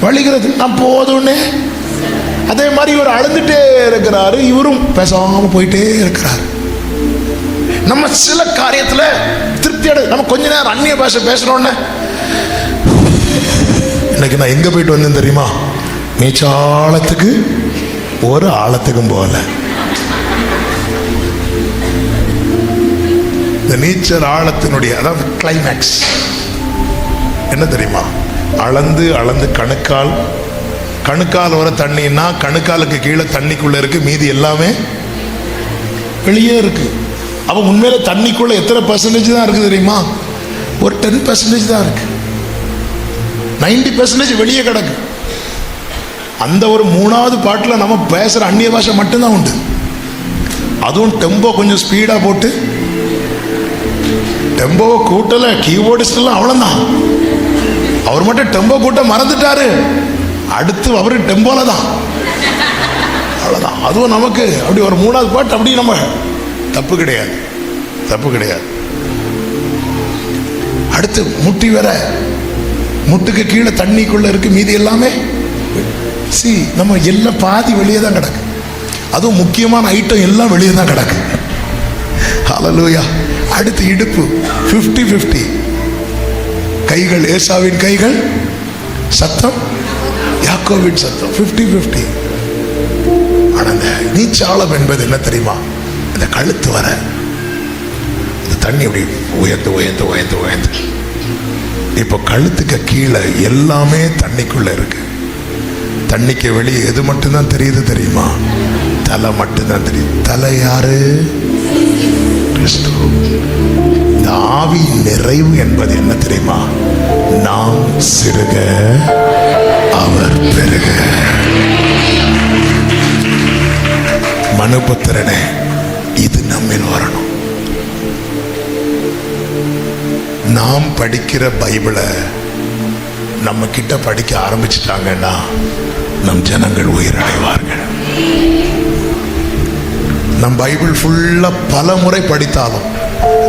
வழிகிறது. நான் போதும்னு. அதே மாதிரி இவர் அழுந்துட்டே இருக்கிறாரு, இவரும் பேசாம போயிட்டே இருக்கிறார். நம்ம சில காரியத்துல திருப்தி அடை, நம்ம கொஞ்ச நேரம் அந்நிய பாஷை பேசுறோன்னு. இன்னைக்கு நான் எங்க போயிட்டு வந்தேன் தெரியுமா? நீச்சாளத்துக்கு ஒரு ஆழத்துக்கும் போகல. இந்த நீச்சல் ஆழத்தினுடைய அதாவது கிளைமேக்ஸ் என்ன தெரியுமா? அளந்து அளந்து கணுக்கால் வர தண்ணின்னா கணுக்காலுக்கு கீழே தண்ணிக்குள்ள இருக்கு, மீதி எல்லாமே வெளியே இருக்கு. அப்ப உண்மையில தண்ணிக்குள்ள எத்தனை % தான் இருக்கு தெரியுமா? ஒரு 10% தான் இருக்கு. 90% வெளியே கிடக்கு. அந்த ஒரு 3வது பாட்டில் நம்ம பேசுற அந்நிய பாஷை மட்டும்தான் உண்டு. அதுவும் டெம்போ கொஞ்சம் ஸ்பீடா போட்டு, டெம்போவை கூட்டல, கீபோர்டிஸ்ட் எல்லாம் அவ்வளவுதான். அவர் மட்டும் டெம்போ கூட்ட மறந்துட்டாரு. அடுத்து அவரு டெம்போல தான், அவ்வளவுதான். அதுவும் நமக்கு அப்படி ஒரு 3வது பாட்டு அப்படி நம்ம தப்பு கிடையாது, தப்பு கிடையாது. அடுத்து முட்டி வர, முட்டுக்கு கீழே தண்ணிக்குள்ள இருக்கு, மீதி எல்லாமே நம்ம எல்லாம் பாதி வெளியே தான் கிடக்கு. அதுவும் முக்கியமான ஐட்டம் எல்லாம் வெளியே தான் கிடக்கு. ஹல்லேலூயா. அடுத்து இடுப்பு 50-50. கைகள் ஏசாவின் கைகள், சத்தம் யாக்கோவின் சத்தம் 50-50. ஆனா இந்த நீச்சாளம் என்பது என்ன தெரியுமா? இந்த கழுத்து வர இந்த தண்ணி அப்படி உயர்ந்து உயர்ந்து உயர்ந்து உயர்ந்து, இப்போ கழுத்துக்கு கீழே எல்லாமே தண்ணிக்குள்ள இருக்கு. தண்ணிக்கு வெளியே எது மட்டும்தான் தெரியுது தெரியுமா? தலை மட்டும்தான் தெரியுது. தலை யாரு? கிறிஸ்து. இந்த இந்த ஆவியின் நிறைவு என்பது என்ன தெரியுமா? நாம் சிறுக அவர் பெருக. மனுபுத்திரனே, இது நம்மில் வரணும். நாம் படிக்கிற பைபிளை நம்ம கிட்ட படிக்க ஆரம்பிச்சிட்டாங்கன்னா நம் ஜனங்கள் உயிரடைவார்கள். நம் பைபிள் ஃபுல்லா பல முறை படித்தாலும்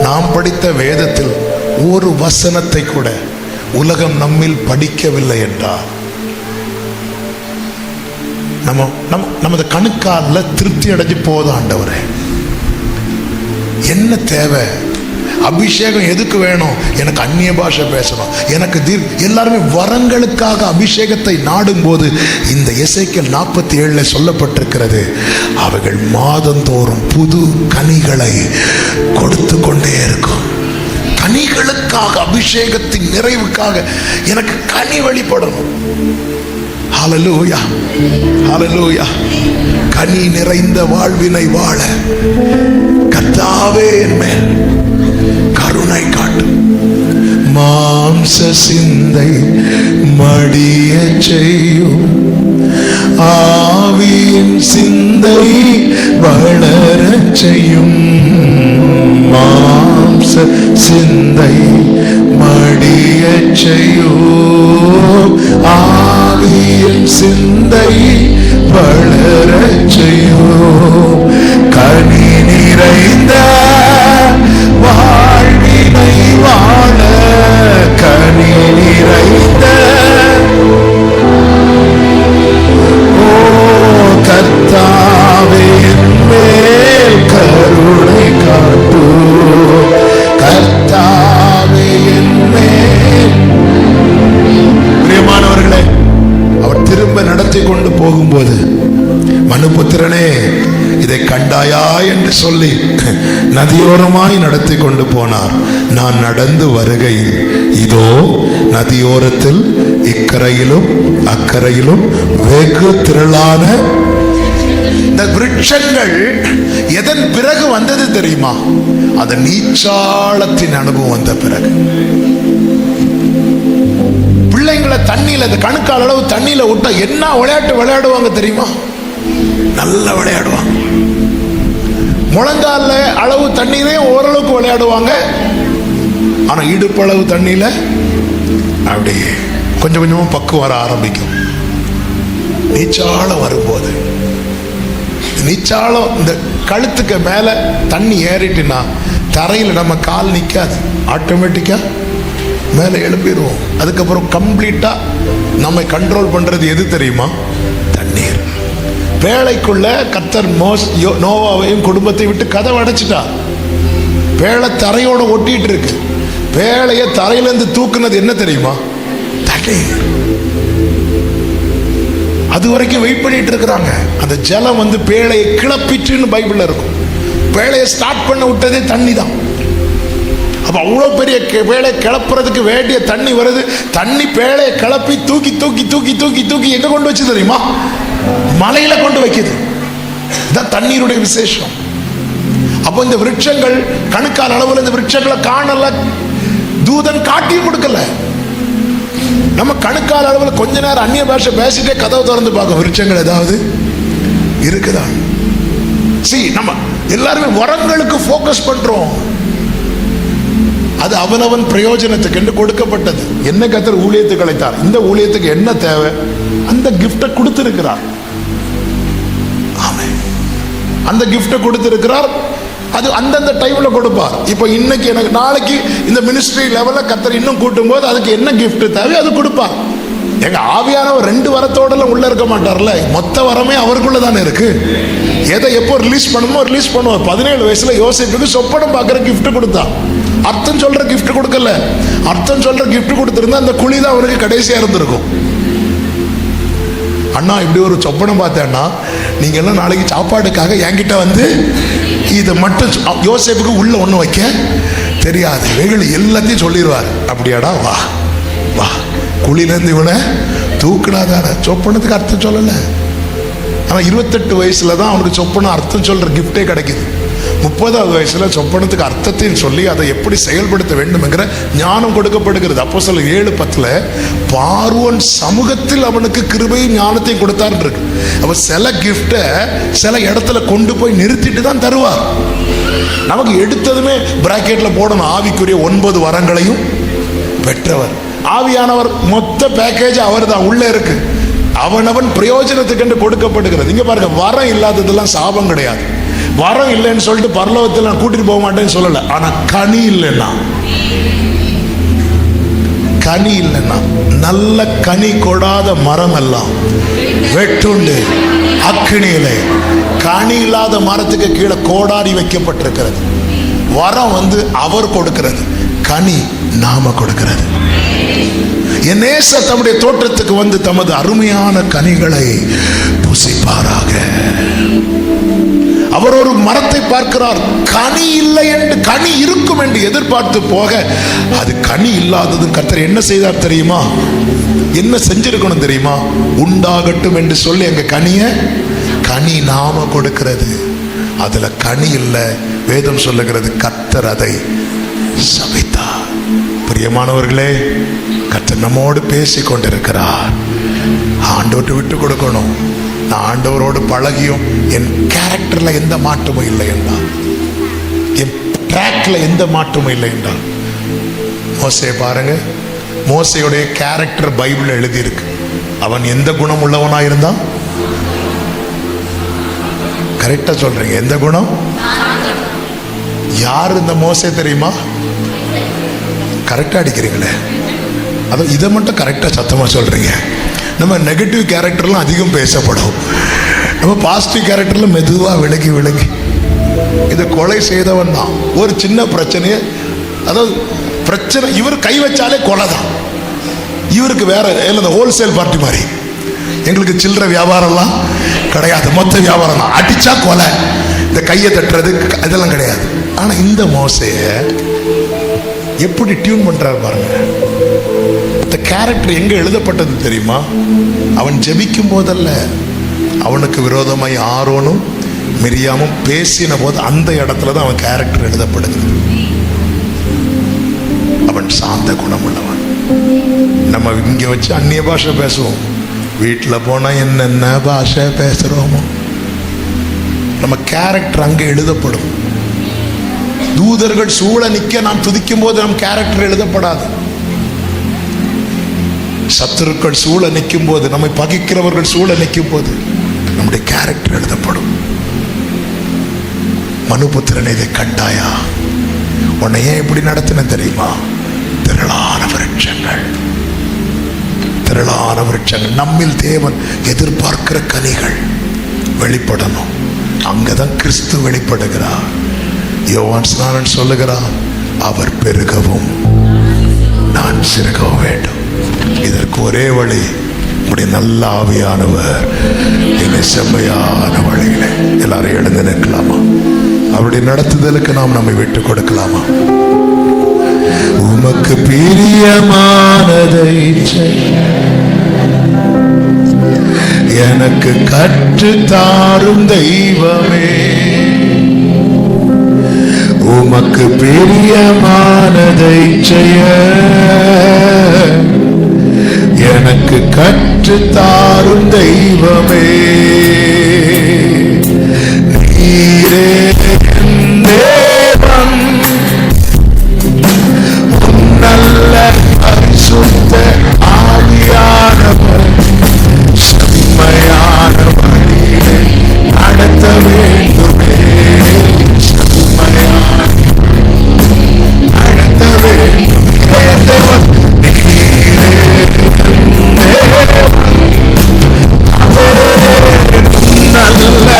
நாம் படித்த வேதத்தில் ஒரு வசனத்தை கூட உலகம் நம்மில் படிக்கவில்லை என்றால் நமது கணுக்கால திருப்தி அடைஞ்சு போதும். ஆண்டவரே, என்ன தேவை? அபிஷேகம் எதுக்கு வேணும்? எனக்கு அந்நிய பாஷை பேசணும், எனக்கு எல்லாருமே வரங்களுக்காக அபிஷேகத்தை நாடும் போது இந்த எசேக்கியேல் 47 சொல்லப்பட்டிருக்கிறது, அவைகள் மாதந்தோறும் புது கனிகளை கொடுத்து கொண்டே இருக்கும். கனிகளுக்காக, அபிஷேகத்தின் நிறைவுக்காக எனக்கு கனி வெளிப்படணும். ஹல்லேலூயா, ஹல்லேலூயா. கனி நிறைந்த வாழ்வினை வாழ கர்த்தாவே என் மேல் கருணை காட்டும். மாம்ச சிந்தை மடிய செய்யும், ஆவியின் சிந்தை வளர செய்யும். மாம்ச சிந்தை மடிய செய்யும், ஆவியின் சிந்தை வளர செய்யும். கனி நிறைந்த வாழ்வினை வாழ, கனி நிறைந்த கர்த்தாவே மேல் கருணை காட்டு, கர்த்தாவே மேல். பிரியமானவர்களே, அவர் திரும்ப நடத்தி கொண்டு போகும்போது, மனுபுத்திரனே இதை கண்டாயா என்று சொல்லி நதியோரமாய் நடத்தி கொண்டு போனார். நான் நடந்து வருகையில் இதோ நதியோரத்தில் இக்கரையிலும் அக்கரையிலும் வெகு திரளான இந்த விருட்சங்கள் எதன் பிறகு வந்தது தெரியுமா? அந்த நீச்சாளத்தின் அனுபவம் வந்த பிறகு. பிள்ளைங்களை தண்ணியில, இந்த கணுக்கால் அளவு தண்ணியில விட்டா என்ன விளையாட்டு விளையாடுவாங்க தெரியுமா? நல்லா விளையாடுவாங்க. முழங்கால அளவு தண்ணீரையும் ஓரளவுக்கு விளையாடுவாங்க. ஆனா இடுப்பளவு தண்ணியில அப்படி கொஞ்சம் கொஞ்சமா பக்குவம் வர ஆரம்பிக்கும். நீச்சாளம் வரும்போது, நீச்சாளம் இந்த கழுத்துக்கு மேல தண்ணி ஏறிட்டுனா தரையில் நம்ம கால் நிற்காது, ஆட்டோமேட்டிக்கா மேலே எழுப்பிடுவோம். அதுக்கப்புறம் கம்ப்ளீட்டா நம்மை கண்ட்ரோல் பண்றது எது தெரியுமா? தண்ணீர். பேழைக்குள்ள கர்த்தர் நோவாவையும் குடும்பத்தை விட்டு கதவை அடைச்சிட்டார். பேழை தரையோட ஒட்டிட்டு இருக்கு. பேழைய தரையிலிருந்து தூக்குனது என்ன தெரியுமா? தண்ணீர். அது வரைக்கும் வெயிட் பண்ணிட்டு இருக்கிறாங்க. அந்த ஜலம் வந்து பேழையை கிளப்பிட்டுன்னு பைபிள்ல இருக்கும். பேழையை ஸ்டார்ட் பண்ண விட்டதே தண்ணி தான். அப்ப அவ்வளவு பெரிய பேழை கிளப்புறதுக்கு வேண்டிய தண்ணி வருது. தண்ணி பேழையை கிளப்பி தூக்கி தூக்கி தூக்கி தூக்கி தூக்கி எங்க கொண்டு வச்சு தெரியுமா? மலையில கொண்டு வைக்குது. இதான் தண்ணீருடைய விசேஷம். அப்போ இந்த விருட்சங்கள் கணுக்கால் அளவுல இந்த விருட்சங்களை காணல, தூதன் காட்டியும் கொடுக்கல. நம்ம கணுக்கால் அளவுல கொஞ்ச நேரம் அந்நிய பாஷை பேசிட்டே கதவை திறந்து பார்க்கும், விருட்சங்கள் ஏதாவது இருக்குதா. நம்ம எல்லாருமே வரங்களுக்கு போக்கஸ் பண்றோம். அது அவனவன் பிரயோஜனத்துக்கு என்று கொடுக்கப்பட்டது. என்ன கர்த்தர் ஊழியத்துக்கு அழைத்தார், இந்த ஊழியத்துக்கு என்ன தேவை, அந்த கிஃப்டை கொடுத்திருக்கிறார். ஆமென். அந்த கிஃப்டை கொடுத்திருக்கிறார். அது அந்தந்த டைம்ல கொடுப்பார். இப்போ இன்னைக்கு எனக்கு, நாளைக்கு இந்த மினிஸ்ட்ரி லெவல்ல கர்த்தர் இன்னும் கூட்டும் போது அதுக்கு என்ன கிஃப்ட் தேவை அது கொடுப்பார். எங்க ஆவியானவர் 2 வரத்தோட உள்ள இருக்க மாட்டார்ல, மொத்த வரமே அவருக்குள்ள தானே இருக்கு. எதை எப்போ ரிலீஸ் பண்ணணுமோ ரிலீஸ் பண்ணுவார். 17 வயசுல யோசேப்புக்கு சொப்பனம் பார்க்கிற கிஃப்ட் கொடுத்தார். அர்த்தம் சொல்ற கிஃப்ட் கொடுக்கல. அர்த்தம் சொல்ற கிஃப்ட் கொடுத்திருந்தா அந்த குழி தான் அவருக்கு கடைசியா இருந்திருக்கும். அண்ணா இப்படி ஒரு சொப்பனம் பார்த்தேன்னா, நீங்க எல்லாம் நாளைக்கு சாப்பாடுக்காக என்கிட்ட வந்து இதை மட்டும், யோசேப்புக்கு உள்ள ஒண்ணு வைக்க தெரியாது, வெகுளி எல்லாத்தையும் சொல்லிடுவார். அப்படியாடா, வா வா, குழியிலேருந்து இவனை தூக்குனாதான. சொப்பனத்துக்கு அர்த்தம் சொல்லல. ஆனா 28 வயசுல தான் அவனுக்கு சொப்பனம் அர்த்தம் சொல்ற கிஃப்டே கிடைக்குது. 30வது வயசுல சொப்பனத்துக்கு அர்த்தத்தையும் சொல்லி அதை எப்படி செயல்படுத்த வேண்டும் என்கிற ஞானம் கொடுக்கப்படுகிறது. அப்போஸ்தலர் 7:10 பார்வோன் சமூகத்தில் அவனுக்கு கிருபையும் ஞானத்தையும் கொடுத்தார் இருக்கு. அப்ப சில கிஃப்டை சில இடத்துல கொண்டு போய் நிறுத்திட்டு தான் தருவார். நமக்கு எடுத்ததுமே பிராக்கெட்ல போடணும், ஆவிக்குரிய 9 வரங்களையும் பெற்றவர். ஆவியானவர் மொத்த பேக்கேஜ் அவர் தான் உள்ள இருக்கு. அவனவன் பிரயோஜனத்துக்கு கொடுக்கப்படுகிறது. இங்க பாருங்க, வரம் இல்லாததெல்லாம் சாபம் கிடையாது. வரம் இல்லைன்னு சொல்லிட்டு பரலோகத்தில் நான் கூட்டிட்டு போக மாட்டேன்னு சொல்லல. ஆனா கனி இல்லைன்னா, கனி இல்லைன்னா, நல்ல கனி கொடாத மரம் எல்லாம் வெட்டுண்டு அக்கினியிலே. கனி இல்லாத மரத்துக்கு கீழே கோடாரி வைக்கப்பட்டிருக்கிறது. வரம் அவர் கொடுக்கிறது, கனி நாம கொடுக்கிறது. என் நேசர் தம்முடைய தோற்றத்துக்கு தமது அருமையான கனிகளை புசிப்பாராக. அவர் ஒரு மரத்தை பார்க்கிறார், கனி இல்லை என்று, கனி இருக்கும் என்று எதிர்பார்த்து போக அது கனி இல்லாததும் கர்த்தர் என்ன செய்தார் தெரியுமா? என்ன செஞ்சிருக்கணும் தெரியுமா? உண்டாகட்டும் என்று சொல்லி அங்க கனி நாம கொடுக்கிறது. அதுல கனி இல்லை. வேதம் சொல்லுகிறது கர்த்தர் அதை சபித்தார். பிரியமானவர்களே, கர்த்தர் நம்மோடு பேசி கொண்டிருக்கிறார். ஆண்டவர்கிட்ட விட்டு கொடுக்கணும். நான் ஆண்டவரோடு பழகியும் என் கேரக்டர்ல எந்த மாற்றமும் இல்லை என்றால், என் ட்ராக்ல எந்த மாற்றமும் இல்லை என்றால், மோசே பாருங்க, மோசையுடைய கேரக்டர் பைபிள் எழுதி இருக்கு. அவன் எந்த குணம் உள்ளவனா இருந்தான்? கரெக்டா சொல்றீங்க, எந்த குணம்? யார் இந்த மோசே தெரியுமா? கரெக்டா அடிக்கிறீங்களே, அதான் இதை மட்டும் கரெக்டா சத்தமா சொல்றீங்க. நம்ம நெகட்டிவ் கேரக்டர்லாம் அதிகம் பேசப்படும், நம்ம பாசிட்டிவ் கேரக்டர்ல மெதுவா விலகி இதை கொலை செய்தவன் தான். ஒரு சின்ன பிரச்சனையை, அதாவது பிரச்சனை இவர் கை வச்சாலே கொலை தான். இவருக்கு வேற இந்த ஹோல்சேல் பார்ட்டி மாதிரி, எங்களுக்கு சில்லற வியாபாரம்லாம் கிடையாது, மொத்த வியாபாரம் தான். அடிச்சா கொலை, இந்த கையை தட்டுறது இதெல்லாம் கிடையாது. ஆனா இந்த மோசைய எப்படி டியூன் பண்றாரு பாருங்க. இந்த கேரக்டர் எங்க எழுதப்பட்டது தெரியுமா? அவன் ஜெபிக்கும் போதல்ல, அவனுக்கு விரோதமாய் ஆரோனும் மிரியாமும் பேசின போது அந்த இடத்துல தான் அவன் கேரக்டர் எழுதப்படுகிறது. அவன் சாந்த குணம் உள்ளவன். நம்ம இங்க வச்சு அந்நிய பாஷை பேசுவோம், வீட்டில் போனா என்னென்ன பாஷை பேசுறோமோ, நம்ம கேரக்டர் அங்க எழுதப்படும். தூதர்கள் சூழ நிக்க நாம் துதிக்கும் போது நம் கேரக்டர் எழுதப்படாது. சத்துருக்கள் சூழ நிற்கும் போது, நம்மை பகைக்கிறவர்கள் சூழ நிற்கும் போது நம்முடைய கேரக்டர் எழுதப்படும். மனுபுத்திரனை இதை கண்டாயா? உன்னை ஏன் இப்படி நடத்தின தெரியுமா? திரளான விருட்சங்கள், திரளான விருட்சங்கள், நம்மில் தேவன் எதிர்பார்க்கிற கனிகள் வெளிப்படணும். அங்கதான் கிறிஸ்து வெளிப்படுகிறார். யோவான் ஸ்நானன் சொல்லுகிறார், அவர் பெருகவும் நான் சிறுகவும் வேண்டும். இதற்கு ஒரே வழி, உடைய நல்ல ஆவியானவர் என்னை செம்மையான வழியில. எல்லாரும் எழுந்து நிற்கலாமா? அவருடைய நடத்துதலுக்கு நாம் நம்மை விட்டு கொடுக்கலாமா? உமக்கு பிரியமானதை எனக்கு கற்று தாரும் தெய்வமே, உமக்கு பிரியமானதை செய்ய எனக்கு கற்று தாரும் தெய்வமே. நீரே தேவன், நல்ல பரிசுத்த ஆவியானவர் செம்மையான வழியிலே நடத்த வேண்டுமே, செம்மையான நடத்த வேண்டுமே. தேவன் நல்ல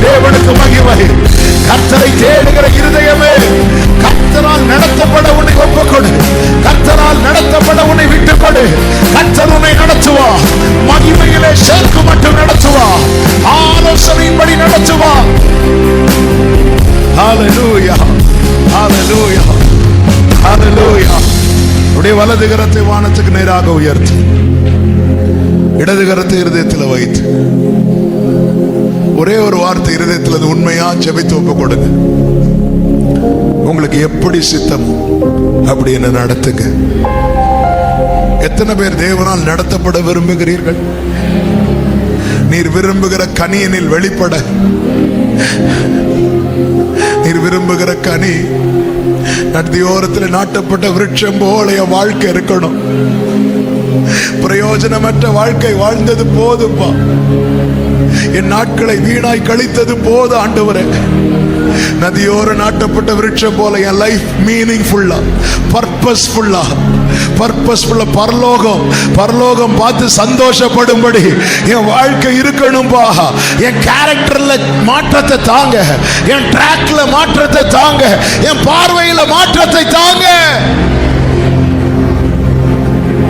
தேவனுக்கு மகிமை. கர்த்தரை தேடுகிற இருதயமே, கர்த்தரால் நடத்தப்பட உன்னை ஒப்புக்கொடு. கர்த்தரால் நடத்தப்பட உன்னை விட்டுக்கொடு. கர்த்தர் உன்னை நடத்துவா, மகிமையிலே சேர்க்கு மட்டும் நடத்துவா, ஆலோசனையின்படி நடத்துவா. ஹalleluya, ஹalleluya, ஹalleluya. உடைய வலது கரத்தை வானத்துக்கு நேராக உயர்த்து, இடது கரத்தை இருதயத்தில் வைத்து ஒரே ஒரு வார்த்தை இருதயத்தில் உண்மையா ஜெபித்து ஒப்பு கொடுங்க. உங்களுக்கு எப்படி சித்தம் அப்படி என்ன நடத்துங்க. எத்தனை பேர் தேவனால் நடத்தப்பட விரும்புகிறீர்கள்? நீர் விரும்புகிற கனியனில் வெளிப்பட, நீர் விரும்புகிற கனி நதியோரத்தில் நாட்டப்பட்ட விருட்சம் போல என் வாழ்க்கை இருக்கணும். பிரயோஜனமற்ற வாழ்க்கை வாழ்ந்தது போதும்பா, என் நாட்களை வீணாய் கழித்தது போது ஆண்டவரே. நதியோர நாட்டப்பட்ட விருட்சம் போல என் லைஃப் மீனிங்ஃபுல்லா, பர்பஸ்ஃபுல்லா, பரலோகம் பரலோகம் பார்த்து சந்தோஷப்படும்படி என் வாழ்க்கை இருக்கணும்பா. என் கேரக்டர்ல மாற்றத்தை தாங்க, என் ட்ராக்ல மாற்றத்தை தாங்க, என் பார்வையில மாற்றத்தை தாங்க.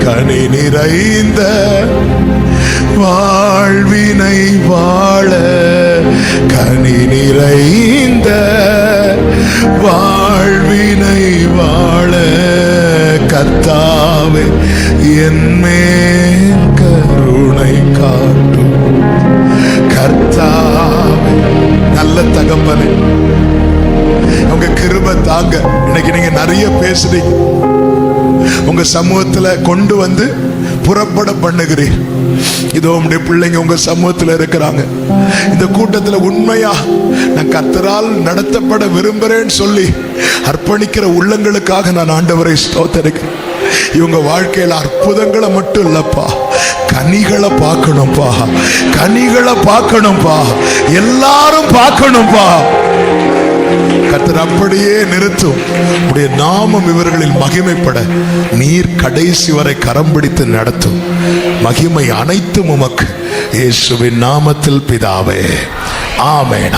கனி நிறைந்த வாழ்வினை வாழ, கனி நிறைந்த வாழ்வினை வாழ கர்த்தாவே என்மேல் கருணை காட்டும். கர்த்தாவே, நல்ல தகப்பனே, உங்க கிருபை தாங்க. இன்னைக்கு நீங்க நிறைய பேசுறீங்க, உங்க சமூகத்துல கொண்டு வந்து புறப்பட பண்ணுகிறீர். இதோ உங்களுடைய பிள்ளைங்க உங்க சமூகத்தில் இருக்கிறாங்க. இந்த கூட்டத்தில் உண்மையா நான் கர்த்தரால் நடத்தப்பட விரும்புறேன்னு சொல்லி அர்ப்பணிக்கிற உள்ளங்களுக்காக நான் ஆண்டவரை ஸ்தோத்திரிக்கிறேன். இவங்க வாழ்க்கையில் அற்புதங்களை மட்டும் இல்லப்பா, கனிகளை பார்க்கணும்பா, கனிகளை பார்க்கணும்பா, எல்லாரும் பார்க்கணும்பா. கர்த்தர் அப்படியே நிறுத்தும். உடைய நாமம் இவர்களில் மகிமைப்பட நீர் கடைசி வரை கரம் பிடித்து நடத்தும். மகிமை அனைத்தும் உமக்கு, இயேசுவின் நாமத்தில் பிதாவே, ஆமென்.